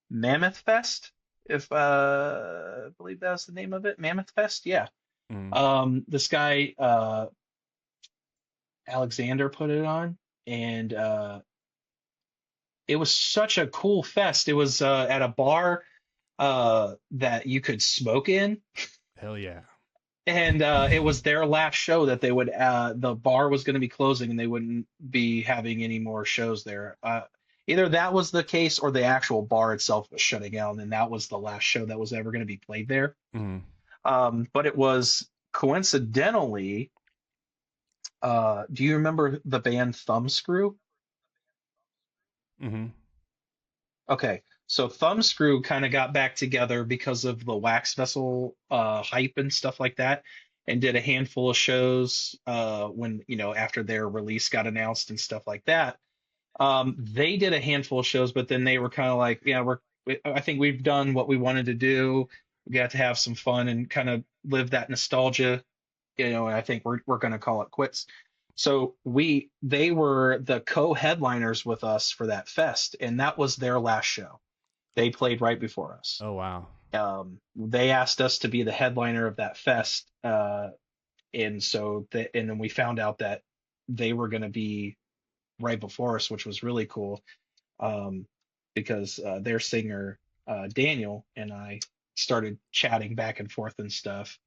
Mammoth Fest, if I believe that's the name of it, Mammoth Fest. Yeah. Mm. This guy Alexander put it on, and it was such a cool fest. It was at a bar that you could smoke in, Hell yeah. and it was their last show that they would. The bar was going to be closing, and they wouldn't be having any more shows there. Either that was the case, or the actual bar itself was shutting down, and that was the last show that was ever going to be played there. Mm. But it was coincidentally. Do you remember the band Thumbscrew? Hmm. Okay, so Thumbscrew kind of got back together because of the Wax Vessel hype and stuff like that, and did a handful of shows when, after their release got announced and stuff like that. They did a handful of shows, but then they were kind of like, yeah, I think we've done what we wanted to do. We got to have some fun and kind of live that nostalgia, and I think we're going to call it quits. So they were the co-headliners with us for that fest, and that was their last show. They played right before us. Oh, wow. They asked us to be the headliner of that fest, and then we found out that they were going to be right before us, which was really cool, because their singer Daniel and I started chatting back and forth and stuff,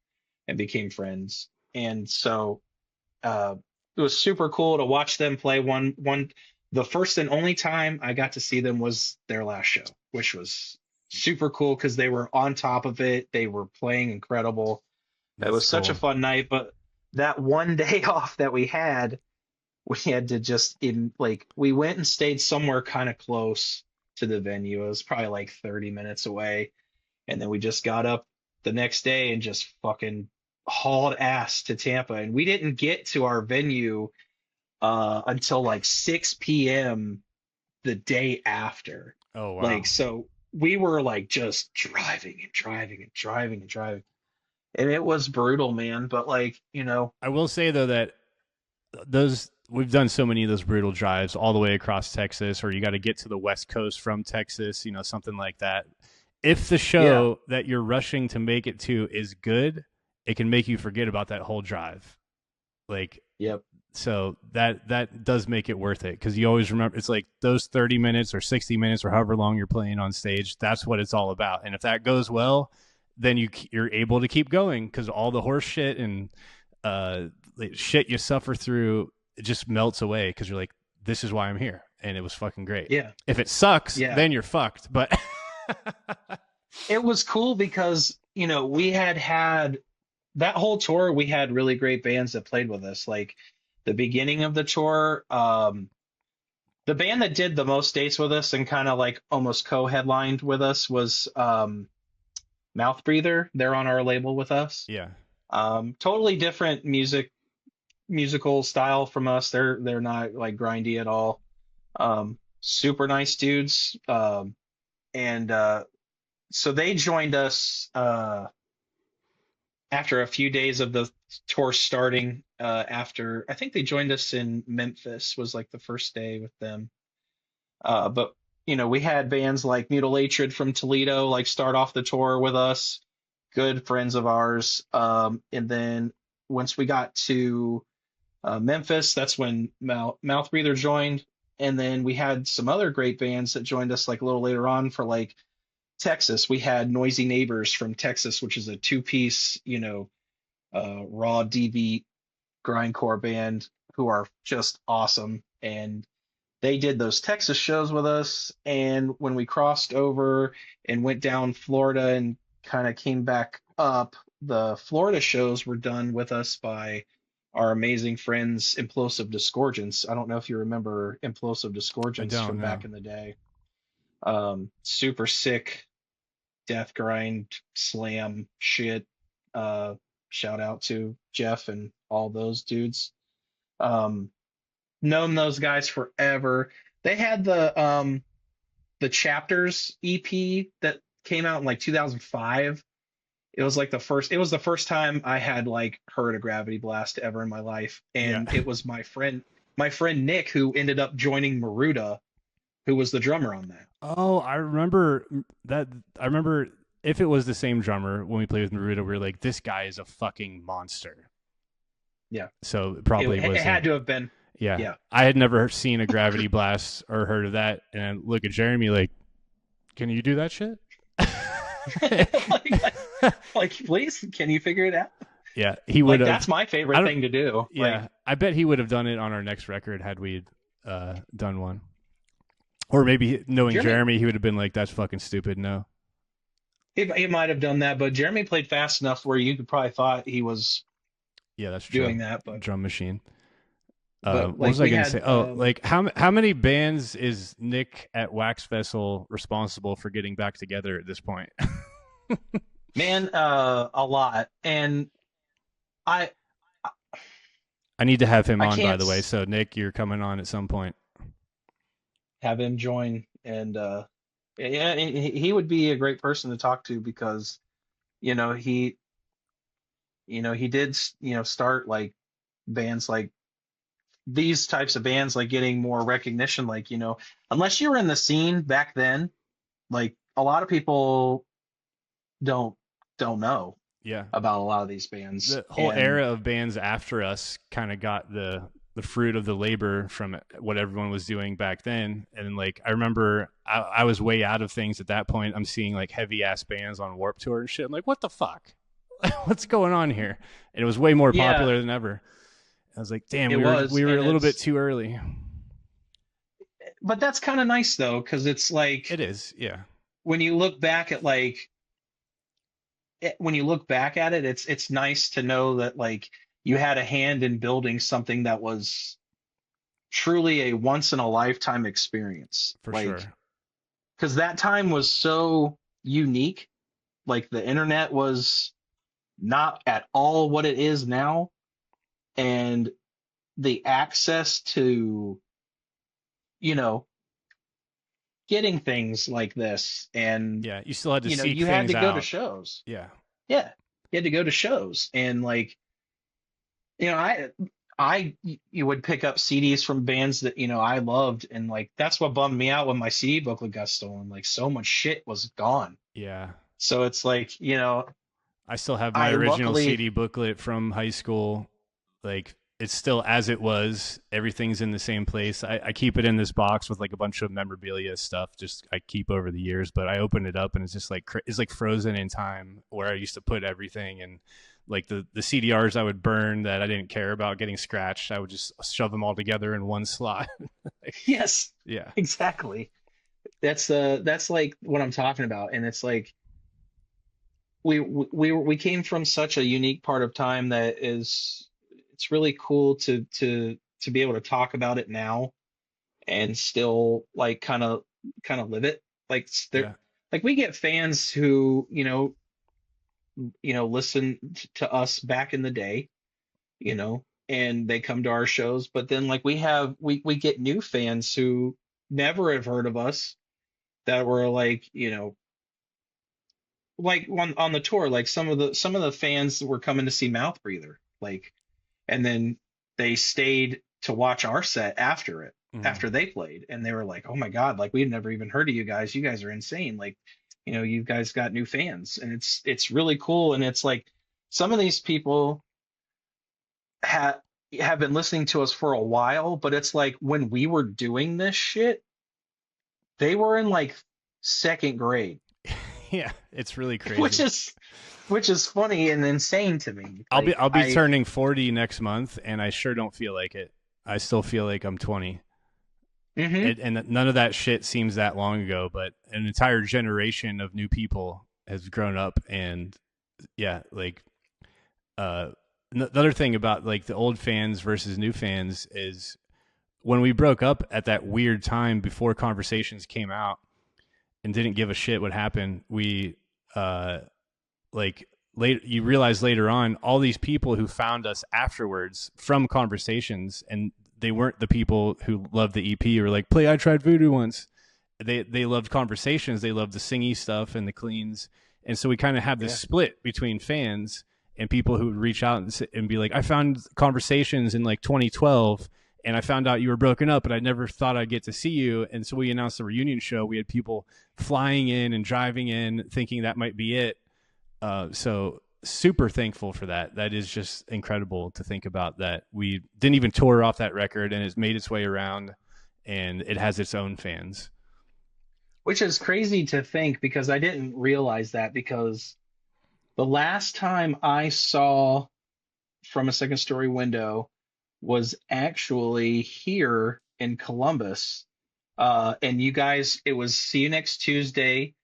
and became friends. And so uh, it was super cool to watch them play. The first and only time I got to see them was their last show, which was super cool because they were on top of it. They were playing incredible. It That's was such a cool. fun night. But that one day off that we had to just we went and stayed somewhere kind of close to the venue. It was probably like 30 minutes away, and then we just got up the next day and just fucking hauled ass to Tampa. And we didn't get to our venue until like 6 p.m. the day after. Oh, wow. Like, so we were like just driving and driving and driving and driving. And it was brutal, man. But like, I will say, though, that those we've done so many of those brutal drives all the way across Texas, or you got to get to the West Coast from Texas, something like that. If the yeah, show that you're rushing to make it to is good, it can make you forget about that whole drive. Like, yep. So that does make it worth it, because you always remember it's like those 30 minutes or 60 minutes or however long you're playing on stage. That's what it's all about. And if that goes well, then you're able to keep going, because all the horse shit and shit you suffer through, it just melts away, because you're like, this is why I'm here, and it was fucking great. Yeah. If it sucks, Yeah. then you're fucked. But It was cool because, we had that whole tour, we had really great bands that played with us. Like the beginning of the tour, the band that did the most dates with us and kind of like almost co-headlined with us was Mouth Breather. They're on our label with us. yeah, Totally different musical style from us. They're not like grindy at all. Super nice dudes. And so they joined us after a few days of the tour starting. After I think they joined us in Memphis was like the first day with them. But we had bands like Mutilatred from Toledo like start off the tour with us, good friends of ours. And then once we got to Memphis, that's when Mouth Breather joined. And then we had some other great bands that joined us like a little later on for like Texas. We had Noisy Neighbors from Texas, which is a two-piece, raw D beat grindcore band who are just awesome. And they did those Texas shows with us. And when we crossed over and went down Florida and kind of came back up, the Florida shows were done with us by our amazing friends Implosive Disgorgence. I don't know if you remember Implosive I Disgorgence don't from know. back in the day. Super sick death grind slam shit. Shout out to Jeff and all those dudes. Um, Known those guys forever. They had the Chapters EP that came out in like 2005. It was like the first time I had like heard a Gravity Blast ever in my life, Yeah. and it was my friend Nick who ended up joining Maruda, who was the drummer on that. Oh, I remember that. I remember if it was the same drummer when we played with Naruto, we were like, this guy is a fucking monster. Yeah, So it it, probably it was him. had to have been. Yeah. Yeah. I had never seen a gravity blast or heard of that. And I look at Jeremy like, can you do that shit? like, please, can you figure it out? Yeah, he would Like, have. that's my favorite thing to do. Yeah, Like, I bet he would have done it on our next record had we done one. Or maybe knowing Jeremy, he would have been like, that's fucking stupid. No. he might have done that, but Jeremy played fast enough where you could probably thought he was Yeah, that's true. doing that. But Drum machine. What like was I we going to had, say? Like how many bands is Nick at Wax Vessel responsible for getting back together at this point? man, a lot, and I I need to have him I on, by can't the way. So Nick, you're coming on at some point. have him join, and yeah, he would be a great person to talk to because you know he he did start like bands like these types of bands like getting more recognition, like unless you were in the scene back then, like a lot of people don't know Yeah. about a lot of these bands. The whole And era of bands after us kind of got the fruit of the labor from what everyone was doing back then. And like I remember I was way out of things at that point. I'm seeing like heavy ass bands on Warped Tour and shit. I'm like, what the fuck? What's going on here? And it was way more yeah, popular than ever. I was like, damn, it we were was, we were and a little bit it's too early. but that's kind of nice though, because it's like It is, yeah. when you look back at when you look back at it, it's nice to know that like you had a hand in building something that was truly a once in a lifetime experience. For Like, sure. because that time was so unique. Like the internet was not at all what it is now, and the access to you know getting things like this, and Yeah, you still had to seek you had things to go to out. shows. Yeah. Yeah, you had to go to shows, and like I you would pick up CDs from bands that I loved, and like that's what bummed me out when my CD booklet got stolen. Like so much shit was gone. Yeah. So it's like I still have my I original luckily CD booklet from high school. Like it's still as it was. Everything's in the same place. I keep it in this box with like a bunch of memorabilia stuff. Just I keep over the years, but I open it up and it's just like it's like frozen in time where I used to put everything. And like the CDRs I would burn that I didn't care about getting scratched, I would just shove them all together in one slot. Like, Yes, yeah, exactly. That's like what I'm talking about, and it's like we came from such a unique part of time that is it's really cool to be able to talk about it now and still like kind of live it. Like there, yeah, like we get fans who listen to us back in the day, and they come to our shows, but then like we get new fans who never have heard of us that were like, like on the tour, like some of the fans were coming to see Mouth Breather, like, and then they stayed to watch our set after it, mm-hmm. after they played, and they were like, "Oh my God, like we've never even heard of you guys. You guys are insane. Like, you guys got new fans." And it's really cool. And it's like some of these people have have been listening to us for a while, but it's like when we were doing this shit, they were in like second grade, Yeah. It's really which crazy. is which is funny and insane to me. I'll be Like I'll be turning 40 next month, and I sure don't feel like it. I still feel like I'm 20. hmm And none of that shit seems that long ago, but an entire generation of new people has grown up. And yeah, like uh the other thing about like the old fans versus new fans is when we broke up at that weird time before Conversations came out and didn't give a shit what happened, we uh like late you realize later on all these people who found us afterwards from Conversations, and they weren't the people who loved the EP or like play I Tried Voodoo once. They loved Conversations, they loved the singy stuff and the cleans. And so we kind of have this yeah, split between fans and people who would reach out and be like, I found Conversations in like 2012 and I found out you were broken up, and I never thought I'd get to see you. And so we announced the reunion show. We had people flying in and driving in thinking that might be it. So super thankful for that. That is just incredible to think about, that we didn't even tour off that record and it's made its way around and it has its own fans. which is crazy to think because I didn't realize that because the last time I saw From a Second Story Window was actually here in Columbus. And you guys, it was See You Next Tuesday,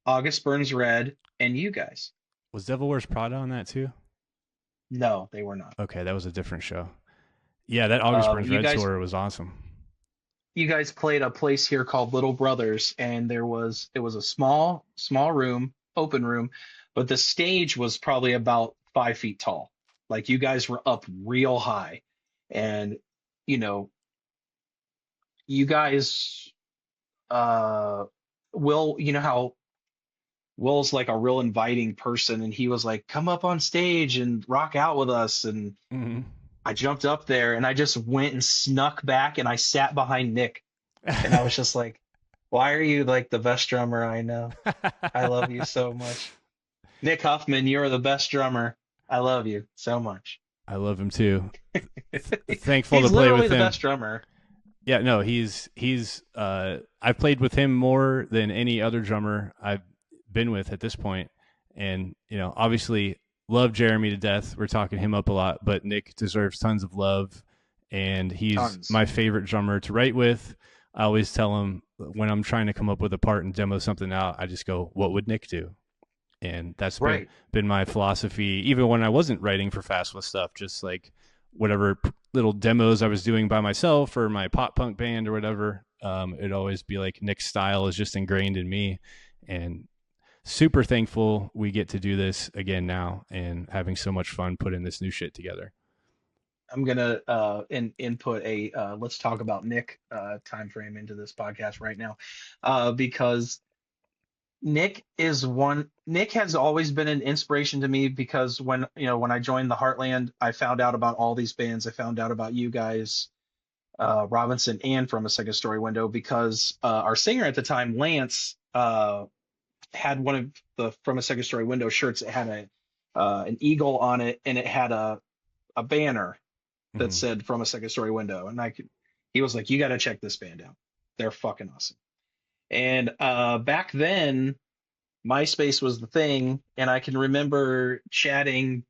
August Burns Red, and you guys. Was Devil Wears Prada on that too? No, they were not. Okay, that was a different show. Yeah, that August Burns You Red guys tour was awesome. you guys played a place here called Little Brothers, and it was a small room, open room, but the stage was probably about 5 feet tall. Like you guys were up real high, and you know you guys, uh Will, you know how Will's like a real inviting person, and he was like, come up on stage and rock out with us. And Mm-hmm. I jumped up there and I just went and snuck back and I sat behind Nick. And I was just like, why are you like the best drummer I know? I love you so much. Nick Huffman, you're the best drummer. I love you so much. I love him too. Thankful to He's play literally with the him. best drummer. Yeah, no, he's I've played with him more than any other drummer I've been with at this point. And, obviously love Jeremy to death. We're talking him up a lot, but Nick deserves tons of love, and he's Tons. my favorite drummer to write with. I always tell him when I'm trying to come up with a part and demo something out, I just go, what would Nick do? And that's been Right. been my philosophy even when I wasn't writing for Fastwell stuff. Just like whatever little demos I was doing by myself or my pop punk band or whatever, it'd always be like Nick's style is just ingrained in me. And super thankful we get to do this again now and having so much fun putting this new shit together. I'm gonna input a let's talk about Nick time frame into this podcast right now, because Nick has always been an inspiration to me because when I joined the Heartland, I found out about all these bands. I found out about you guys, Robinson, and From a Second Story Window because our singer at the time, Lance, had one of the From a Second Story Window shirts. It had an eagle on it, and it had a banner. that Mhm. said "From a Second Story Window," and he was like, "You got to check this band out. They're fucking awesome." And back then, MySpace was the thing, and I can remember chatting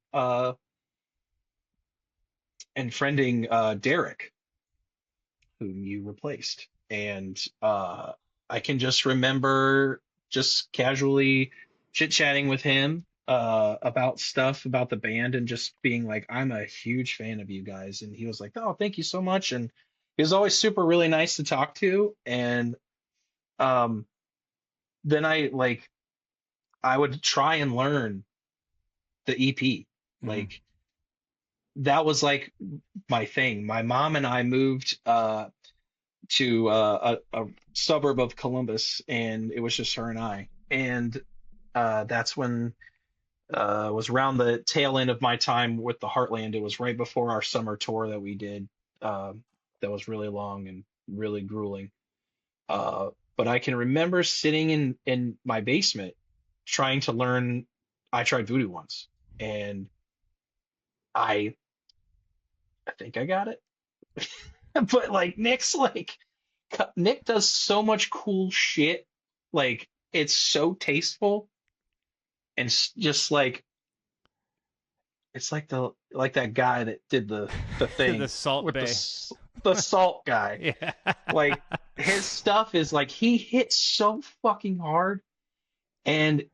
and friending Derek, whom you replaced. And I can just remember just casually chit chatting with him about stuff about the band and just being like, I'm a huge fan of you guys. And he was like, oh, thank you so much. And he was always super, really nice to talk to. And um, then I would try and learn the EP. Mhm. Like, that was like my thing. My mom and I moved to a suburb of Columbus, and it was just her and I. And that's when was around the tail end of my time with the Heartland. It was right before our summer tour that we did. That was really long and really grueling. But I can remember sitting in my basement trying to learn. I tried voodoo once, and I I think I got it. But like Nick does so much cool shit. Like it's so tasteful and just like it's like that guy that did the The thing Salt with Bay. the salt guy. Yeah. Like his stuff is like he hits so fucking hard, and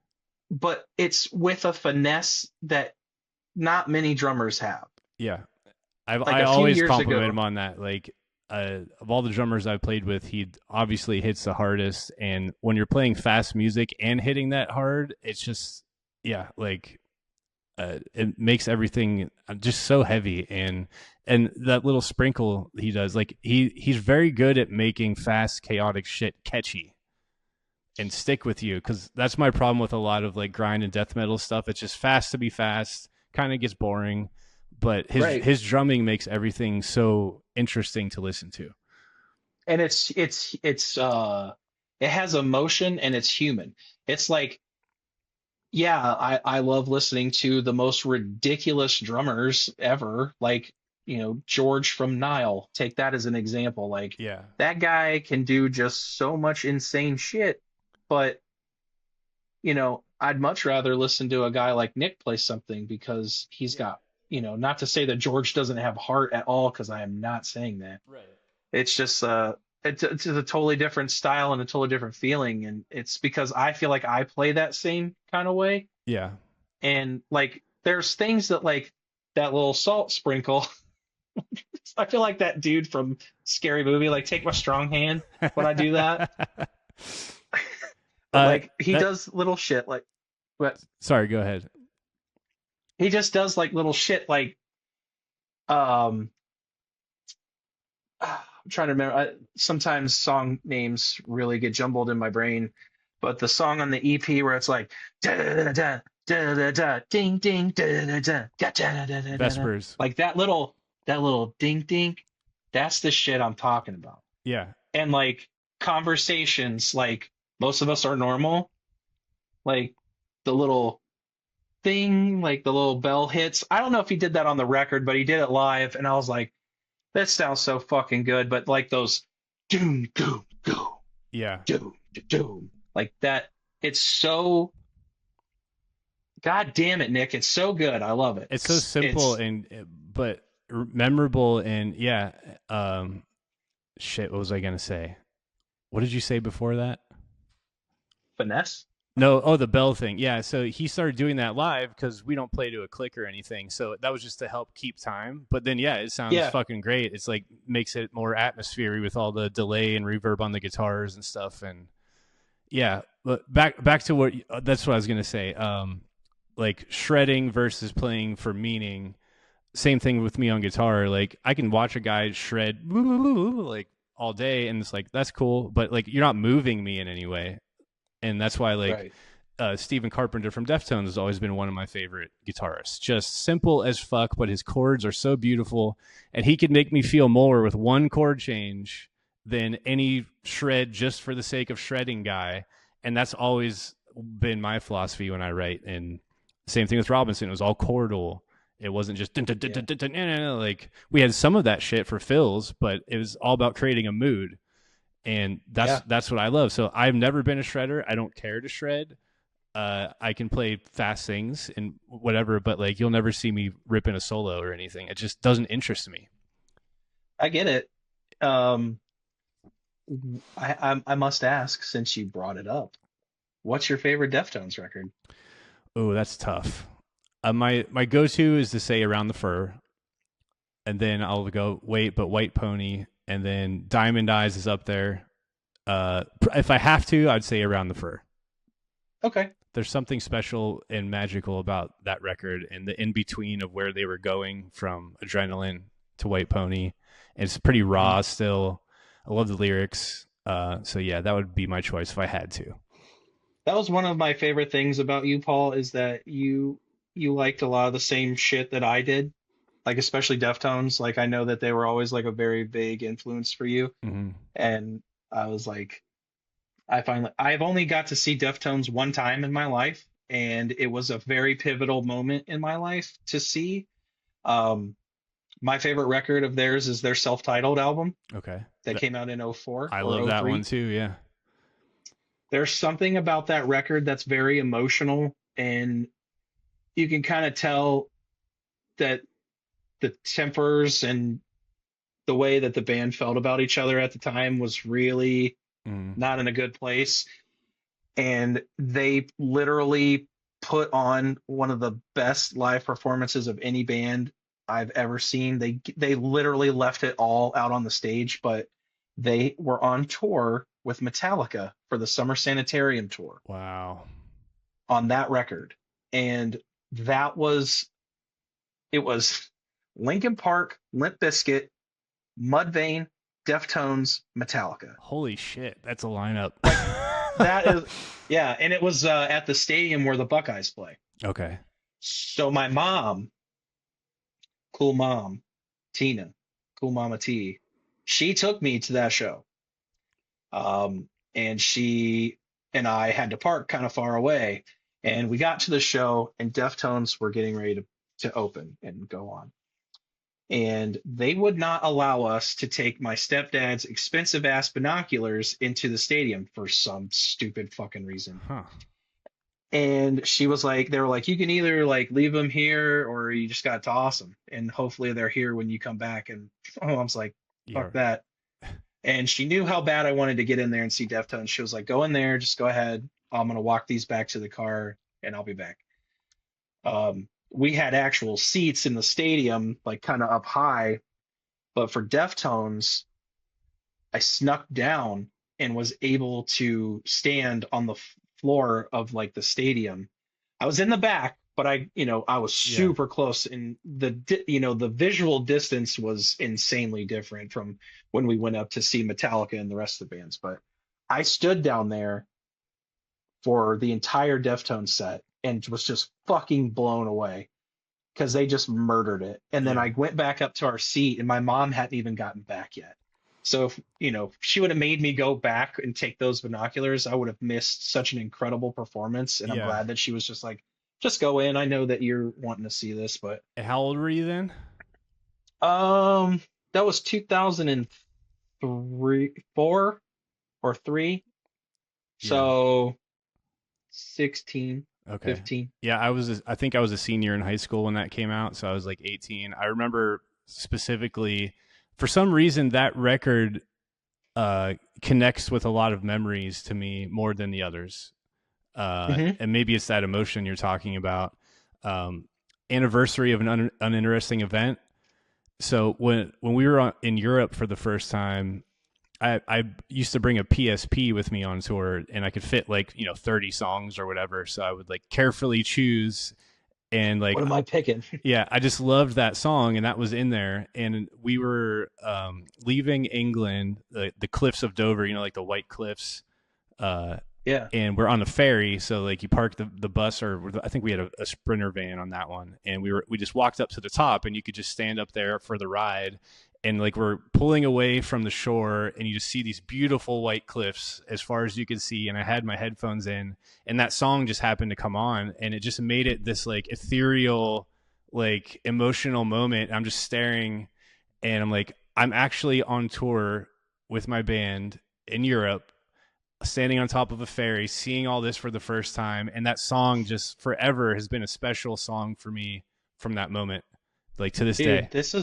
but it's with a finesse that not many drummers have. Yeah. Like I a few always years compliment ago. him on that. Like, of all the drummers I've played with, he obviously hits the hardest. And when you're playing fast music and hitting that hard, it's just, yeah, like it makes everything just so heavy. And that little sprinkle he does, like he's very good at making fast, chaotic shit catchy and stick with you. Because that's my problem with a lot of like grind and death metal stuff. It's just fast to be fast, kind of gets boring, but Right. his drumming makes everything so interesting to listen to. And it has emotion and it's human. It's like, yeah, I love listening to the most ridiculous drummers ever, like, George from Nile. Take that as an example. Like Yeah. that guy can do just so much insane shit, but I'd much rather listen to a guy like Nick play something because he's Yeah. got, not to say that George doesn't have heart at all, because I am not saying that. Right. It's just it's a totally different style and a totally different feeling, and it's because I feel like I play that same kind of way. Yeah. And like there's things that like that little salt sprinkle. I feel like that dude from Scary Movie, like take my strong hand when I do that. But like he That. does little shit like, but Sorry. Go ahead. he just does like little shit like um I'm trying to remember. Sometimes song names really get jumbled in my brain, but the song on the EP where it's like da da da da da da da ding ding da da da da da da da da, Vespers. like that little ding ding, that's the shit I'm talking about. Yeah. And like conversations, like most of us are normal, like the little thing, like the little bell hits. I don't know if he did that on the record, but he did it live, and I was like, that sounds so fucking good. But like those doom, doom, doom, Yeah. doom, doom, like that, it's so, god damn it, Nick. It's so good. I love it. It's so simple It's and but memorable and yeah. Shit. What was I gonna say? What did you say before that? finesse. No, oh, the bell thing. Yeah, so he started doing that live because we don't play to a click or anything. So that was just to help keep time. But then, yeah, it sounds Yeah. fucking great. It's like makes it more atmospheric with all the delay and reverb on the guitars and stuff. And yeah, but back to what that's what I was gonna say. Like shredding versus playing for meaning. Same thing with me on guitar. Like I can watch a guy shred like all day, and it's like that's cool, but like you're not moving me in any way. And that's why like Right. Stephen Carpenter from Deftones has always been one of my favorite guitarists. Just simple as fuck, but his chords are so beautiful, and he could make me feel more with one chord change than any shred just for the sake of shredding guy. And that's always been my philosophy when I write. And same thing with Robinson; it was all chordal, It wasn't just Yeah. like we had some of that shit for fills, but it was all about creating a mood, and Yeah. that's what I love. So I've never been a shredder. I don't care to shred. I can play fast things and whatever, but like you'll never see me ripping a solo or anything. It just doesn't interest me. I get it. Um, I must ask, since you brought it up, what's your favorite Deftones record? Oh, that's tough. My go to is to say Around the Fur, and then I'll go Wait but White Pony, and then Diamond Eyes is up there. If I have to, I'd say Around the Fur. Okay. There's something special and magical about that record and the in between of where they were going from Adrenaline to White Pony. It's pretty Mhm. raw still. I love the lyrics. So yeah, that would be my choice if I had to. That was one of my favorite things about you, Paul, is that you liked a lot of the same shit that I did, like especially Deftones. Like I know that they were always like a very big influence for you, Mm-hmm. and I was like, I've only got to see Deftones one time in my life, and it was a very pivotal moment in my life to see. Um, my favorite record of theirs is their self-titled album Okay. that came out in '04 I or love that one '03. too. Yeah. There's something about that record that's very emotional, and you can kind of tell that the tempers and the way that the band felt about each other at the time was really Mm. not in a good place. And they literally put on one of the best live performances of any band I've ever seen. They literally left it all out on the stage, but they were on tour with Metallica for the Summer Sanitarium tour Wow. on that record. And that was it was Linkin Park, Limp Bizkit, Mudvayne, Deftones, Metallica. Holy shit, that's a lineup. Like that is yeah, and it was at the stadium where the Buckeyes play. Okay. So my mom, cool mom, Tina, cool mama T, she took me to that show. And she and I had to park kind of far away. And we got to the show, and Deftones were getting ready to open and go on. And they would not allow us to take my stepdad's expensive ass binoculars into the stadium for some stupid fucking reason. Huh. And she was like, they were like, you can either like leave them here or you just got to toss them. And hopefully they're here when you come back. And oh, I was like, Yeah. fuck that. And she knew how bad I wanted to get in there and see Deftones. She was like, go in there, just go ahead. I'm going to walk these back to the car and I'll be back. We had actual seats in the stadium, like kind of up high. But for Deftones, I snuck down and was able to stand on the floor of like the stadium. I was in the back, but I was Yeah. super close, and the visual distance was insanely different from when we went up to see Metallica and the rest of the bands. But I stood down there for the entire Deftones set and was just fucking blown away because they just murdered it. And then Yeah. I went back up to our seat, and my mom hadn't even gotten back yet. So if, she would have made me go back and take those binoculars, I would have missed such an incredible performance. And I'm Yeah. glad that she was just like, just go in. I know that you're wanting to see this, but And how old were you then? um, that was 2003, 4 or 3. Yeah. So 16, Okay. 15. Yeah, I think I was a senior in high school when that came out, so I was like 18. I remember specifically for some reason that record connects with a lot of memories to me more than the others. Hmm. And maybe it's that emotion you're talking about. Um, Anniversary of an uninteresting event. So when we were in Europe for the first time, I used to bring a PSP with me on tour, and I could fit like 30 songs or whatever. So I would like carefully choose, and like What am I picking? yeah, I just loved that song, and that was in there. And we were leaving England, the cliffs of Dover, like the White Cliffs, uh, Yeah. and we're on the ferry. So like you park the bus, or I think we had a Sprinter van on that one, and we just walked up to the top, and you could just stand up there for the ride. And like we're pulling away from the shore, and you just see these beautiful white cliffs as far as you can see. And I had my headphones in, and that song just happened to come on, and it just made it this like ethereal, like emotional moment. I'm just staring, and I'm like, I'm actually on tour with my band in Europe, standing on top of a ferry, seeing all this for the first time. And that song just forever has been a special song for me from that moment, like to this Dude, day. this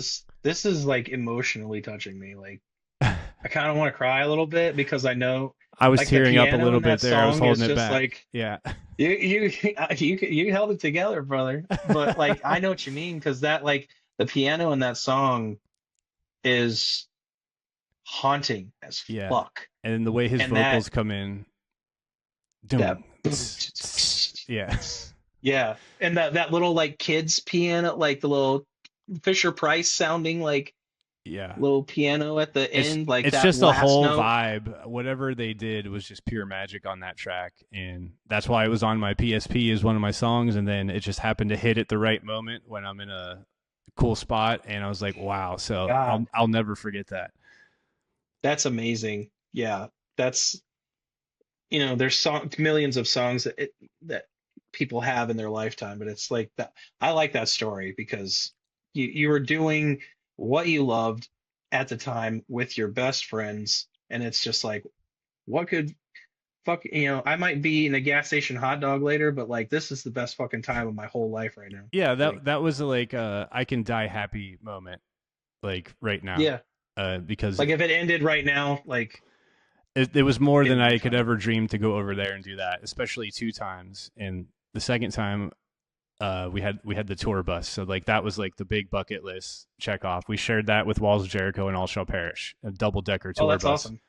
is like emotionally touching me. Like I kind of want to cry a little bit because I know I was like the tearing up a piano little in bit that there. I was song is holding it just back. like Yeah. you held it together, brother. But like I know what you mean because that like the piano in that song is haunting as Yeah. fuck. And the way his And that vocals come in. that Doom. Yeah. yeah, and that little like kids piano, like the little Fisher Price sounding like Yeah. little piano at the It's end, like it's that just a last whole note. vibe. Whatever they did was just pure magic on that track, and that's why it was on my PSP as one of my songs. And then it just happened to hit at the right moment when I'm in a cool spot, and I was like, wow. So God, I'll never forget that. that's amazing. Yeah, that's there's millions of songs that people have in their lifetime, but it's like that. I like that story because you were doing what you loved at the time with your best friends, and it's just like what could fuck I might be eating a gas station hot dog later, but like this is the best fucking time of my whole life right now. Yeah, Like that was like I can die happy moment, like right now, yeah, because like if it ended right now, like it was more it than would be I could fine. ever dream to go over there and do that, especially 2 times. And the second time, we had the tour bus, so like that was like the big bucket list check off. We shared that with Walls of Jericho and All Shall Perish, a double decker Oh, tour that's bus. awesome.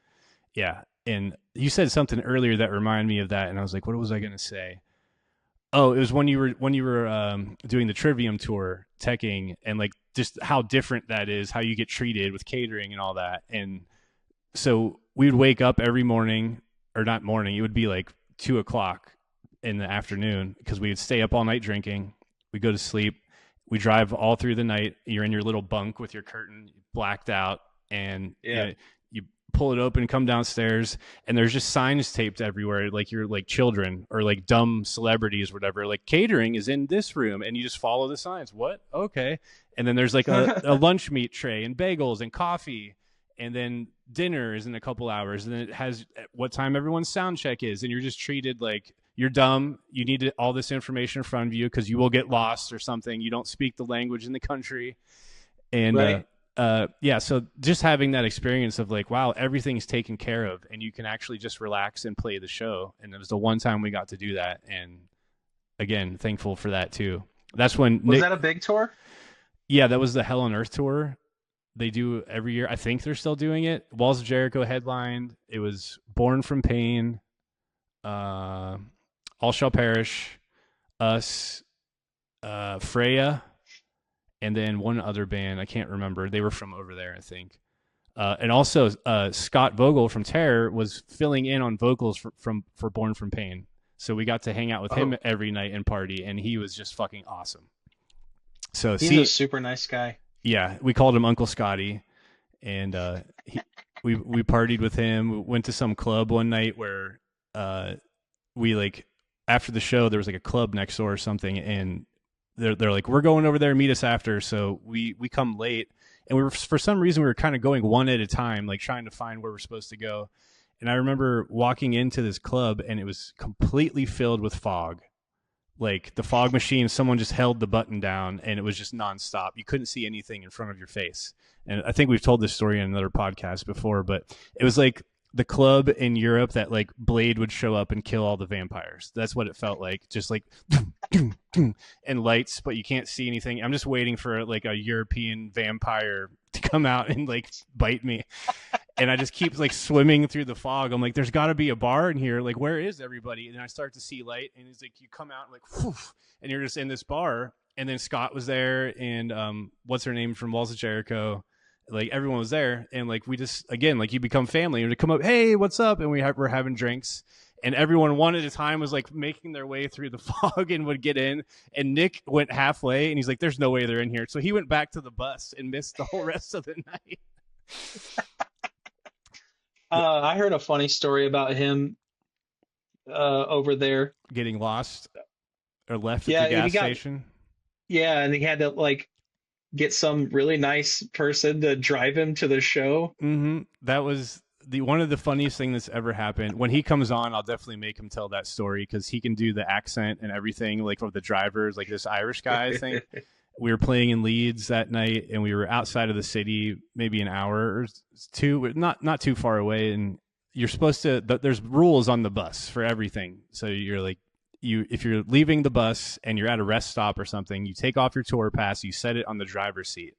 Yeah, and you said something earlier that reminded me of that, and I was like, what was I gonna say? Oh, it was when you were doing the Trivium tour, teching, and like just how different that is, how you get treated with catering and all that. And so we would wake up every morning, or not morning, it would be like 2 o'clock in the afternoon because we would stay up all night drinking. We go to sleep. We drive all through the night. You're in your little bunk with your curtain blacked out, and Yeah. you pull it open, come downstairs, and there's just signs taped everywhere, like you're like children or like dumb celebrities, or whatever. Like catering is in this room, and you just follow the signs. What? Okay. And then there's like a lunch meat tray and bagels and coffee, and then dinner is in a couple hours, and then it has what time everyone's sound check is, and you're just treated like you're dumb. You need all this information in front of you because you will get lost or something. You don't speak the language in the country, and Right. yeah. So just having that experience of like, wow, everything's taken care of, and you can actually just relax and play the show. And it was the one time we got to do that, and again, thankful for that too. That's when Was Nick. that a big tour? Yeah, that was the Hell on Earth tour they do every year. I think they're still doing it. Walls of Jericho headlined. It was Born from Pain, uh, All Shall Perish, us, Freya, and then one other band. I can't remember. They were from over there, I think. And also Scott Vogel from Terror was filling in on vocals for Born from Pain. So we got to hang out with him Oh, every night and party, and he was just fucking awesome. So he's a see, super nice guy. yeah, we called him Uncle Scotty, and we partied with him. We went to some club one night where we like after the show there was like a club next door or something, and they're like, we're going over there, meet us after. So we come late, and we were, for some reason, we were kind of going one at a time, like trying to find where we're supposed to go. And I remember walking into this club, and it was completely filled with fog. Like the fog machine, someone just held the button down, and it was just nonstop. You couldn't see anything in front of your face. And I think we've told this story in another podcast before, but it was like the club in Europe that like Blade would show up and kill all the vampires. That's what it felt like. Just like and lights, but you can't see anything. I'm just waiting for like a European vampire to come out and like bite me. And I just keep like swimming through the fog. I'm like, there's got to be a bar in here. Like, where is everybody? And I start to see light, and it's like you come out like, whew, and you're just in this bar. And then Scott was there, and what's her name from Walls of Jericho? Like everyone was there, and like we just again like you become family. And to come up, hey, what's up? And we're having drinks, and everyone one at a time was like making their way through the fog and would get in. And Nick went halfway, and he's like, "There's no way they're in here." So he went back to the bus and missed the whole rest of the night. I heard a funny story about him over there. Getting lost or left at the Yeah, he gas got station. Yeah, and he had to like get some really nice person to drive him to the show. That was the one of the funniest thing that's ever happened. When he comes on, I'll definitely make him tell that story because he can do the accent and everything. Like for the drivers, like this Irish guy, I think. We were playing in Leeds that night, and we were outside of the city, maybe an hour or two, not too far away. And you're supposed to. There's rules on the bus for everything. So you're like, if you're leaving the bus and you're at a rest stop or something, you take off your tour pass, you set it on the driver's seat,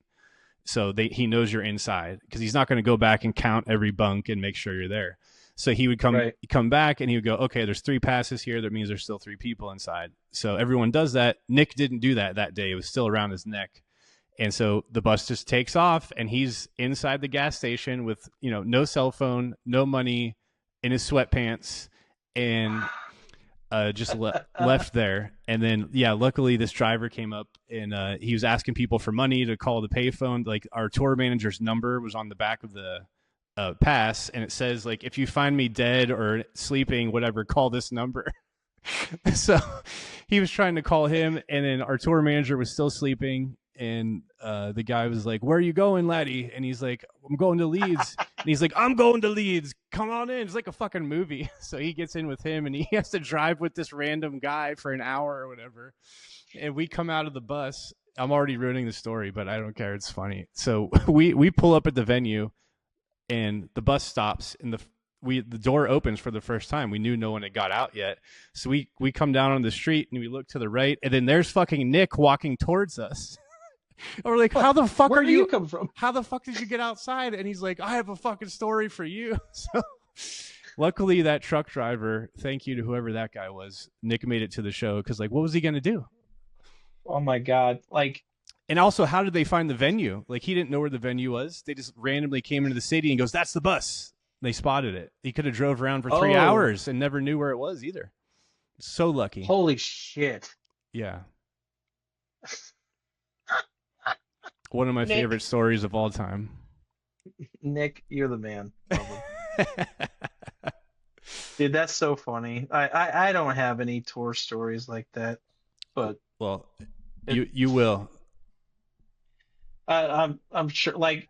so he knows you're inside because he's not going to go back and count every bunk and make sure you're there. So he would come back and he would go, okay, there's 3 passes here. That means there's still 3 people inside. So everyone does that. Nick didn't do that day. It was still around his neck. And so the bus just takes off and he's inside the gas station with, no cell phone, no money, in his sweatpants, and just left there. And then, luckily this driver came up and he was asking people for money to call the payphone. Like our tour manager's number was on the back of the pass, and it says like, if you find me dead or sleeping, whatever, call this number. So he was trying to call him, and then our tour manager was still sleeping, and the guy was like, where are you going, laddie? And he's like, I'm going to Leeds. And he's like, I'm going to Leeds, come on in. It's like a fucking movie. So he gets in with him, and he has to drive with this random guy for an hour or whatever, and we come out of the bus. I'm already ruining the story, but I don't care, it's funny. So we pull up at the venue, and the bus stops, and the door opens for the first time. We knew no one had got out yet. So we come down on the street and we look to the right, and then there's fucking Nick walking towards us. And we're like, how the fuck Where do you come from? How the fuck did you get outside? And he's like, I have a fucking story for you. So luckily that truck driver, thank you to whoever that guy was, Nick made it to the show, because like, what was he going to do? Oh my God. And also, how did they find the venue? Like, he didn't know where the venue was. They just randomly came into the city and goes, that's the bus. They spotted it. He could have drove around for 3 hours and never knew where it was either. So lucky. Holy shit. Yeah. One of my favorite stories of all time. Nick, you're the man. Dude, that's so funny. I don't have any tour stories like that, but well, you will. I'm sure. Like,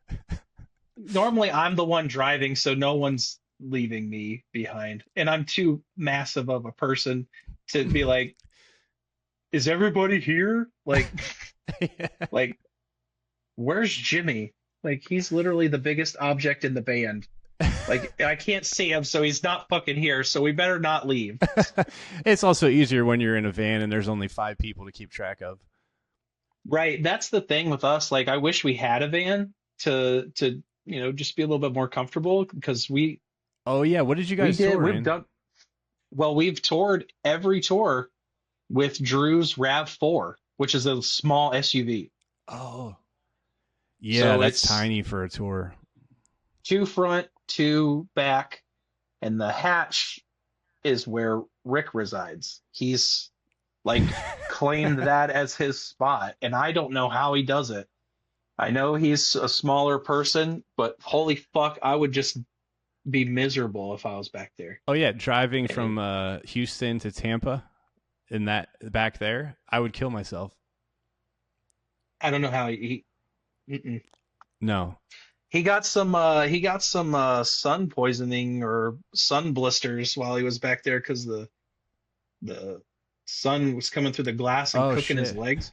normally I'm the one driving, so no one's leaving me behind, and I'm too massive of a person to be like, "Is everybody here?" Like, like, where's Jimmy? Like, he's literally the biggest object in the band. Like, I can't see him, so he's not fucking here. So we better not leave. It's also easier when you're in a van and there's only 5 people to keep track of. Right. That's the thing with us. Like, I wish we had a van to just be a little bit more comfortable, because we. Oh yeah, what did you guys tour in? We've toured every tour with Drew's RAV4, which is a small SUV. Oh. Yeah, so that's tiny for a tour. 2 front, 2 back, and the hatch is where Rick resides. He's like claimed that as his spot, and I don't know how he does it. I know he's a smaller person, but holy fuck, I would just be miserable if I was back there. Oh yeah, driving from Houston to Tampa in that back there, I would kill myself. I don't know how No. He got some sun poisoning or sun blisters while he was back there, because the sun was coming through the glass and cooking his legs.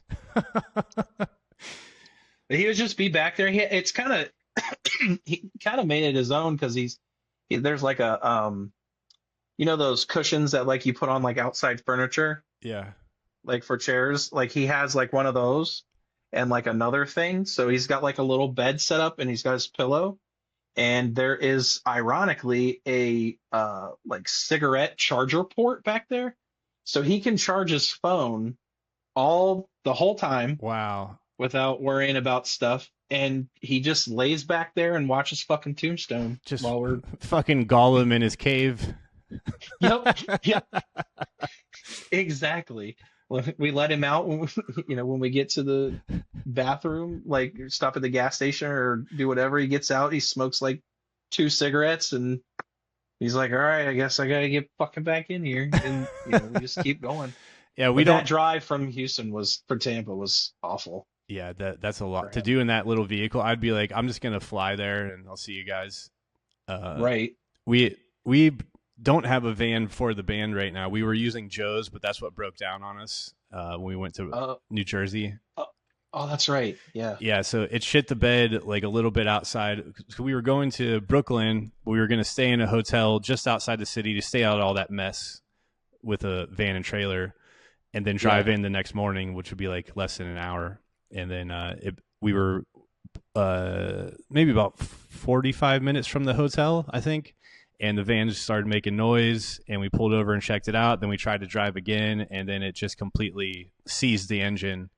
But he would just be back there. He kind of made it his own, because there's like a those cushions that like you put on like outside furniture. Yeah. Like for chairs. Like he has like one of those and like another thing. So he's got like a little bed set up, and he's got his pillow. And there is ironically a like cigarette charger port back there. So he can charge his phone the whole time. Wow. Without worrying about stuff. And he just lays back there and watches fucking Tombstone just while we're fucking Gollum in his cave. Yep. Exactly. We let him out when we get to the bathroom, like stop at the gas station or do whatever. He gets out, he smokes like 2 cigarettes, and he's like, all right, I guess I gotta get fucking back in here. And we just keep going. Yeah, we But that don't. drive from Houston was for Tampa was awful Yeah, that's a for lot to him. do in that little vehicle. I'd be like, I'm just gonna fly there, and I'll see you guys. Uh, Right. we don't have a van for the band right now. We were using Joe's, but that's what broke down on us when we went to Uh, New Jersey. oh, oh, that's right. Yeah. Yeah, so it shit the bed like a little bit outside. So we were going to Brooklyn. We were going to stay in a hotel just outside the city to stay out of all that mess with a van and trailer, and then drive Yeah. in the next morning, which would be like less than an hour. And then we were maybe about 45 minutes from the hotel, I think. And the van just started making noise, and we pulled over and checked it out. Then we tried to drive again, and then it just completely seized the engine,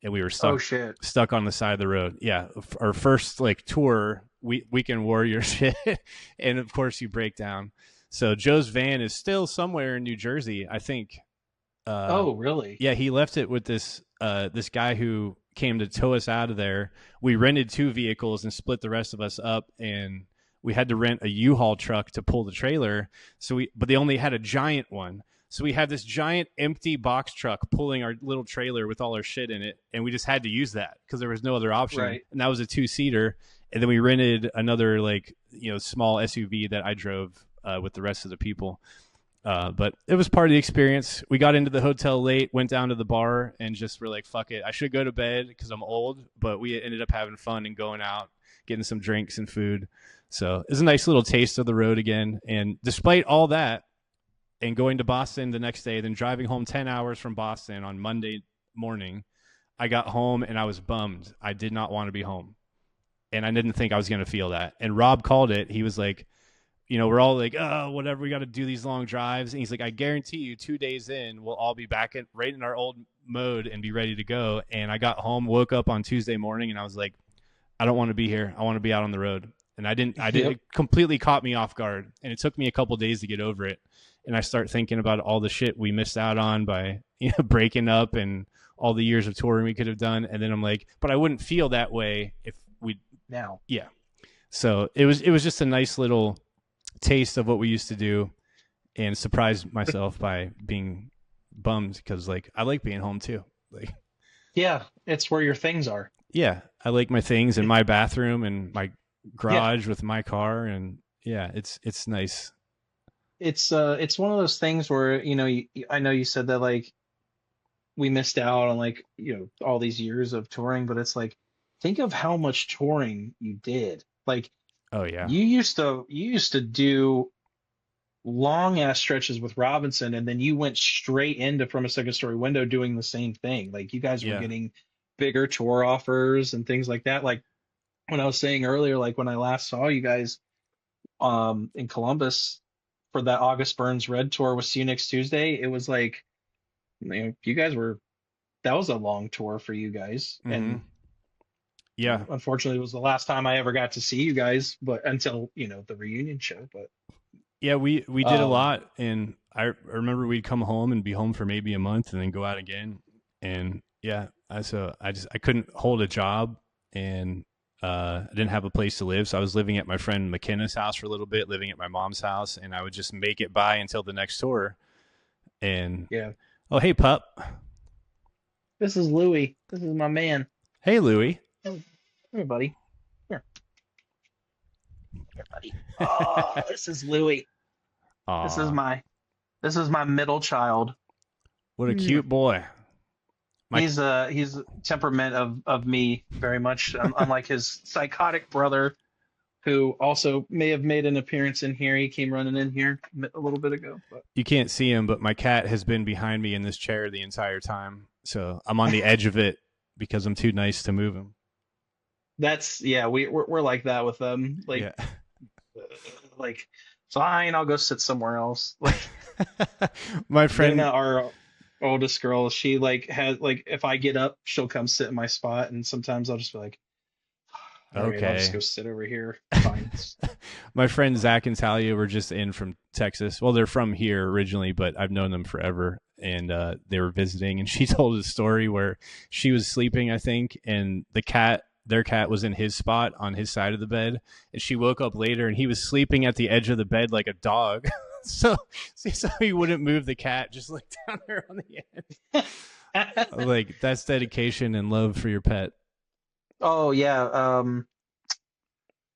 and we were Oh shit. stuck on the side of the road. Yeah, our first like tour, weekend warrior shit, and of course you break down. So Joe's van is still somewhere in New Jersey, I think. Oh, really? Yeah, he left it with this guy who came to tow us out of there. We rented two vehicles and split the rest of us up, and we had to rent a U-Haul truck to pull the trailer. But they only had a giant one. So we had this giant empty box truck pulling our little trailer with all our shit in it, and we just had to use that because there was no other option. Right. And that was a 2-seater. And then we rented another small SUV that I drove with the rest of the people. But it was part of the experience. We got into the hotel late, went down to the bar, and just were like, fuck it. I should go to bed because I'm old. But we ended up having fun and going out, getting some drinks and food. So it was a nice little taste of the road again. And despite all that, and going to Boston the next day, then driving home 10 hours from Boston on Monday morning, I got home and I was bummed. I did not want to be home. And I didn't think I was going to feel that. And Rob called it. He was like, we're all like, oh, whatever, we got to do these long drives. And he's like, I guarantee you 2 days in, we'll all be back right in our old mode and be ready to go. And I got home, woke up on Tuesday morning, and I was like, I don't want to be here. I want to be out on the road. And I didn't, Yep. it completely caught me off guard. And it took me a couple days to get over it. And I start thinking about all the shit we missed out on by breaking up and all the years of touring we could have done. And then I'm like, but I wouldn't feel that way if we Now. yeah. So it was just a nice little taste of what we used to do, and surprised myself by being bummed because I like being home too. Yeah, it's where your things are. Yeah, I like my things in my bathroom and my garage with my car, and yeah, it's nice. It's one of those things where I know you said that we missed out on all these years of touring, but it's like think of how much touring you did. Oh yeah. You used to do long ass stretches with Robinson, and then you went straight into From a Second Story Window doing the same thing. Like you guys were getting bigger tour offers and things like that. Like when I was saying earlier, like when I last saw you guys in Columbus for that August Burns Red tour with See You Next Tuesday, it was like you guys were that was a long tour for you guys. Mm-hmm. And yeah, unfortunately it was the last time I ever got to see you guys, but until the reunion show. But yeah, we did a lot, and I remember we'd come home and be home for maybe a month and then go out again. And yeah, I couldn't hold a job, and I didn't have a place to live, so I was living at my friend McKenna's house for a little bit, living at my mom's house, and I would just make it by until the next tour. And yeah. Oh, hey pup. This is Louie. This is my man. Hey Louie. Hey, buddy. Here, buddy. Oh, this is Louie. Aww. This is my middle child. What a cute boy. He's temperament of me very much, unlike his psychotic brother, who also may have made an appearance in here. He came running in here a little bit ago. But. You can't see him, but my cat has been behind me in this chair the entire time, so I'm on the edge of it because I'm too nice to move him. We're like that with them. Fine, I'll go sit somewhere else. My friend, Dana, our oldest girl, she has if I get up, she'll come sit in my spot, and sometimes I'll just be like, all right, I'll just go sit over here. Fine. My friend Zach and Talia were just in from Texas. Well, they're from here originally, but I've known them forever. And they were visiting, and she told a story where she was sleeping, I think, and their cat was in his spot on his side of the bed, and she woke up later and he was sleeping at the edge of the bed like a dog. so he wouldn't move the cat, just like down there on the end. Like that's dedication and love for your pet. Oh yeah.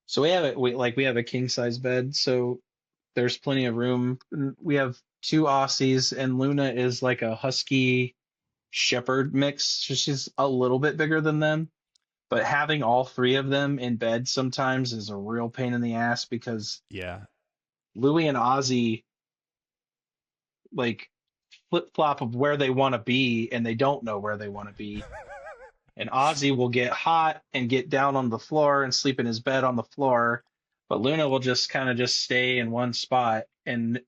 So we have a king size bed, so there's plenty of room. We have two Aussies, and Luna is like a husky shepherd mix. So she's a little bit bigger than them, but having all three of them in bed sometimes is a real pain in the ass because Yeah. Louie and Ozzy like flip flop of where they want to be, and they don't know where they want to be. And Ozzy will get hot and get down on the floor and sleep in his bed on the floor, but Luna will just kind of just stay in one spot, and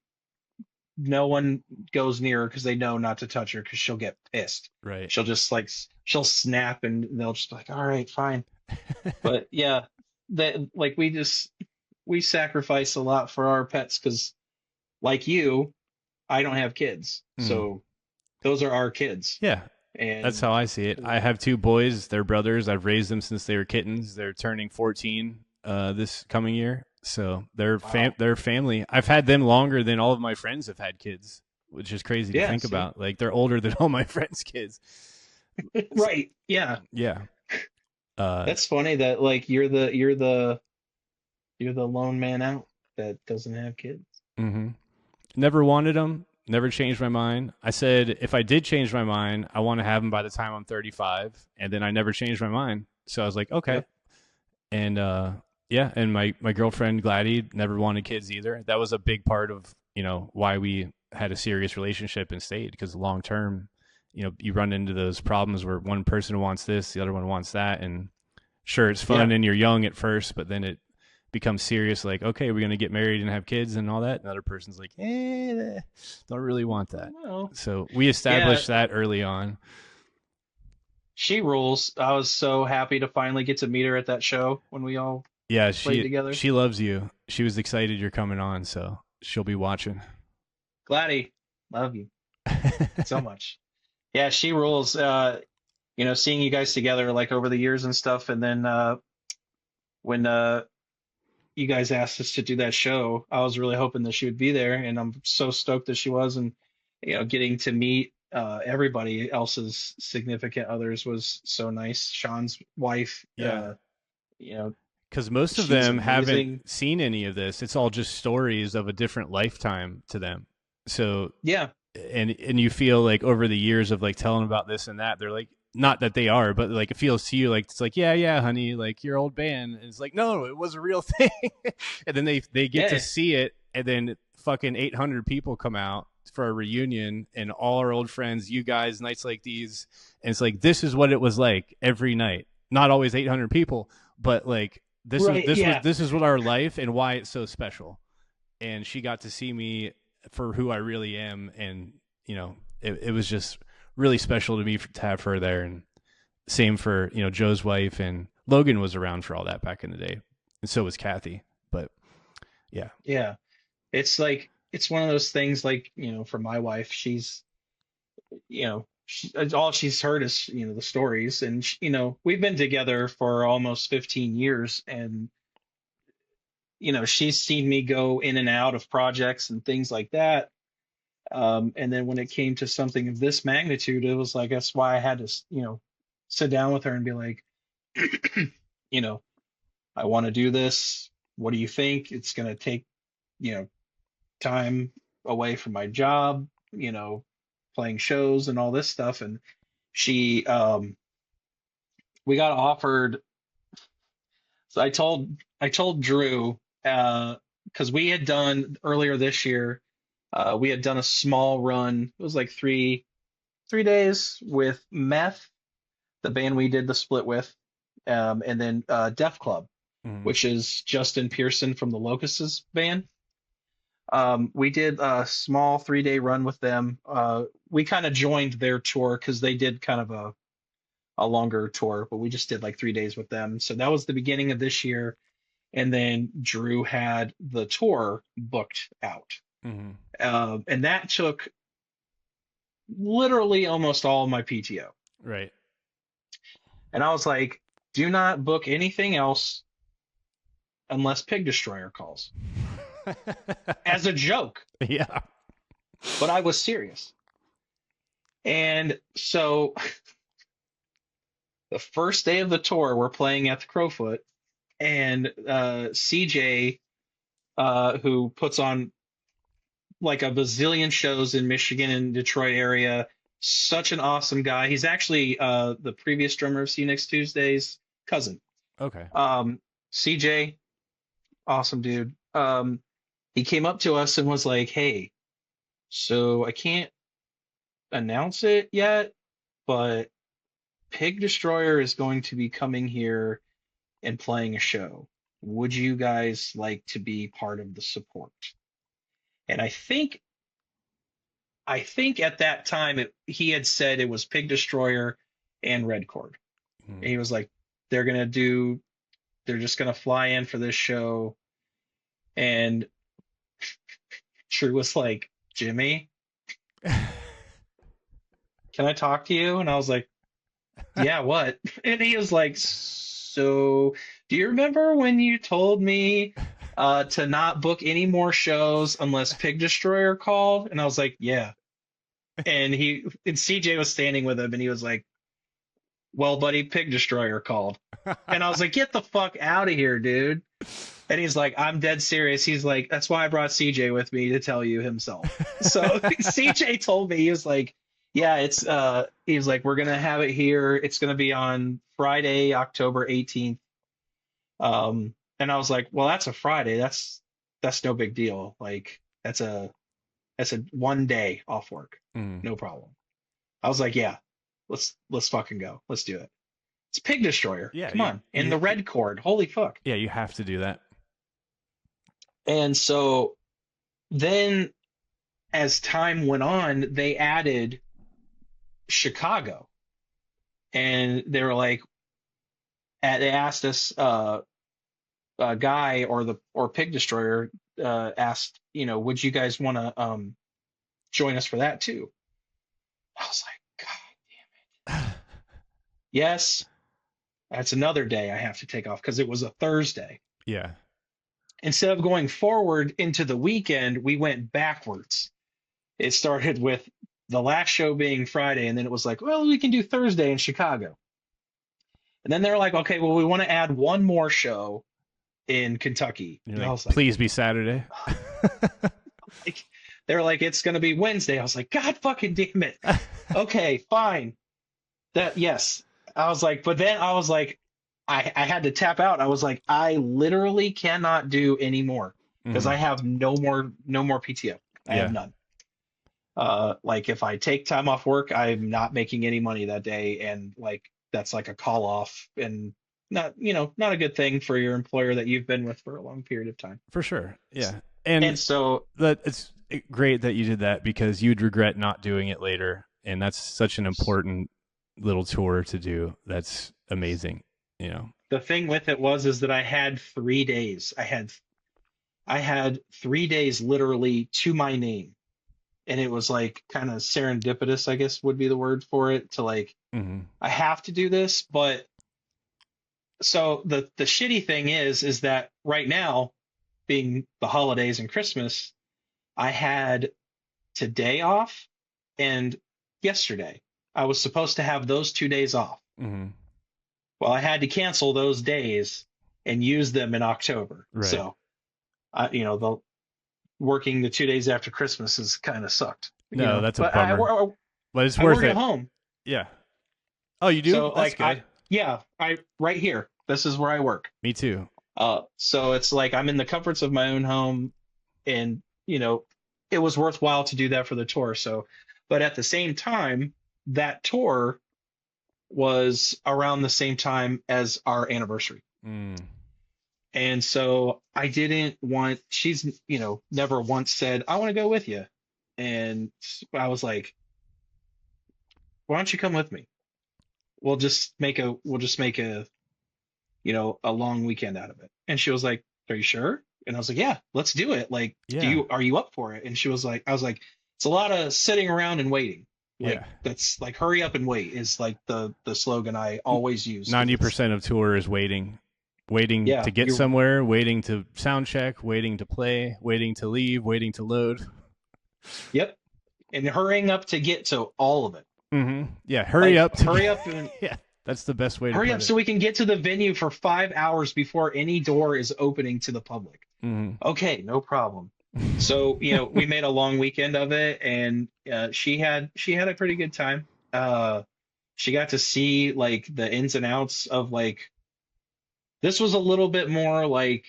no one goes near her because they know not to touch her because she'll get pissed. Right. She'll just like she'll snap, and they'll just be like, all right, fine. But yeah, that like we sacrifice a lot for our pets because like you, I don't have kids, Mm. so those are our kids. Yeah. That's And how I see it. I have two boys. They're brothers. I've raised them since they were kittens. They're turning 14 this coming year. So wow, they're family. I've had them longer than all of my friends have had kids, which is crazy to yeah, think see, about. Like they're older than all my friends' kids. right, yeah. Yeah. Uh, That's funny that like you're the lone man out that doesn't have kids. mhm. Never wanted them. Never changed my mind. I said if I did change my mind, I want to have them by the time I'm 35, and then I never changed my mind. So I was like, okay. Yep. And yeah, and my girlfriend Gladys never wanted kids either. That was a big part of why we had a serious relationship and stayed, because long term, you run into those problems where one person wants this, the other one wants that, and sure, it's fun Yeah. and you're young at first, but then it becomes serious. Like, okay, we're gonna get married and have kids and all that. Another person's like, don't really want that. Well, So we yeah, established that early on. she rules. I was so happy to finally get to meet her at that show when we all Yeah, played she together. she loves you. She was excited you're coming on, so she'll be watching. Gladdy, love you so much. Yeah, she rules. Seeing you guys together like over the years and stuff, and then when you guys asked us to do that show, I was really hoping that she would be there, and I'm so stoked that she was. And getting to meet everybody else's significant others was so nice. Sean's wife, Yeah, you know, because most of she's them haven't amazing. seen any of this. It's all just stories of a different lifetime to them. So Yeah, and you feel like over the years of like telling about this and that, they're like, not that they are, but like it feels to you like it's like, yeah, honey, like your old band. And it's like, no, it was a real thing. And then they get to yeah, see it, and then fucking 800 people come out for a reunion, and all our old friends, you guys, nights like these, and it's like this is what it was like every night. Not always 800 people, but like right, yeah, this is what our life and why it's so special. And she got to see me for who I really am, and it was just really special to me to have her there. And same for Joe's wife, and Logan was around for all that back in the day, and so was Kathy. But yeah, yeah. It's like it's one of those things. Like for my wife, she's all she's heard is the stories, and we've been together for almost 15 years, and she's seen me go in and out of projects and things like that. And then when it came to something of this magnitude, it was like that's why I had to sit down with her and be like, you know I want to do this. What do you think? It's going to take you know time away from my job, playing shows and all this stuff. And she we got offered. So I told Drew, because we had done earlier this year, we had done a small run. It was like three days with Meth, the band we did the split with, and then Def Club, mm-hmm. which is Justin Pearson from the Locusts band. We did a small 3-day run with them. We kind of joined their tour because they did kind of a longer tour, but we just did like 3 days with them. So that was the beginning of this year. And then Drew had the tour booked out. Mm-hmm. And that took literally almost all of my PTO. Right. And I was like, do not book anything else unless Pig Destroyer calls. as a joke, Yeah. but I was serious. And so the first day of the tour, we're playing at the Crowfoot, and CJ, who puts on like a bazillion shows in Michigan and Detroit area, such an awesome guy. He's actually the previous drummer of See You Next Tuesday's cousin. Okay. CJ, awesome dude. He came up to us and was like, "Hey, so I can't announce it yet, but Pig Destroyer is going to be coming here and playing a show. Would you guys like to be part of the support?" And I think at that time he had said it was Pig Destroyer and Red Chord. And Mm. he was like, they're just gonna fly in for this show. And Drew was like, "Jimmy, can I talk to you?" And I was like, "Yeah, what?" And he was like, "So, do you remember when you told me to not book any more shows unless Pig Destroyer called?" And I was like, "Yeah." And CJ was standing with him, and he was like, "Well, buddy, Pig Destroyer called." And I was like, "Get the fuck out of here, dude." And he's like, "I'm dead serious." He's like, "That's why I brought CJ with me to tell you himself." So CJ told me, he was like, "Yeah, he was like, we're gonna have it here. It's gonna be on Friday, October 18th." And I was like, "Well, that's a Friday. That's no big deal. Like that's a 1 day off work. Mm. No problem." I was like, "Yeah, let's fucking go. Let's do it. It's Pig Destroyer. Yeah. Come on." And the Red Chord. Holy fuck. Yeah, you have to do that. And so then as time went on, they added Chicago. And they were like, they asked us, a guy or Pig Destroyer asked, "Would you guys want to join us for that too?" I was like, "God damn it." Yes, that's another day I have to take off because it was a Thursday. Yeah. Instead of going forward into the weekend, we went backwards. It started with the last show being Friday, and then it was like, "Well, we can do Thursday in Chicago." And then they're like, "Okay, well, we want to add one more show in Kentucky." You're And I like, was like, please be Saturday. like, they're like, "It's going to be Wednesday." I was like, "God fucking damn it." Okay, fine. Yes. I was like, but then I was like, I had to tap out. I was like, I literally cannot do any more because Mhm. I have no more PTO. I have Yeah. none. Like if I take time off work, I'm not making any money that day, and like that's like a call off, and not a good thing for your employer that you've been with for a long period of time. For sure. Yeah. And And so that it's great that you did that because you'd regret not doing it later. And that's such an important little tour to do. That's amazing. the thing with it is that I had 3 days. I had 3 days literally to my name. And it was like kind of serendipitous, I guess would be the word for it, to like, Mm-hmm. I have to do this. But so the shitty thing is that right now, being the holidays and Christmas, I had today off and yesterday. I was supposed to have those 2 days off. Mm-hmm. Well, I had to cancel those days and use them in October. Right. So, the working the 2 days after Christmas has kind of sucked. No, that's a But bummer. But it's I worth work it. at home. Yeah. Oh, you do? So That's good. I right here. This is where I work. Me too. So it's like I'm in the comforts of my own home, and it was worthwhile to do that for the tour. So, but at the same time, that tour was around the same time as our anniversary. Mm. And so I didn't want, she's, never once said, "I want to go with you." And I was like, "Why don't you come with me? We'll just make a a long weekend out of it." And she was like, "Are you sure?" And I was like, "Yeah, let's do it. Like, Yeah. are you up for it?" And I was like, "It's a lot of sitting around and waiting. Like, Yeah. that's like, hurry up and wait is like the slogan I always use. 90% of tour is waiting. waiting Yeah, to get somewhere, waiting to sound check, waiting to play, waiting to leave, waiting to load. yep. And hurrying up to get to all of it. Yeah, hurry Like up to hurry get, up and yeah, that's the best way to hurry put up it. so we can get to the venue for 5 hours before any door is opening to the public. Okay, no problem. So, we made a long weekend of it, and she had a pretty good time. She got to see like the ins and outs of like this was a little bit more like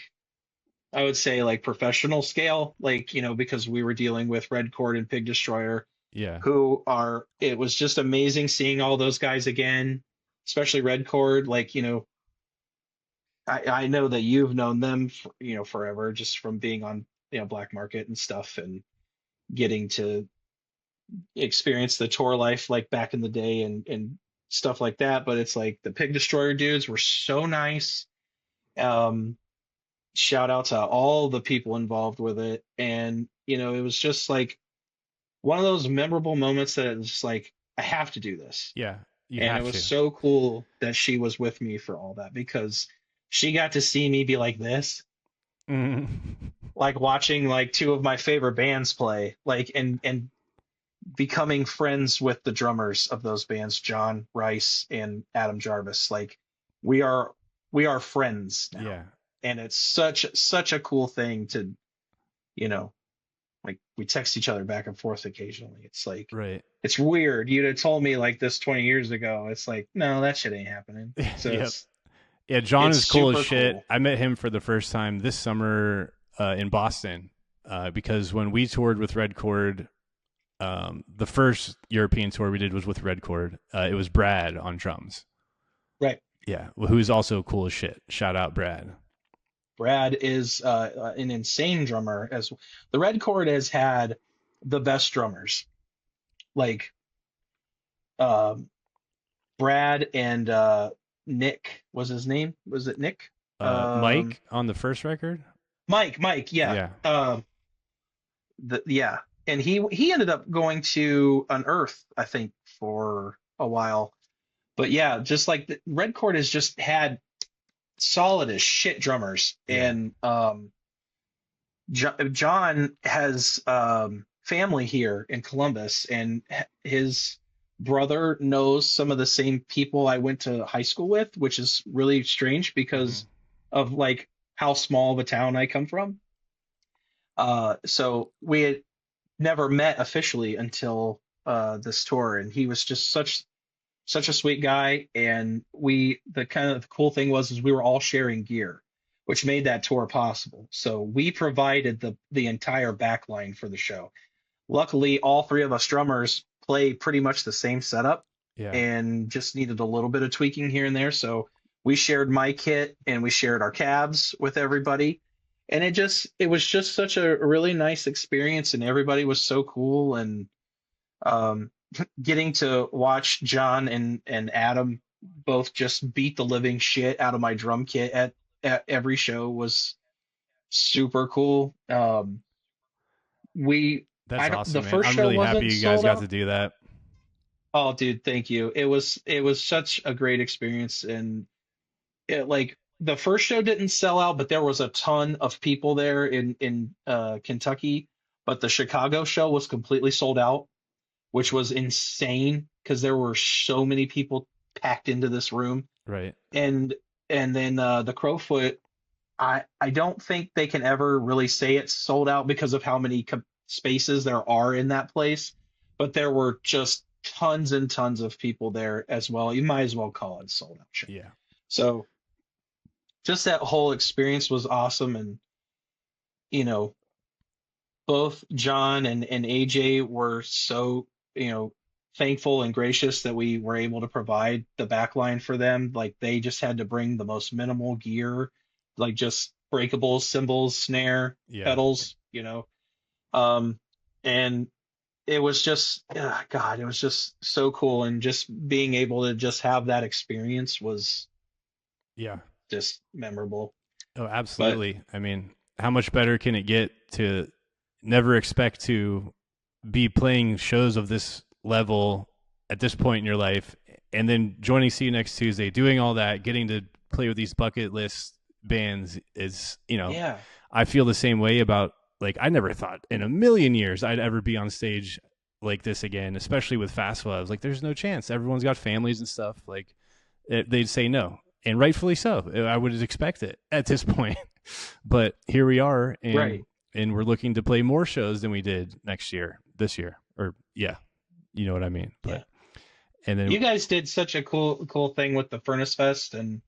I would say like professional scale, like because we were dealing with Red Cord and Pig Destroyer, Yeah, who are it was just amazing seeing all those guys again, especially Red Cord. Like I know that you've known them for, forever, just from being on Black Market and stuff, and getting to experience the tour life like back in the day and stuff like that. But it's like the Pig Destroyer dudes were so nice. Um, Shout out to all the people involved with it, and it was just like one of those memorable moments that it's just like I have to do this. yeah, you And it have was to. so cool that she was with me for all that, because she got to see me be like this, like watching like two of my favorite bands play, like and becoming friends with the drummers of those bands, John Rice and Adam Jarvis. Like we are we are friends now. Yeah, And it's such a cool thing to, you know, like we text each other back and forth occasionally. It's like right. it's weird. You'd have told me like this 20 years ago. It's like, no, that shit ain't happening. So Yep. Yeah, John it's is cool as super shit. cool. I met him for the first time this summer in Boston because when we toured with Red Cord, the first European tour we did was with Red Cord. It was Brad on drums. Right. Yeah, who's also cool as shit. Shout out Brad. Brad is an insane drummer. As the Red Chord has had the best drummers, like um, Brad and Nick was his name. Was it Nick? Um, Mike on the first record. Mike, yeah. Yeah. Yeah, and he ended up going to Unearth, I think, for a while. But yeah, just like the Red Chord has just had solid as shit drummers, Yeah. and John has family here in Columbus, and his brother knows some of the same people I went to high school with, which is really strange because of like how small of a town I come from. So we had never met officially until this tour, and he was just such a sweet guy. And the kind of cool thing was is we were all sharing gear, which made that tour possible. So we provided the entire back line for the show. Luckily, all three of us drummers play pretty much the same setup Yeah. and just needed a little bit of tweaking here and there. So we shared my kit and we shared our cabs with everybody. And it was just such a really nice experience, and everybody was so cool. And um, getting to watch John and Adam both just beat the living shit out of my drum kit at every show was super cool. We That's I don't the awesome, man. first I'm show really happy wasn't you guys sold got to out. do that. Oh, dude, thank you. It was such a great experience, and like the first show didn't sell out, but there was a ton of people there in Kentucky. But the Chicago show was completely sold out, which was insane because there were so many people packed into this room. Right. And then the Crowfoot, I don't think they can ever really say it's sold out because of how many spaces there are in that place. But there were just tons and tons of people there as well. You might as well call it a sold out show. Yeah. So just that whole experience was awesome. And you know both John and AJ were so, thankful and gracious that we were able to provide the backline for them. Like they just had to bring the most minimal gear, like just breakables, cymbals, snare, Yeah. pedals, Um, and it was just, God, it was just so cool. And just being able to just have that experience was Yeah. just memorable. Oh, But absolutely. I mean, how much better can it get to never expect to be playing shows of this level at this point in your life, and then joining See You Next Tuesday, doing all that, getting to play with these bucket list bands is, Yeah. I feel the same way about, like, I never thought in a million years I'd ever be on stage like this again, especially with Fastwell. I was like, there's no chance. Everyone's got families and stuff. Like, they'd say no, and rightfully so. I would expect it at this point. But here we are, Right. and we're looking to play more shows than we did this year, or yeah, you know what I mean. Yeah. But and then You guys did such a cool thing with the Furnace Fest, and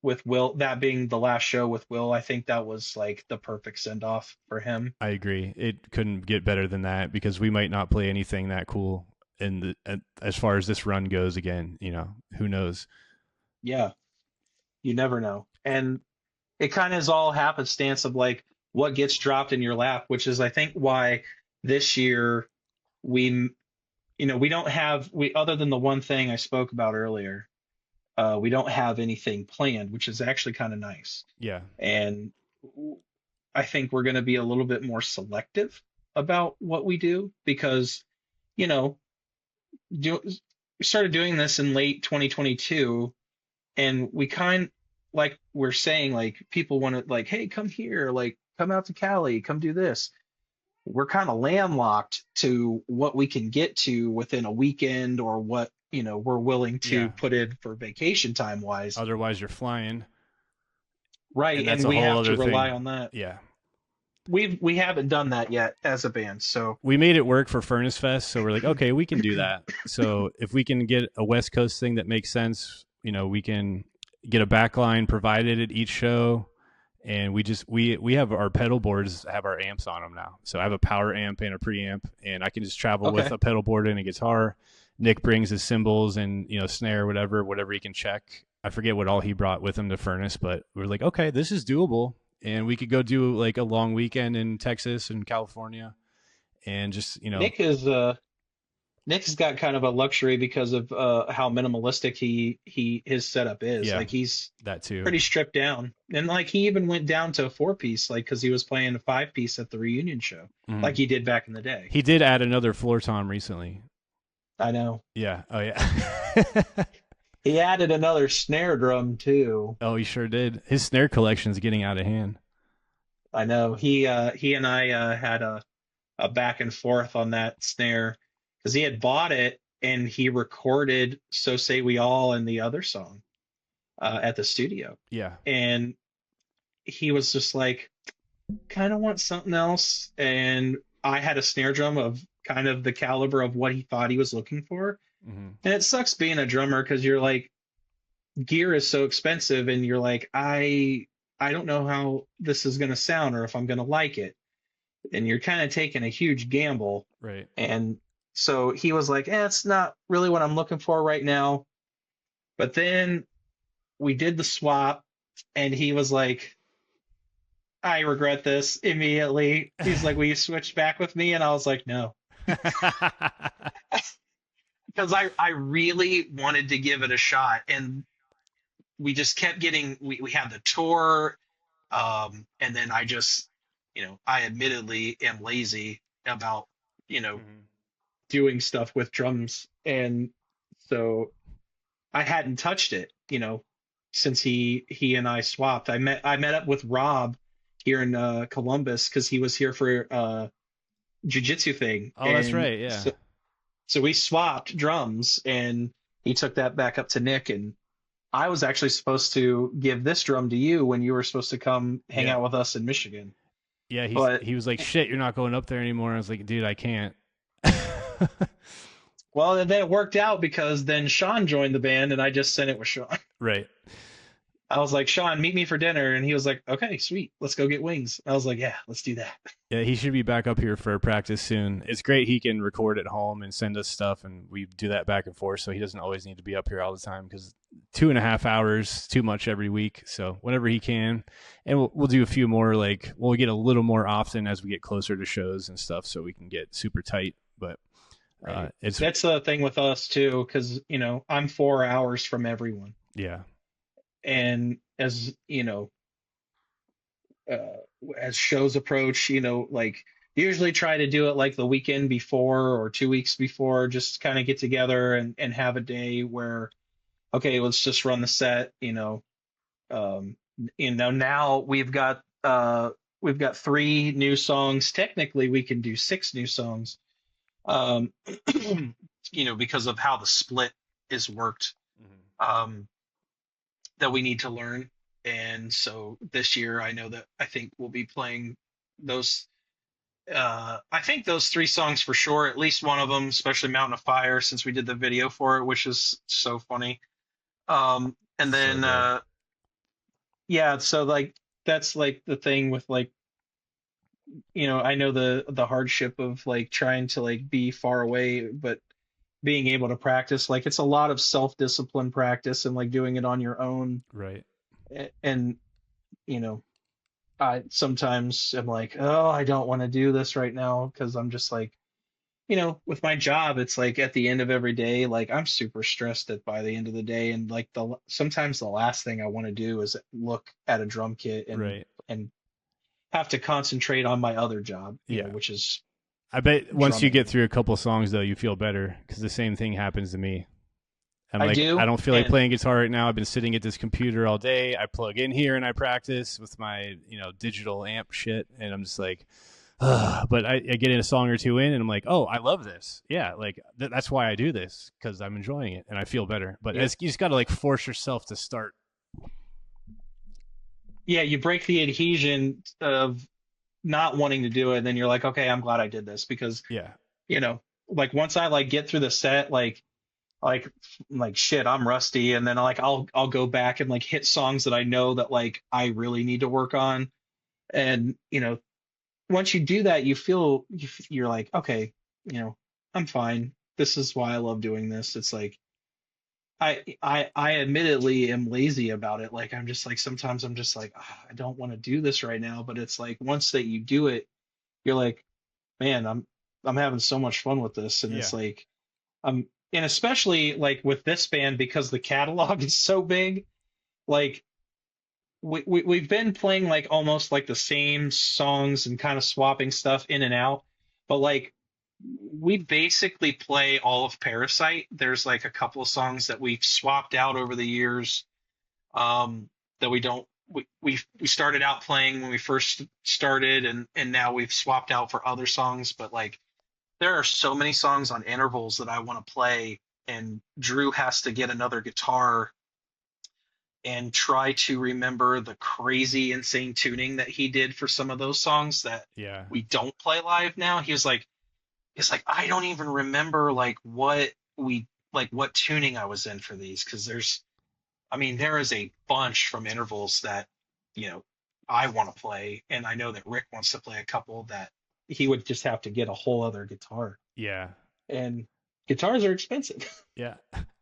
with Will, that being the last show with Will, I think that was like the perfect send off for him. I agree. It couldn't get better than that, because we might not play anything that cool as far as this run goes again. Who knows? Yeah, you never know. And it kind of is all happenstance of like what gets dropped in your lap, which is I think why this year we we don't have, we other than the one thing I spoke about earlier, we don't have anything planned, which is actually kind of nice. Yeah, And I think we're going to be a little bit more selective about what we do because, you know, we started doing this in late 2022, and we like we're saying, like, people want to, like, hey, come here, like, come out to Cali, come do this. We're kind of landlocked to what we can get to within a weekend, or what, we're willing to yeah. put in for vacation time wise. Otherwise, you're flying, Right. and that's And a we whole have to other rely thing. on that. Yeah, We haven't done that yet as a band. So we made it work for Furnace Fest, so we're like, okay, we can do that. So if we can get a West Coast thing that makes sense, we can get a backline provided at each show. And we have our pedal boards have our amps on them now. So I have a power amp and a preamp, and I can just travel with okay. a pedal board and a guitar. Nick brings his cymbals and snare, whatever he can check. I forget what all he brought with him to Furnace, but we're like, okay, this is doable, and we could go do like a long weekend in Texas and California, and just Nick is Nick's got kind of a luxury because of how minimalistic his setup is. yeah, Like, he's that too. pretty stripped down, and like he even went down to a 4-piece, like, because he was playing a 5-piece at the reunion show, Mhm. like he did back in the day. He did add another floor tom recently. I know. Yeah. Oh yeah. He added another snare drum too. Oh, he sure did. His snare collection is getting out of hand. I know. He and I had a back and forth on that snare because he had bought it and he recorded "So Say We All" and the other song at the studio, Yeah. and he was just like, kind of want something else. And I had a snare drum of kind of the caliber of what he thought he was looking for. Mm-hmm. And it sucks being a drummer because you're like, gear is so expensive, and you're like, I don't know how this is going to sound or if I'm going to like it. And you're kind of taking a huge gamble. Right. And so he was like, it's not really what I'm looking for right now. But then we did the swap, and he was like, I regret this immediately. He's like, will you switch back with me? And I was like, no. Because I really wanted to give it a shot. And we just kept getting, we had the tour. And then I just, I admittedly am lazy about, Mm-hmm. doing stuff with drums. And so I hadn't touched it, since he and I swapped. I met up with Rob here in Columbus because he was here for jiu-jitsu thing. Oh, that's And right. Yeah. so we swapped drums, and he took that back up to Nick, and I was actually supposed to give this drum to you when you were supposed to come hang Yeah. out with us in Michigan. Yeah. But He was like, shit, you're not going up there anymore. I was like, dude, I can't. well, and then it worked out because then Sean joined the band, and I just sent it with Sean. Right. I was like, Sean, meet me for dinner. And he was like, okay, sweet. Let's go get wings. I was like, yeah, let's do that. Yeah, he should be back up here for practice soon. It's great he can record at home and send us stuff, and we do that back and forth, so he doesn't always need to be up here all the time, because 2.5 hours too much every week. So whenever he can, and we'll do a few more. Like, we'll get a little more often as we get closer to shows and stuff, so we can get super tight. But Right. it's That's the thing with us too, because I'm 4 hours from everyone, yeah, and as as shows approach, like, usually try to do it like the weekend before or 2 weeks before, just kind of get together and have a day where, okay, let's just run the set, Um, now we've got 3 new songs. Technically, we can do 6 new songs. Um, because of how the split is worked. Um, that we need to learn. And so this year, I think we'll be playing those. I think those 3 songs for sure, at least one of them, especially Mountain of Fire, since we did the video for it, which is so funny. And So then, good. yeah, so like that's like the thing with like, I know the hardship of like trying to like be far away, but being able to practice, like it's a lot of self-discipline practice and like doing it on your own. Right. And, you know, I sometimes am like, oh, I don't want to do this right now because I'm just like, with my job, it's like at the end of every day, like I'm super stressed at by the end of the day, and like sometimes the last thing I want to do is look at a drum kit Right. and have to concentrate on my other job, Yeah. which is I bet once you get drumming. through a couple songs, though, you feel better because the same thing happens to me. I'm I like, I do, don't feel like and playing guitar right now. I've been sitting at this computer all day. I plug in here and I practice with my, digital amp shit. And I'm just like, but I get in a song or two in and I'm like, oh, I love this. Yeah. Like that's why I do this because I'm enjoying it and I feel better. But yeah, you just got to like force yourself to start. yeah, you break the adhesion of not wanting to do it, and then you're like, okay, I'm glad I did this because Yeah. you know, like once I like get through the set, like like shit, I'm rusty, and then like I'll go back and like hit songs that I know that like I really need to work on, and once you do that, you're like, okay, I'm fine. This is why I love doing this. It's like I admittedly am lazy about it. Like I'm just like sometimes I'm just like, I don't want to do this right now, but it's like once that you do it, you're like, man, I'm having so much fun with this, and it's Yeah. like and especially like with this band because the catalog is so big, like we've been playing like almost like the same songs and kind of swapping stuff in and out, but like we basically play all of Parasite. There's like a couple of songs that we've swapped out over the years, that we don't we started out playing when we first started, and now we've swapped out for other songs, but like there are so many songs on intervals that I want to play, and Drew has to get another guitar and try to remember the crazy, insane tuning that he did for some of those songs that Yeah. we don't play live now. He's like, I don't even remember what tuning I was in for these because there is a bunch from intervals that you know I want to play, and I know that Rick wants to play a couple that he would just have to get a whole other guitar, Yeah. and guitars are expensive. Yeah.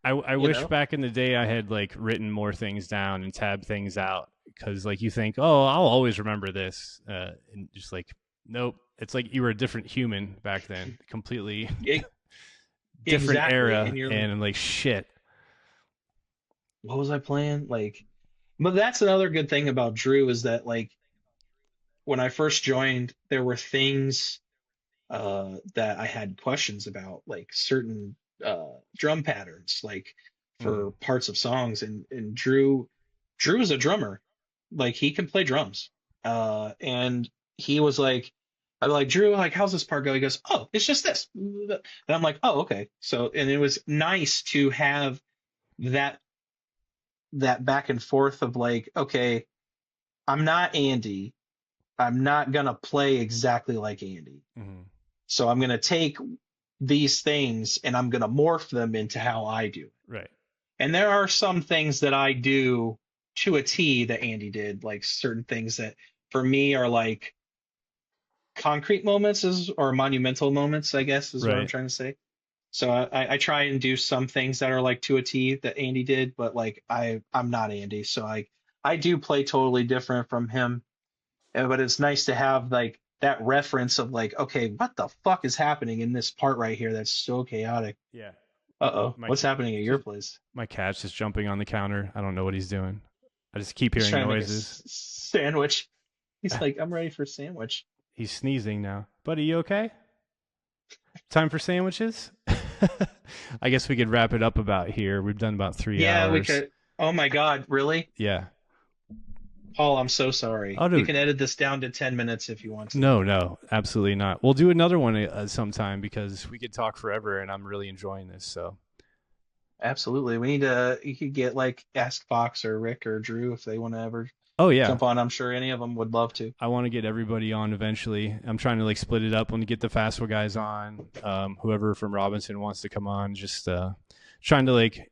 I you wish know back in the day I had like written more things down and tabbed things out because like you think, oh, I'll always remember this. And just like, nope. It's like you were a different human back then, completely it, different exactly, era. and you're like, And I'm like, shit. what was I playing? Like, but that's another good thing about Drew is that like when I first joined, there were things that I had questions about, like certain drum patterns, like Mm, for parts of songs, and Drew is a drummer, like he can play drums, and he was like, I'm like, Drew, like how's this part go? He goes, oh, it's just this, and I'm like, oh, okay. So, and it was nice to have that back and forth of like, okay, I'm not Andy. I'm not gonna play exactly like Andy. mm, So I'm gonna take these things and I'm gonna morph them into how I do it. right. And there are some things that I do to a T that Andy did, like certain things that for me are like concrete moments or monumental moments, I guess is what I'm Right. trying to say. So I try and do some things that are like to a T that Andy did, but like I'm not Andy, so I do play totally different from him. But it's nice to have like that reference of like, okay, what the fuck is happening in this part right here that's so chaotic? Yeah. Uh-oh, My what's happening at your just place? my cat's just jumping on the counter. I don't know what he's doing. I just keep He's hearing trying to make a noises. sandwich. He's like, I'm ready for a sandwich. He's sneezing now. Buddy, you okay? Time for sandwiches? I guess we could wrap it up about here. We've done about three Yeah, we hours. could. Oh my God, really? Yeah. Paul, I'm so sorry. Oh, You dude. can edit this down to 10 minutes if you want to. No, absolutely not. We'll do another one sometime because we could talk forever, and I'm really enjoying this. So, Absolutely. We need to, you could get like Ask Fox or Rick or Drew if they want to ever oh yeah, jump on. I'm sure any of them would love to. I want to get everybody on eventually. I'm trying to like split it up. I want to get the Fastwell guys on. Whoever from Robinson wants to come on. Just trying to like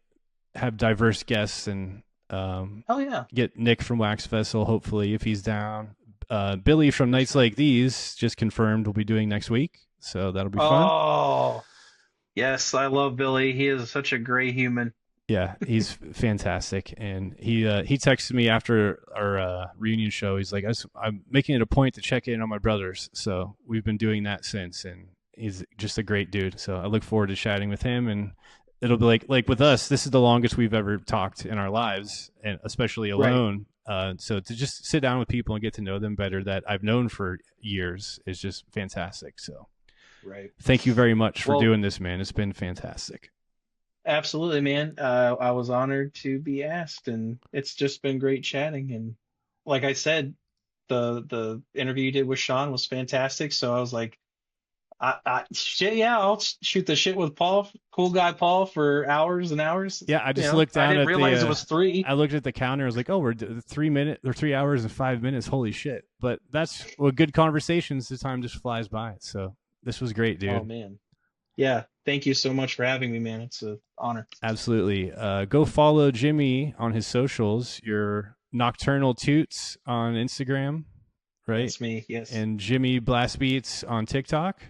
have diverse guests and Hell yeah. get Nick from Wax Vessel, hopefully, if he's down. Billy from Nights Like These just confirmed we'll be doing next week. So that'll be fun. Oh, yes. I love Billy. He is such a great human. Yeah, he's fantastic. And he texted me after our reunion show. He's like, I'm making it a point to check in on my brothers. So we've been doing that since. And he's just a great dude. So I look forward to chatting with him. And it'll be like with us, this is the longest we've ever talked in our lives, and especially alone. Right. So to just sit down with people and get to know them better that I've known for years is just fantastic. So right. Thank you very much for doing this, man. It's been fantastic. Absolutely, man. I was honored to be asked, and it's just been great chatting. And like I said, the interview you did with Sean was fantastic. So I was like, shit, yeah, I'll shoot the shit with Paul, cool guy Paul, for hours and hours. Yeah, I just looked down. I didn't realize it was 3. I looked at the counter. I was like, oh, we're 3 minutes or 3 hours and 5 minutes. Holy shit! But that's with good conversations. The time just flies by. So this was great, dude. Oh man, yeah. Thank you so much for having me, man. It's an honor. Absolutely. Go follow Jimmy on his socials. Your Nocturnal Toots on Instagram, right? That's me. Yes. And Jimmy Blast Beats on TikTok.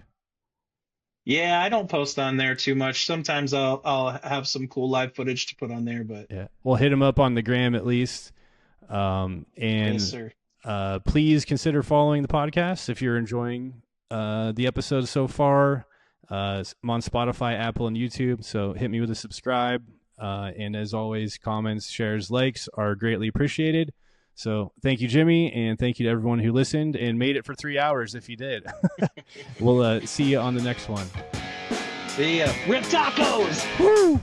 Yeah, I don't post on there too much. Sometimes I'll have some cool live footage to put on there, but yeah, we'll hit him up on the gram at least. And yes, sir. Please consider following the podcast if you're enjoying the episodes so far. I'm on Spotify, Apple, and YouTube, so hit me with a subscribe. And as always, comments, shares, likes are greatly appreciated. So thank you, Jimmy, and thank you to everyone who listened and made it for 3 hours if you did. We'll see you on the next one. See ya. Rip tacos! Woo!